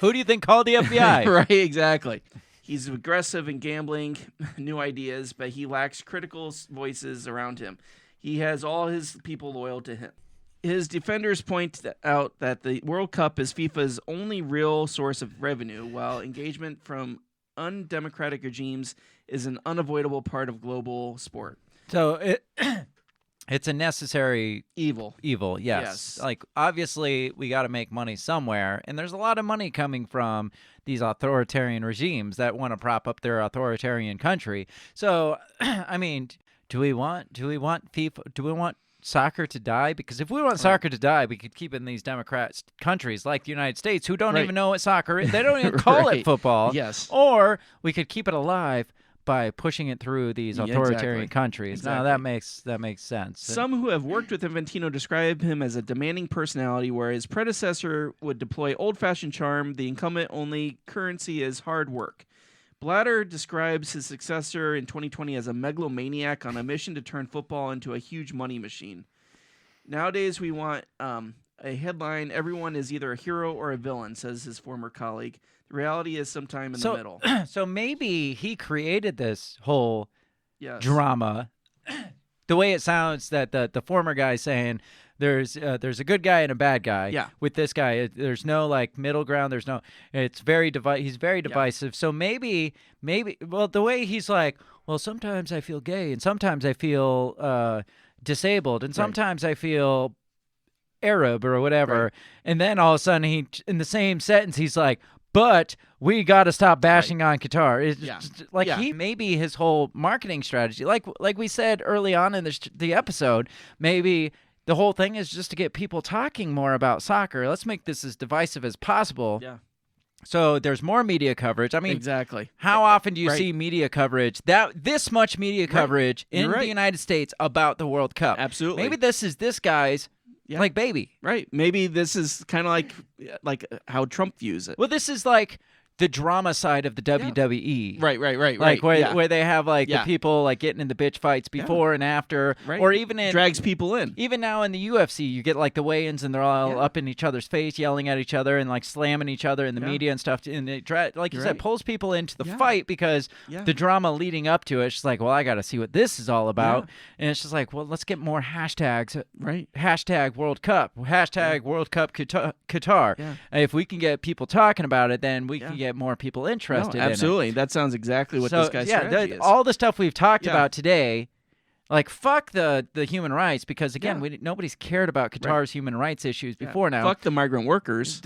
Who do you think called the FBI? Right, exactly. He's aggressive in gambling, new ideas, but he lacks critical voices around him. He has all his people loyal to him. His defenders point out that the World Cup is FIFA's only real source of revenue, while engagement from undemocratic regimes is an unavoidable part of global sport. So it's a necessary evil. Yes. Like, obviously, we got to make money somewhere, and there's a lot of money coming from these authoritarian regimes that want to prop up their authoritarian country. So, I mean, do we want FIFA? Do we want soccer to die? Because if we want soccer to die, we could keep it in these democrat countries like the United States, who don't even know what soccer is. They don't even call it football. Yes. Or we could keep it alive by pushing it through these authoritarian countries. Exactly. Now that makes sense. Some who have worked with Infantino describe him as a demanding personality, where his predecessor would deploy old-fashioned charm. The incumbent only currency is hard work. Blatter describes his successor in 2020 as a megalomaniac on a mission to turn football into a huge money machine. Nowadays, we want a headline, "Everyone is either a hero or a villain," says his former colleague. The reality is sometime in the middle. So maybe he created this whole drama. The way it sounds, that the former guy saying there's a good guy and a bad guy. Yeah. With this guy, there's no like middle ground. There's no. It's very he's very divisive. So maybe well, the way he's like, well, sometimes I feel gay and sometimes I feel disabled and sometimes I feel Arab or whatever. And then all of a sudden he, in the same sentence, he's like, but we got to stop bashing on Qatar. It's just, like he maybe his whole marketing strategy, like we said early on in the episode, maybe the whole thing is just to get people talking more about soccer. Let's make this as divisive as possible. Yeah. So there's more media coverage. I mean, exactly. How often do you see media coverage, this much media coverage in the United States about the World Cup? Absolutely. Maybe this is this guy's like baby. Right. Maybe this is kind of like how Trump views it. Well, this is like the drama side of the WWE. Right. Like where they have like the people like getting in the bitch fights before and after, or even in drags people in. Even now in the UFC, you get like the weigh-ins and they're all up in each other's face, yelling at each other and like slamming each other in the media and stuff. And it like you said, pulls people into the fight because the drama leading up to it. It's just like, well, I got to see what this is all about, and it's just like, well, let's get more hashtags. Right. Hashtag World Cup. Hashtag World Cup Qatar. Yeah. If we can get people talking about it, then we can get more people interested. Absolutely. in it. That sounds exactly what this guy's strategy is. All the stuff we've talked about today, like fuck the human rights, because again, nobody's cared about Qatar's human rights issues before now. Fuck the migrant workers.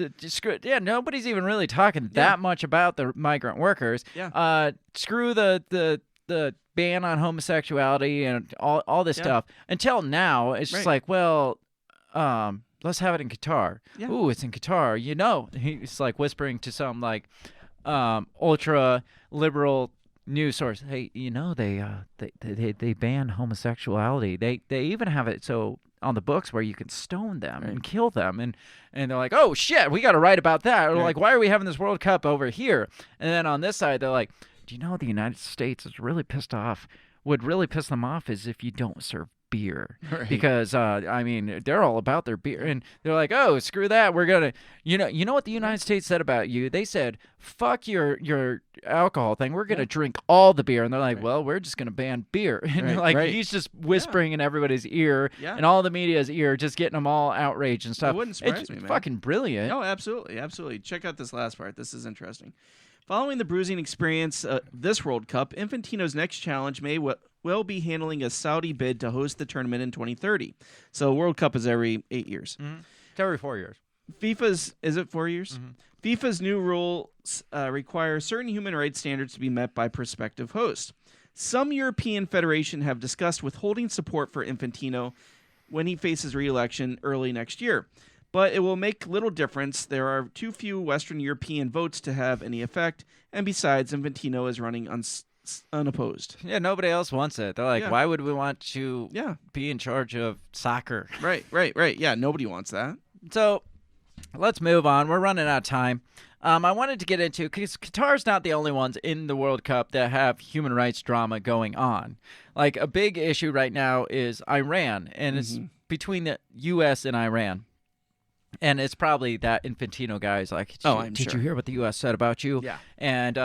Nobody's even really talking that much about the migrant workers. Yeah. Screw the ban on homosexuality and all this stuff. Until now, it's just like, well, let's have it in Qatar. Yeah. Ooh, it's in Qatar. You know, he's like whispering to some like ultra liberal news source. Hey, you know, they ban homosexuality. They even have it so on the books where you can stone them and kill them, and they're like, oh shit, we got to write about that. Or like, why are we having this World Cup over here? And then on this side, they're like, do you know the United States is really pissed off? Would really piss them off is if you don't serve beer, because I mean, they're all about their beer, and they're like, oh, screw that, we're gonna, you know what the United States said about you? They said, fuck your alcohol thing, we're gonna drink all the beer. And they're like, well, we're just gonna ban beer. And like he's just whispering in everybody's ear and all the media's ear, just getting them all outraged and stuff. It wouldn't surprise me, man. Fucking brilliant. No, absolutely. Check out this last part. This is interesting. Following the bruising experience this World Cup, Infantino's next challenge may will be handling a Saudi bid to host the tournament in 2030. So World Cup is every 8 years. Mm-hmm. It's every 4 years. Is it 4 years? Mm-hmm. FIFA's new rules require certain human rights standards to be met by prospective hosts. Some European federations have discussed withholding support for Infantino when he faces re-election early next year. But it will make little difference. There are too few Western European votes to have any effect. And besides, Infantino is running unopposed. Yeah, nobody else wants it. They're like, why would we want to be in charge of soccer? Right. Yeah, nobody wants that. So let's move on. We're running out of time. I wanted to get into, because Qatar's not the only ones in the World Cup that have human rights drama going on. Like, a big issue right now is Iran, and it's between the U.S. and Iran. And it's probably that Infantino guy is like, did you hear what the U.S. said about you? Yeah. And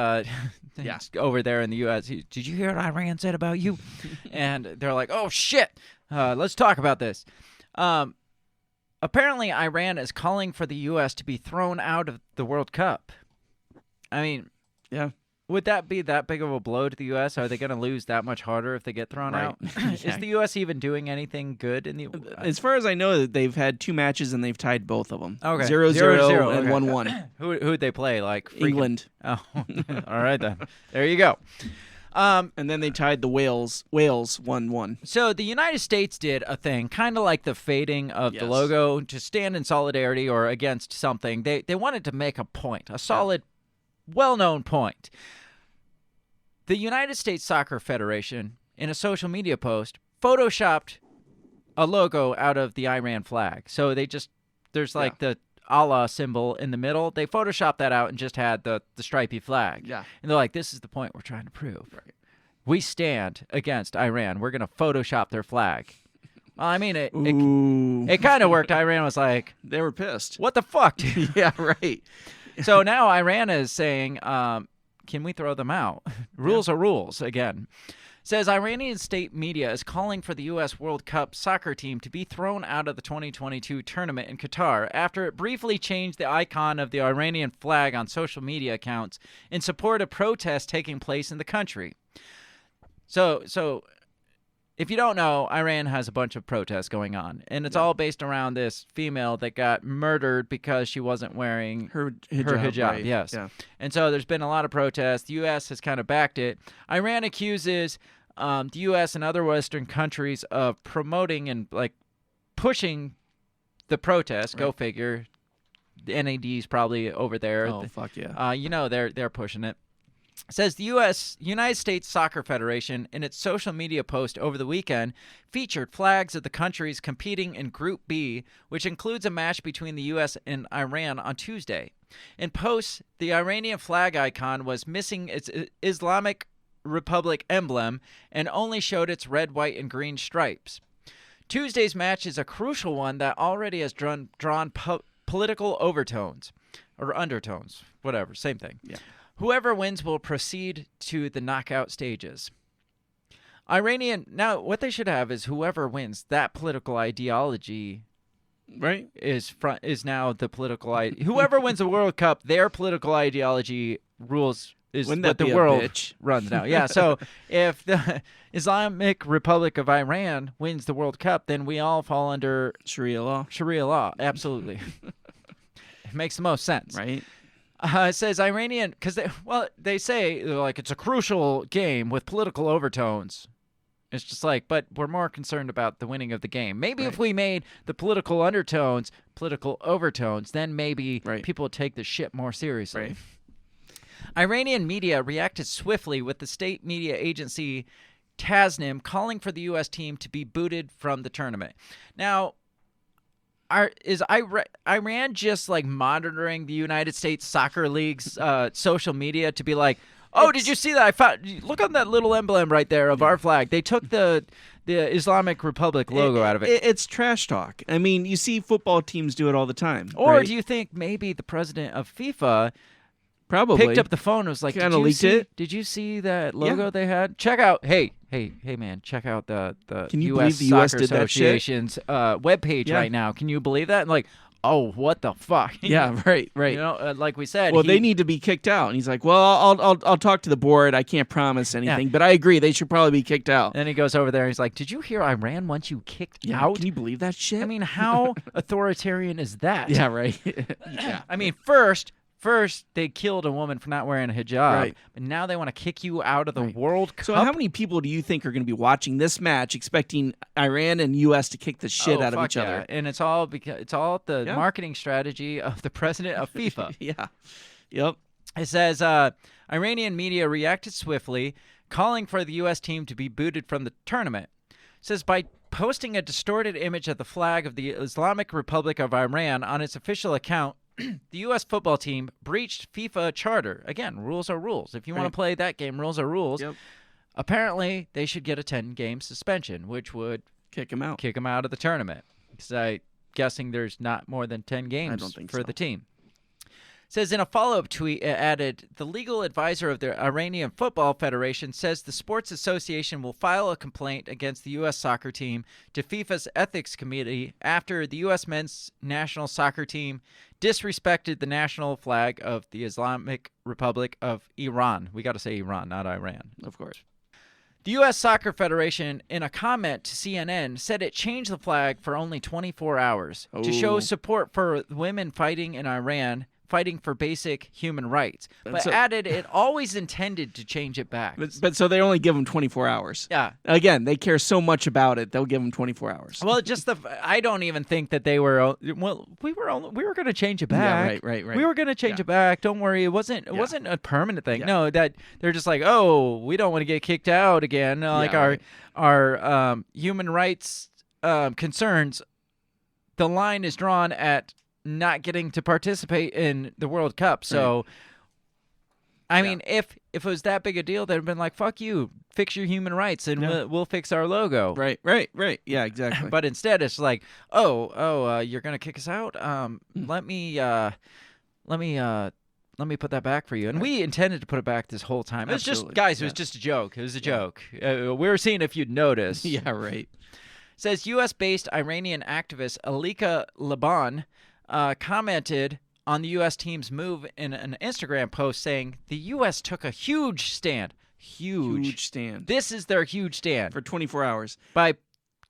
over there in the U.S., did you hear what Iran said about you? And they're like, oh, shit. Let's talk about this. Apparently, Iran is calling for the U.S. to be thrown out of the World Cup. I mean, yeah. Would that be that big of a blow to the U.S.? Are they going to lose that much harder if they get thrown out? Is the U.S. even doing anything good in the? As far as I know, they've had 2 matches and they've tied both of them. Okay, 0-0 and 1-1. Who'd they play? Like England. Oh, all right then. There you go. And then they tied the Wales 1-1. So the United States did a thing, kind of like the fading of the logo, to stand in solidarity or against something. They wanted to make a point, a solid, well-known point. The United States Soccer Federation, in a social media post, photoshopped a logo out of the Iran flag. So there's like the Allah symbol in the middle. They photoshopped that out and just had the stripy flag. Yeah. And they're like, this is the point we're trying to prove. Right. We stand against Iran. We're going to Photoshop their flag. Well, I mean, it kind of worked. Iran was like... They were pissed. What the fuck, dude? Yeah, right. So now Iran is saying, can we throw them out? Rules are rules, again. Says Iranian state media is calling for the U.S. World Cup soccer team to be thrown out of the 2022 tournament in Qatar after it briefly changed the icon of the Iranian flag on social media accounts in support of protests taking place in the country. So if you don't know, Iran has a bunch of protests going on, and it's all based around this female that got murdered because she wasn't wearing her hijab. Right. Yes. Yeah. And so there's been a lot of protests. The U.S. has kind of backed it. Iran accuses the U.S. and other Western countries of promoting and like pushing the protests. Right. Go figure. The NAD's probably over there. Oh, fuck yeah. They're pushing it. Says the United States Soccer Federation, in its social media post over the weekend, featured flags of the countries competing in Group B, which includes a match between the U.S. and Iran on Tuesday. In posts, the Iranian flag icon was missing its Islamic Republic emblem and only showed its red, white, and green stripes. Tuesday's match is a crucial one that already has drawn political overtones, or undertones, whatever, same thing. Yeah. Whoever wins will proceed to the knockout stages. Now what they should have is whoever wins, that political ideology, right, is now the political whoever wins the World Cup, their political ideology rules is what the world runs now. Yeah, so if the Islamic Republic of Iran wins the World Cup, then we all fall under Sharia law. Sharia law, absolutely. It makes the most sense. Right. It says Iranian, because they say like it's a crucial game with political overtones. It's just like, but we're more concerned about the winning of the game. Maybe if we made the political undertones political overtones, then maybe people would take the shit more seriously. Right. Iranian media reacted swiftly, with the state media agency Tasnim calling for the U.S. team to be booted from the tournament. Now, is Iran just like monitoring the United States Soccer League's social media to be like, oh, did you see that? Look on that little emblem right there of our flag. They took the Islamic Republic logo out of it. It's trash talk. I mean, you see football teams do it all the time. Or do you think maybe the president of FIFA probably picked up the phone and was like, did you see that logo they had? Check out, hey man, check out the Can you U.S. believe the U.S. Soccer did that shit? Association's webpage right now. Can you believe that? And like, oh, what the fuck? Yeah, right. You know, like we said. Well, they need to be kicked out. And he's like, well, I'll talk to the board. I can't promise anything, but I agree. They should probably be kicked out. Then he goes over there and he's like, did you hear Iran wants you kicked out? Can you believe that shit? I mean, how authoritarian is that? Yeah, right. Yeah. I mean, First, they killed a woman for not wearing a hijab, but now they want to kick you out of the World Cup. So how many people do you think are going to be watching this match expecting Iran and U.S. to kick the shit out of each other? And it's all the marketing strategy of the president of FIFA. Yeah. Yep. It says Iranian media reacted swiftly, calling for the U.S. team to be booted from the tournament. It says by posting a distorted image of the flag of the Islamic Republic of Iran on its official account, the U.S. football team breached FIFA charter. Again, rules are rules. If you want to play that game, rules are rules. Yep. Apparently, they should get a 10-game suspension, which would kick them out of the tournament. Because I'm guessing there's not more than 10 games for the team. It Says in a follow-up tweet, it added, the legal advisor of the Iranian Football Federation says the sports association will file a complaint against the U.S. soccer team to FIFA's ethics committee after the U.S. men's national soccer team disrespected the national flag of the Islamic Republic of Iran. We got to say Iran, not Iran. Of course. The U.S. Soccer Federation, in a comment to CNN, said it changed the flag for only 24 hours to show support for women fighting in Iran, fighting for basic human rights, but added it always intended to change it back. But so they only give them 24 hours. Yeah. Again, they care so much about it, they'll give them 24 hours. Well, I don't even think that they were. Well, we were going to change it back. Yeah, right. We were going to change it back. Don't worry. It wasn't a permanent thing. Yeah. No, that they're just like, oh, we don't want to get kicked out again. Our human rights concerns. The line is drawn at not getting to participate in the World Cup. So, I mean, if it was that big a deal, they'd have been like, fuck you, fix your human rights, and we'll fix our logo. Right. Yeah, exactly. But instead, it's like, you're going to kick us out? Let me put that back for you. And we intended to put it back this whole time. It was just, guys, it was just a joke. It was a joke. We were seeing if you'd notice. Yeah, right. Says U.S.-based Iranian activist Alika Laban commented on the U.S. team's move in an Instagram post saying the U.S. took a huge stand. Huge stand. This is their huge stand. For 24 hours. By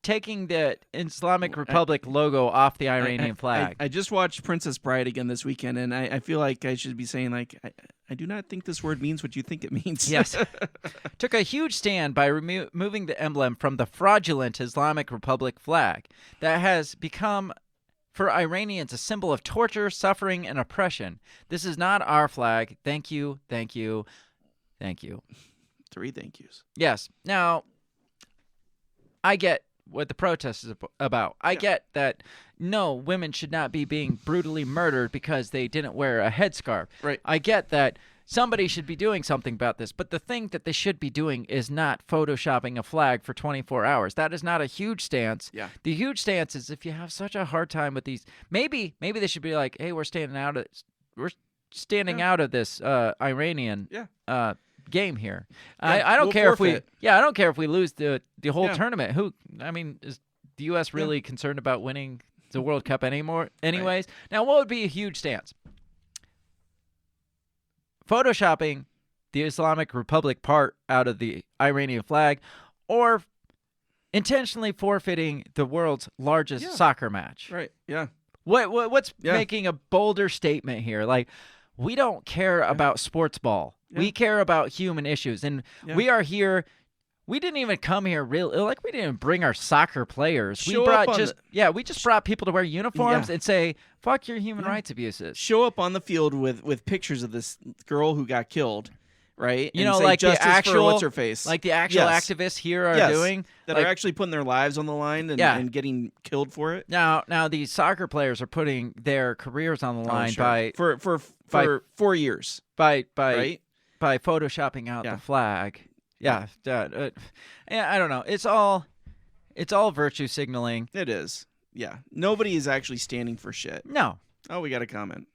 taking the Islamic Republic logo off the Iranian flag. I just watched Princess Bride again this weekend, and I feel like I should be saying, like, I do not think this word means what you think it means. Yes. Took a huge stand by removing the emblem from the fraudulent Islamic Republic flag that has become, for Iranians, a symbol of torture, suffering, and oppression. This is not our flag. Thank you, thank you, thank you. 3 thank yous. Yes. Now, I get what the protest is about. I get that, no, women should not be being brutally murdered because they didn't wear a headscarf. Right. I get that somebody should be doing something about this, but the thing that they should be doing is not photoshopping a flag for 24 hours. That is not a huge stance. Yeah. The huge stance is if you have such a hard time with these, maybe they should be like, hey, we're standing out of this Iranian game here. I don't care forfeit. I don't care if we lose the whole tournament. Is the U.S. really concerned about winning the World Cup anyways? Right. Now, what would be a huge stance? Photoshopping the Islamic Republic part out of the Iranian flag, or intentionally forfeiting the world's largest soccer match. Right. Yeah. What's making a bolder statement here? Like, we don't care about sports ball. Yeah. We care about human issues, and we are here. We didn't even come here we didn't even bring our soccer players. We just brought people to wear uniforms and say, fuck your human rights abuses. Show up on the field with pictures of this girl who got killed, right? You and know, say, like justice the actual for what's her face. Like the actual activists here are doing. That are actually putting their lives on the line and getting killed for it. Now these soccer players are putting their careers on the line for 4 years. By photoshopping out the flag. Yeah, I don't know. It's all virtue signaling. It is. Yeah. Nobody is actually standing for shit. No. Oh, we got a comment.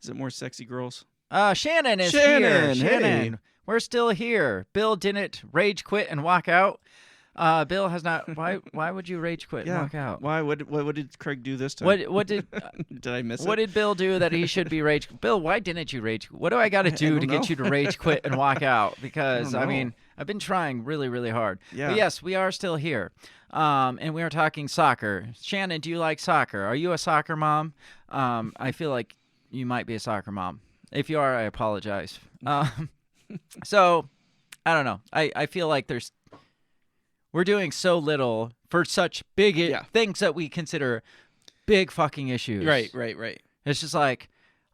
Is it more sexy girls? Shannon is here. Hey. Shannon, we're still here. Bill didn't rage quit and walk out. Bill has not. Why would you rage quit and walk out? Why? What did Craig do this time? What did? Did I miss it? What did Bill do that he should be rage? Bill, why didn't you rage? What do I got to do to get you to rage quit and walk out? Because I mean, I've been trying really, really hard. Yeah. But yes, we are still here, and we are talking soccer. Shannon, do you like soccer? Are you a soccer mom? I feel like you might be a soccer mom. If you are, I apologize. So, I don't know. I feel like we're doing so little for such big things that we consider big fucking issues. Right. It's just like,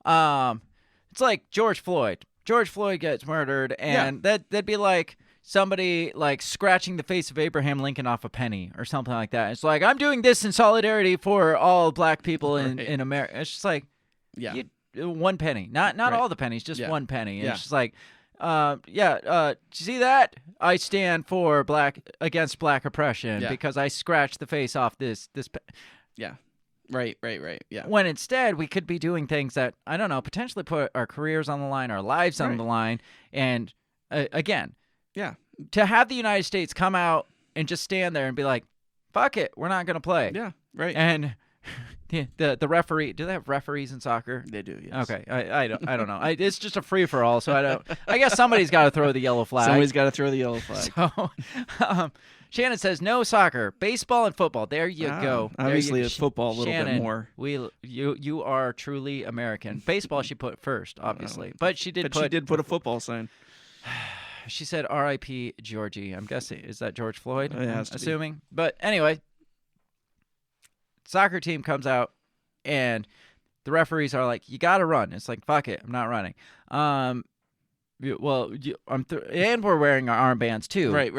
it's like George Floyd. George Floyd gets murdered, and that'd be like somebody like scratching the face of Abraham Lincoln off a penny or something like that. It's like, I'm doing this in solidarity for all black people in America. It's just like, 1 penny, not all the pennies, just 1 penny. And it's just like, see that? I stand against black oppression because I scratched the face off this. Right. Yeah. When instead we could be doing things that, I don't know, potentially put our careers on the line, our lives on the line. And again, to have the United States come out and just stand there and be like, fuck it, we're not going to play. Yeah, right. And the referee, do they have referees in soccer? They do, yes. Okay, I don't know. It's just a free for all, so I guess somebody's got to throw the yellow flag. Somebody's got to throw the yellow flag. So, Shannon says no soccer, baseball and football. There you go. Obviously, it's football a little Shannon, bit more. You are truly American. Baseball she put first, obviously, but she did put a football sign. She said R.I.P. Georgie. I'm guessing, is that George Floyd? It has to assuming. Be. But anyway, soccer team comes out, and the referees are like, you got to run. It's like, fuck it, I'm not running. And we're wearing our armbands too. Right,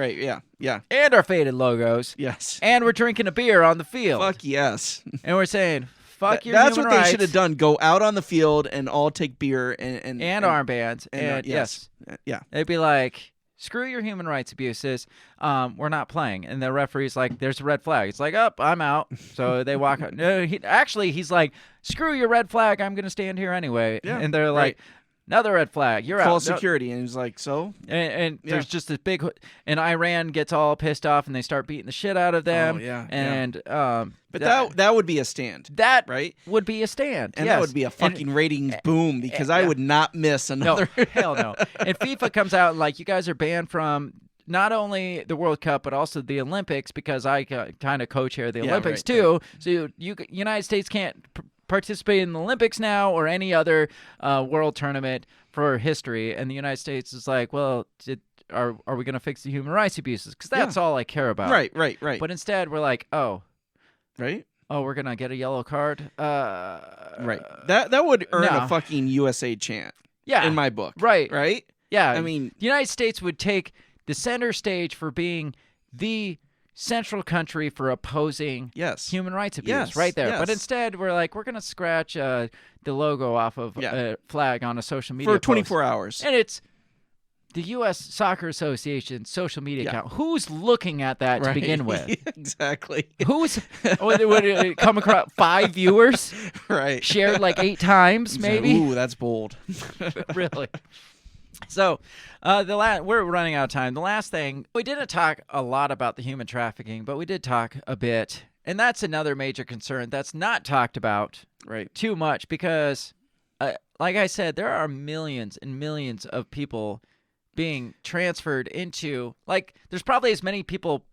yeah. And our faded logos. Yes. And we're drinking a beer on the field. Fuck yes. And we're saying, fuck your That's human what rights. they should have done. Go out on the field and all take beer and armbands. And yes. Yeah. They'd be like, screw your human rights abuses. We're not playing. And the referee's like, there's a red flag. It's like, I'm out. So they walk out. No, he's like, screw your red flag. I'm going to stand here anyway. Yeah, and they're like, another red flag. You're Call out. security. And he's like, so? And there's just this big, and Iran gets all pissed off and they start beating the shit out of them. Oh, yeah. And, but that would be a stand. That right? would be a stand. And yes. that would be a fucking ratings boom because I would not miss another. No, hell no. And FIFA comes out and like, you guys are banned from not only the World Cup, but also the Olympics because I kind of co-chair the Olympics too. So United States can't participate in the Olympics now or any other world tournament for history. And the United States is like, well, are we going to fix the human rights abuses? Because that's all I care about. Right. But instead, we're like, right? Oh, we're going to get a yellow card? Right. That would earn a fucking USA chant. Yeah. In my book. Right. Right? Yeah. I mean, the United States would take the center stage for being the central country for opposing human rights abuse right there. But instead, we're like, we're going to scratch the logo off of a flag on a social media for 24 post. hours. And it's the U.S. Soccer Association social media account. Who's looking at that to begin with? Exactly. Would it come across 5 viewers? Right. Shared like 8 times, maybe? Ooh, that's bold. Really? So, we're running out of time. The last thing, we didn't talk a lot about the human trafficking, but we did talk a bit, and that's another major concern that's not talked about too much because, like I said, there are millions and millions of people being transferred into, like, there's probably as many people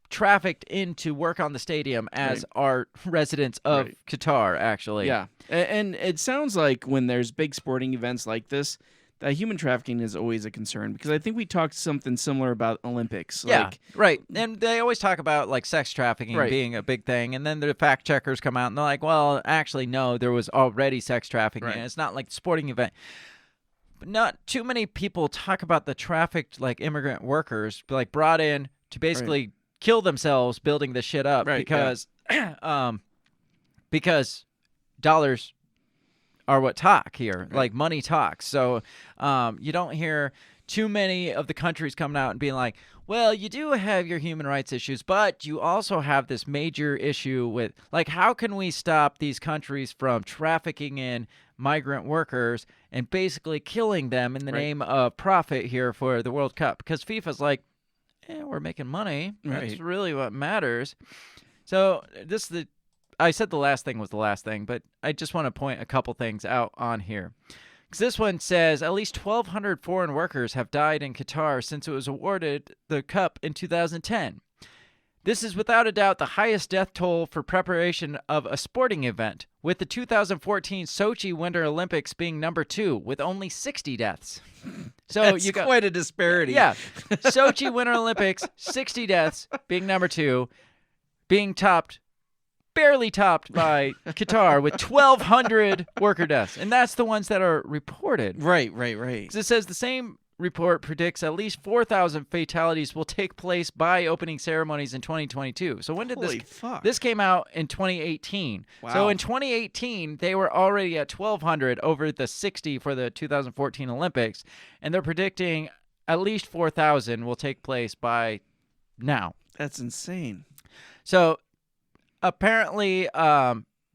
trafficked in to work on the stadium as are residents of Qatar, actually. Yeah, and it sounds like when there's big sporting events like this, human trafficking is always a concern because I think we talked something similar about Olympics. Yeah, right. And they always talk about like sex trafficking being a big thing, and then the fact checkers come out and they're like, well, actually, no, there was already sex trafficking. And it's not like the sporting event. But not too many people talk about the trafficked like immigrant workers like brought in to basically kill themselves building this shit up because dollars are what talk here, like money talks. So you don't hear too many of the countries coming out and being like, well, you do have your human rights issues, but you also have this major issue with, like, how can we stop these countries from trafficking in migrant workers and basically killing them in the name of profit here for the World Cup? Because FIFA's like, we're making money. That's really what matters. So I said the last thing was the last thing, but I just want to point a couple things out on here. Because this one says at least 1,200 foreign workers have died in Qatar since it was awarded the cup in 2010. This is without a doubt the highest death toll for preparation of a sporting event, with the 2014 Sochi Winter Olympics being number 2 with only 60 deaths. So That's you got quite a disparity. Yeah. Sochi Winter Olympics, 60 deaths being number 2, being barely topped by Qatar with 1,200 worker deaths. And that's the ones that are reported. Right. Because it says the same report predicts at least 4,000 fatalities will take place by opening ceremonies in 2022. So when did this came out in 2018. Wow. So in 2018, they were already at 1,200 over the 60 for the 2014 Olympics. And they're predicting at least 4,000 will take place by now. That's insane. So apparently,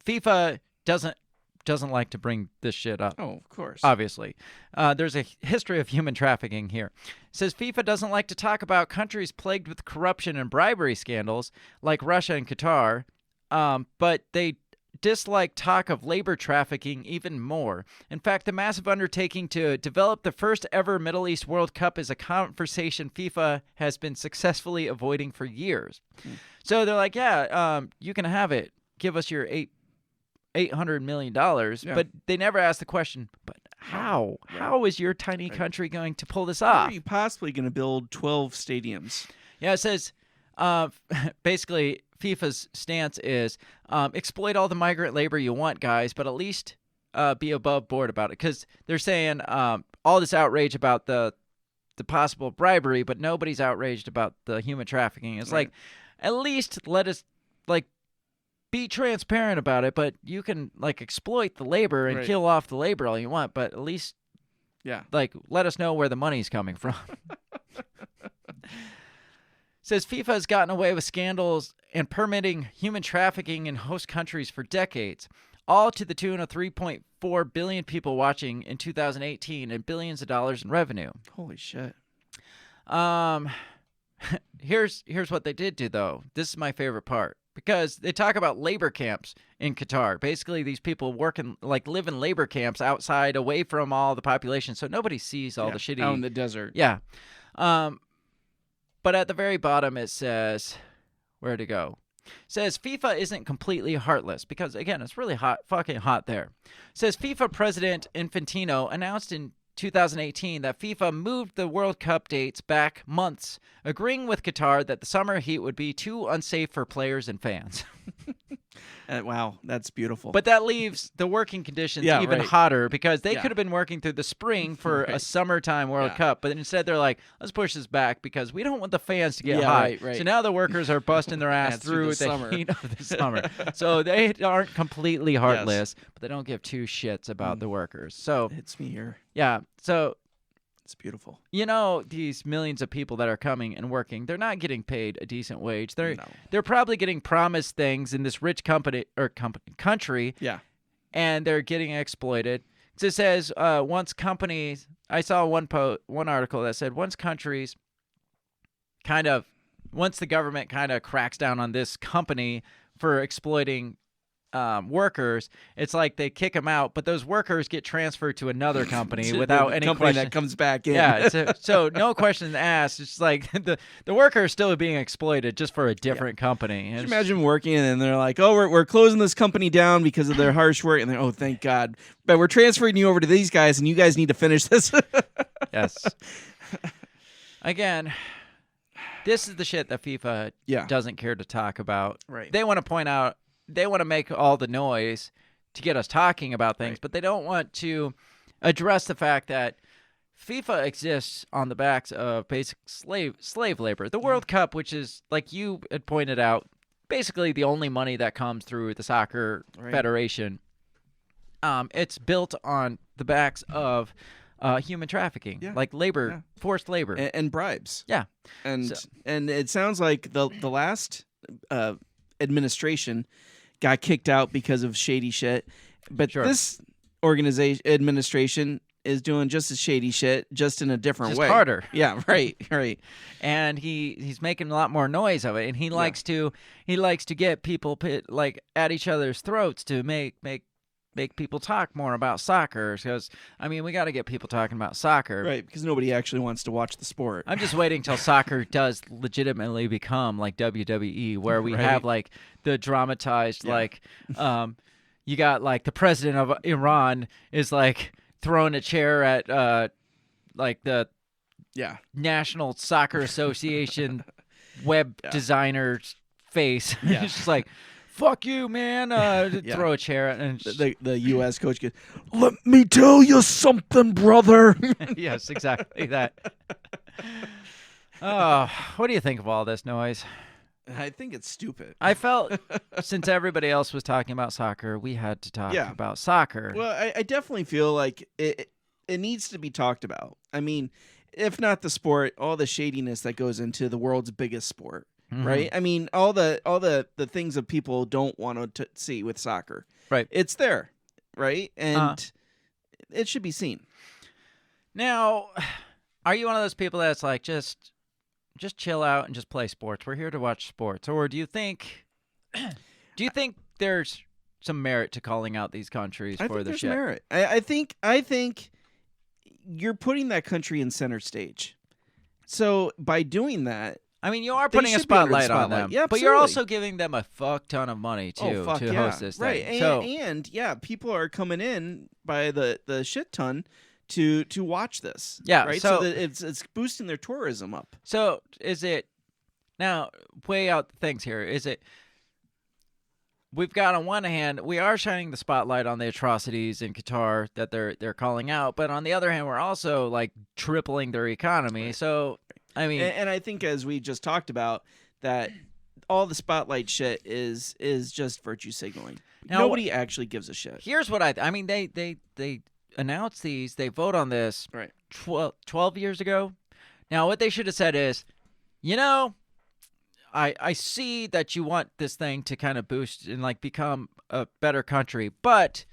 FIFA doesn't like to bring this shit up. Oh, of course. Obviously. There's a history of human trafficking here. It says FIFA doesn't like to talk about countries plagued with corruption and bribery scandals like Russia and Qatar, but they dislike talk of labor trafficking even more. In fact, the massive undertaking to develop the first ever Middle East World Cup is a conversation FIFA has been successfully avoiding for years. So they're like, yeah, you can have it. Give us your $800 million, but they never ask the question, but how? Right. How is your tiny country going to pull this off? How are you possibly going to build 12 stadiums? Yeah, it says basically FIFA's stance is exploit all the migrant labor you want, guys, but at least be above board about it. Because they're saying all this outrage about the possible bribery, but nobody's outraged about the human trafficking. It's like, at least let us, like, be transparent about it, but you can, like, exploit the labor and kill off the labor all you want, but at least, like, let us know where the money's coming from. Says FIFA has gotten away with scandals and permitting human trafficking in host countries for decades, all to the tune of 3.4 billion people watching in 2018 and billions of dollars in revenue. Holy shit. Here's what they did do, though. This is my favorite part. Because they talk about labor camps in Qatar. Basically, these people live in labor camps outside, away from all the population, so nobody sees all the shitty... out in the desert. Yeah. But at the very bottom, it says... Where'd it go? It says FIFA isn't completely heartless, because, again, it's really fucking hot there. It says FIFA President Infantino announced in 2018 that FIFA moved the World Cup dates back months, agreeing with Qatar that the summer heat would be too unsafe for players and fans. Wow, that's beautiful. But that leaves the working conditions even hotter, because they could have been working through the spring for a summertime World Cup, but instead they're like, let's push this back because we don't want the fans to get hot. So now the workers are busting their ass through the heat of the summer. So they aren't completely heartless, but they don't give two shits about the workers. So it hits me here. Yeah, so it's beautiful. You know, these millions of people that are coming and working, they're not getting paid a decent wage. They're probably getting promised things in this rich country. Yeah. And they're getting exploited. So it says once companies, I saw one article that said once the government kind of cracks down on this company for exploiting workers, it's like they kick them out, but those workers get transferred to another company without any company question. that comes back in. Yeah, so no questions asked. It's like the worker is still being exploited just for a different company. Can you imagine working and they're like, oh, we're closing this company down because of their harsh work, and they're, oh, thank God, but we're transferring you over to these guys, and you guys need to finish this. Yes. Again, this is the shit that FIFA doesn't care to talk about. Right. They want to point out. They want to make all the noise to get us talking about things, but they don't want to address the fact that FIFA exists on the backs of basic slave labor. The World Cup, which is, like you had pointed out, basically the only money that comes through the soccer federation. It's built on the backs of human trafficking, like labor, forced labor. And bribes. Yeah. And it sounds like the last administration got kicked out because of shady shit, but this administration is doing just as shady shit, just in a different way. Harder. Yeah, right. And he's making a lot more noise of it, and he likes to get people like at each other's throats to make people talk more about soccer, because I mean we got to get people talking about soccer, right? Because nobody actually wants to watch the sport. I'm just waiting till soccer does legitimately become like WWE, where we have like the dramatized like you got like the president of Iran is like throwing a chair at like the National Soccer Association web designer's face. It's just like, fuck you, man. Throw a chair at and the U.S. coach goes, let me tell you something, brother. Yes, exactly that. Oh, what do you think of all this noise? I think it's stupid. I felt since everybody else was talking about soccer, we had to talk about soccer. Well, I definitely feel like it needs to be talked about. I mean, if not the sport, all the shadiness that goes into the world's biggest sport. right? I mean, all the things that people don't want to see with soccer. Right. It's there, right? And it should be seen. Now, are you one of those people that's like just chill out and just play sports? We're here to watch sports. Or do you think there's some merit to calling out these countries I for think the there's shit? merit. I think you're putting that country in center stage. So by doing that, I mean, you are they putting a should be under the spotlight on spotlight. them, Yeah, but you're absolutely. also giving them a fuck ton of money too to host this thing. Right. So And people are coming in by the shit ton to watch this. Yeah, right. so that it's boosting their tourism up. So is it now? Weigh out things here. Is it? We've got on one hand, we are shining the spotlight on the atrocities in Qatar that they're calling out, but on the other hand, we're also like tripling their economy. Right. So I mean, and I think as we just talked about that. All the spotlight shit is just virtue signaling. Now, Nobody actually gives a shit. Here's what I mean. They announce these. They vote on this 12 years ago. Now, what they should have said is, I see that you want this thing to kind of boost and like become a better country, but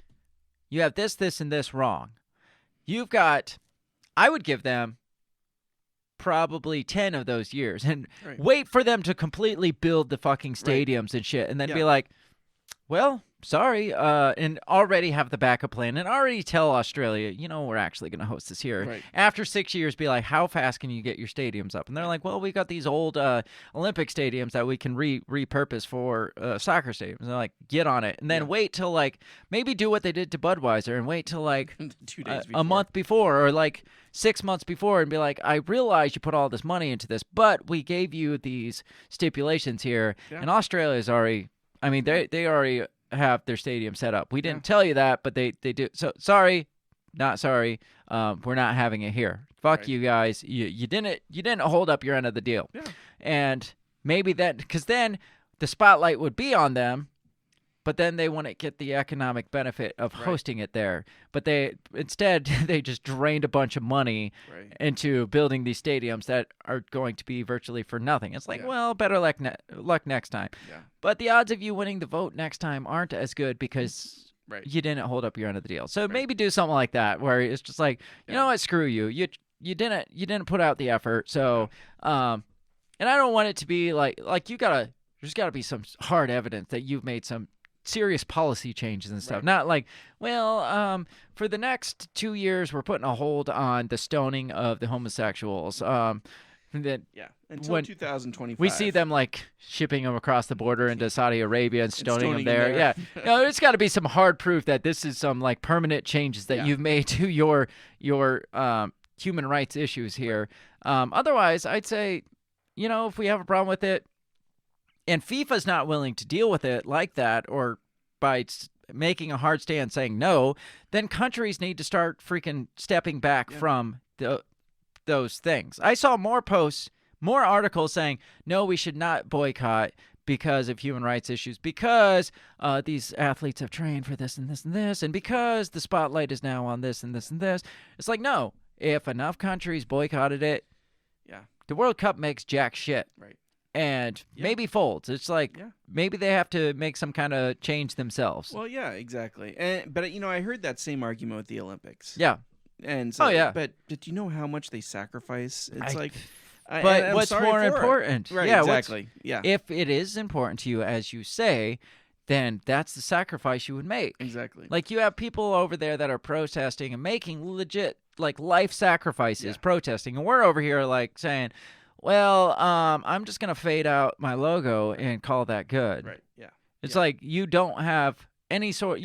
you have this, and this wrong. You've got, I would give them probably 10 of those years and wait for them to completely build the fucking stadiums and shit, and then be like, well, sorry, and already have the backup plan and already tell Australia, we're actually going to host this here. Right. After 6 years, be like, how fast can you get your stadiums up? And they're like, well, we got these old Olympic stadiums that we can repurpose for soccer stadiums. And they're like, get on it. And then wait till like, maybe do what they did to Budweiser and wait till like 2 days a month before or like 6 months before and be like, I realize you put all this money into this, but we gave you these stipulations here. Yeah. And Australia's already, I mean, they already have their stadium set up. We didn't tell you that, but they do. So sorry, not sorry. We're not having it here. Fuck you guys. You didn't hold up your end of the deal. Yeah. And maybe that, because then the spotlight would be on them, but then they wouldn't get the economic benefit of hosting it there. But instead they just drained a bunch of money into building these stadiums that are going to be virtually for nothing. It's like, well, better luck next time. Yeah. But the odds of you winning the vote next time aren't as good because you didn't hold up your end of the deal. So maybe do something like that where it's just like, you know what, screw you. You didn't put out the effort. So, and I don't want it to be like there's gotta be some hard evidence that you've made some serious policy changes and stuff. Not like, well, for the next 2 years, we're putting a hold on the stoning of the homosexuals. Until 2025. We see them like shipping them across the border into Saudi Arabia and stoning them there. Yeah, there's got to be some hard proof that this is some like permanent changes that you've made to your human rights issues here. Otherwise, I'd say, if we have a problem with it, and FIFA's not willing to deal with it like that, or by making a hard stand saying no, then countries need to start freaking stepping back from those things. I saw more posts, more articles saying, no, we should not boycott because of human rights issues, because these athletes have trained for this and this and this, and because the spotlight is now on this and this and this. It's like, no, if enough countries boycotted it, the World Cup makes jack shit. Right. And maybe folds. It's like maybe they have to make some kind of change themselves. Well, yeah, exactly. But I heard that same argument with the Olympics. Yeah. And so, but do you know how much they sacrifice? It's but what's more important? Right, yeah, exactly. Yeah. If it is important to you, as you say, then that's the sacrifice you would make. Exactly. Like you have people over there that are protesting and making legit like life sacrifices protesting, and we're over here like saying, well, I'm just going to fade out my logo and call that good. Right, yeah. It's like you don't have any sort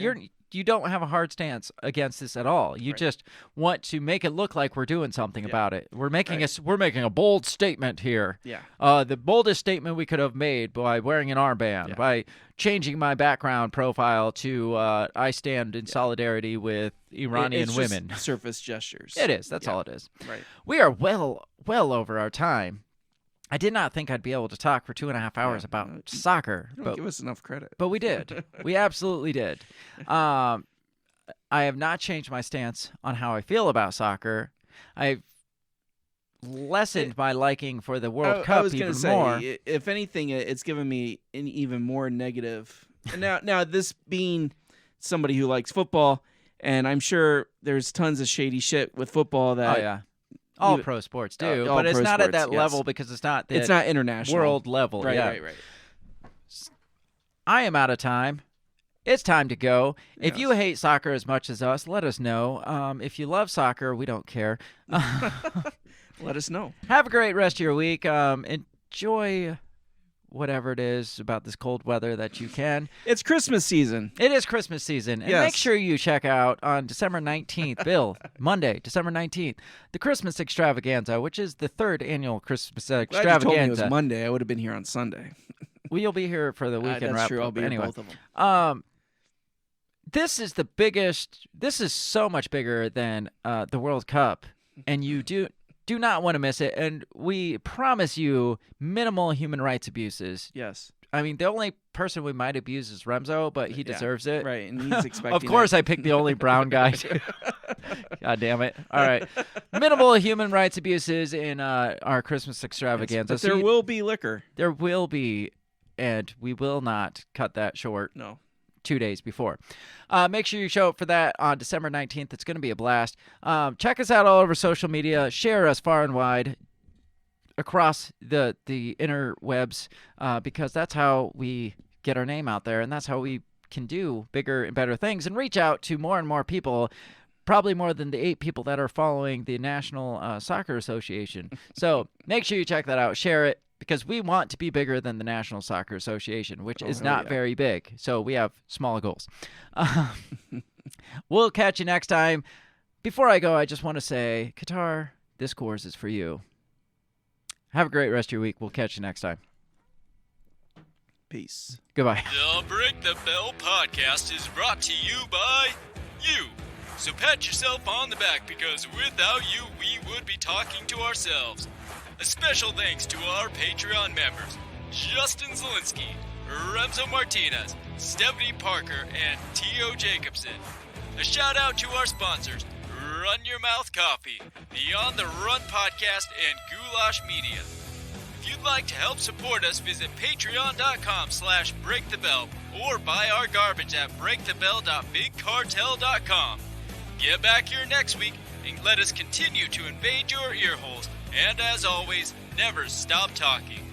you don't have a hard stance against this at all. You just want to make it look like we're doing something about it. We're making a bold statement here. Yeah. The boldest statement we could have made by wearing an armband, by changing my background profile to I stand in solidarity with Iranian it's women. Just surface gestures. It is. That's all it is. Right. We are well over our time. I did not think I'd be able to talk for 2.5 hours about soccer. You don't give us enough credit. But we did. We absolutely did. I have not changed my stance on how I feel about soccer. I've lessened my liking for the World I Cup was even gonna say, more. if anything, it's given me an even more negative. And now this being somebody who likes football, and I'm sure there's tons of shady shit with football that. Oh yeah. All pro sports do, all but it's pro not at sports, that yes. level because it's not international world level. Right, yeah. right. I am out of time. It's time to go. If Yes. you hate soccer as much as us, let us know. If you love soccer, we don't care. Let us know. Have a great rest of your week. Enjoy whatever it is about this cold weather that you can. It's Christmas season. It is Christmas season. And Yes. make sure you check out on December 19th, Bill, Monday, December 19th, the Christmas Extravaganza, which is the 3rd annual Christmas Glad you told me it Extravaganza. was Monday. I would have been here on Sunday. Well, you'll be here for the weekend That's wrap true. up. I'll be here anyway. both of them. This is the biggest. This is so much bigger than the World Cup, and you do not want to miss it. And we promise you minimal human rights abuses. Yes. I mean, the only person we might abuse is Remzo, but he deserves it. Right, and he's expecting Of course, it. I picked the only brown guy. God damn it. All right. Minimal human rights abuses in our Christmas extravaganza. But there will be liquor. There will be, and we will not cut that short. No. 2 days before. Make sure you show up for that on December 19th. It's going to be a blast. Check us out all over social media. Share us far and wide across the interwebs because that's how we get our name out there, and that's how we can do bigger and better things and reach out to more and more people, probably more than the 8 people that are following the National Soccer Association. So make sure you check that out. Share it. Because we want to be bigger than the National Soccer Association, which is not very big. So we have small goals. We'll catch you next time. Before I go, I just want to say, Qatar, this course is for you. Have a great rest of your week. We'll catch you next time. Peace. Goodbye. The Break the Bell podcast is brought to you by you. So pat yourself on the back because without you, we would be talking to ourselves. A special thanks to our Patreon members, Justin Zielinski, Remzo Martinez, Stephanie Parker, and T.O. Jacobson. A shout out to our sponsors, Run Your Mouth Coffee, the On the Run podcast, and Goulash Media. If you'd like to help support us, visit patreon.com/breakthebell or buy our garbage at breakthebell.bigcartel.com. Get back here next week and let us continue to invade your ear holes. And as always, never stop talking.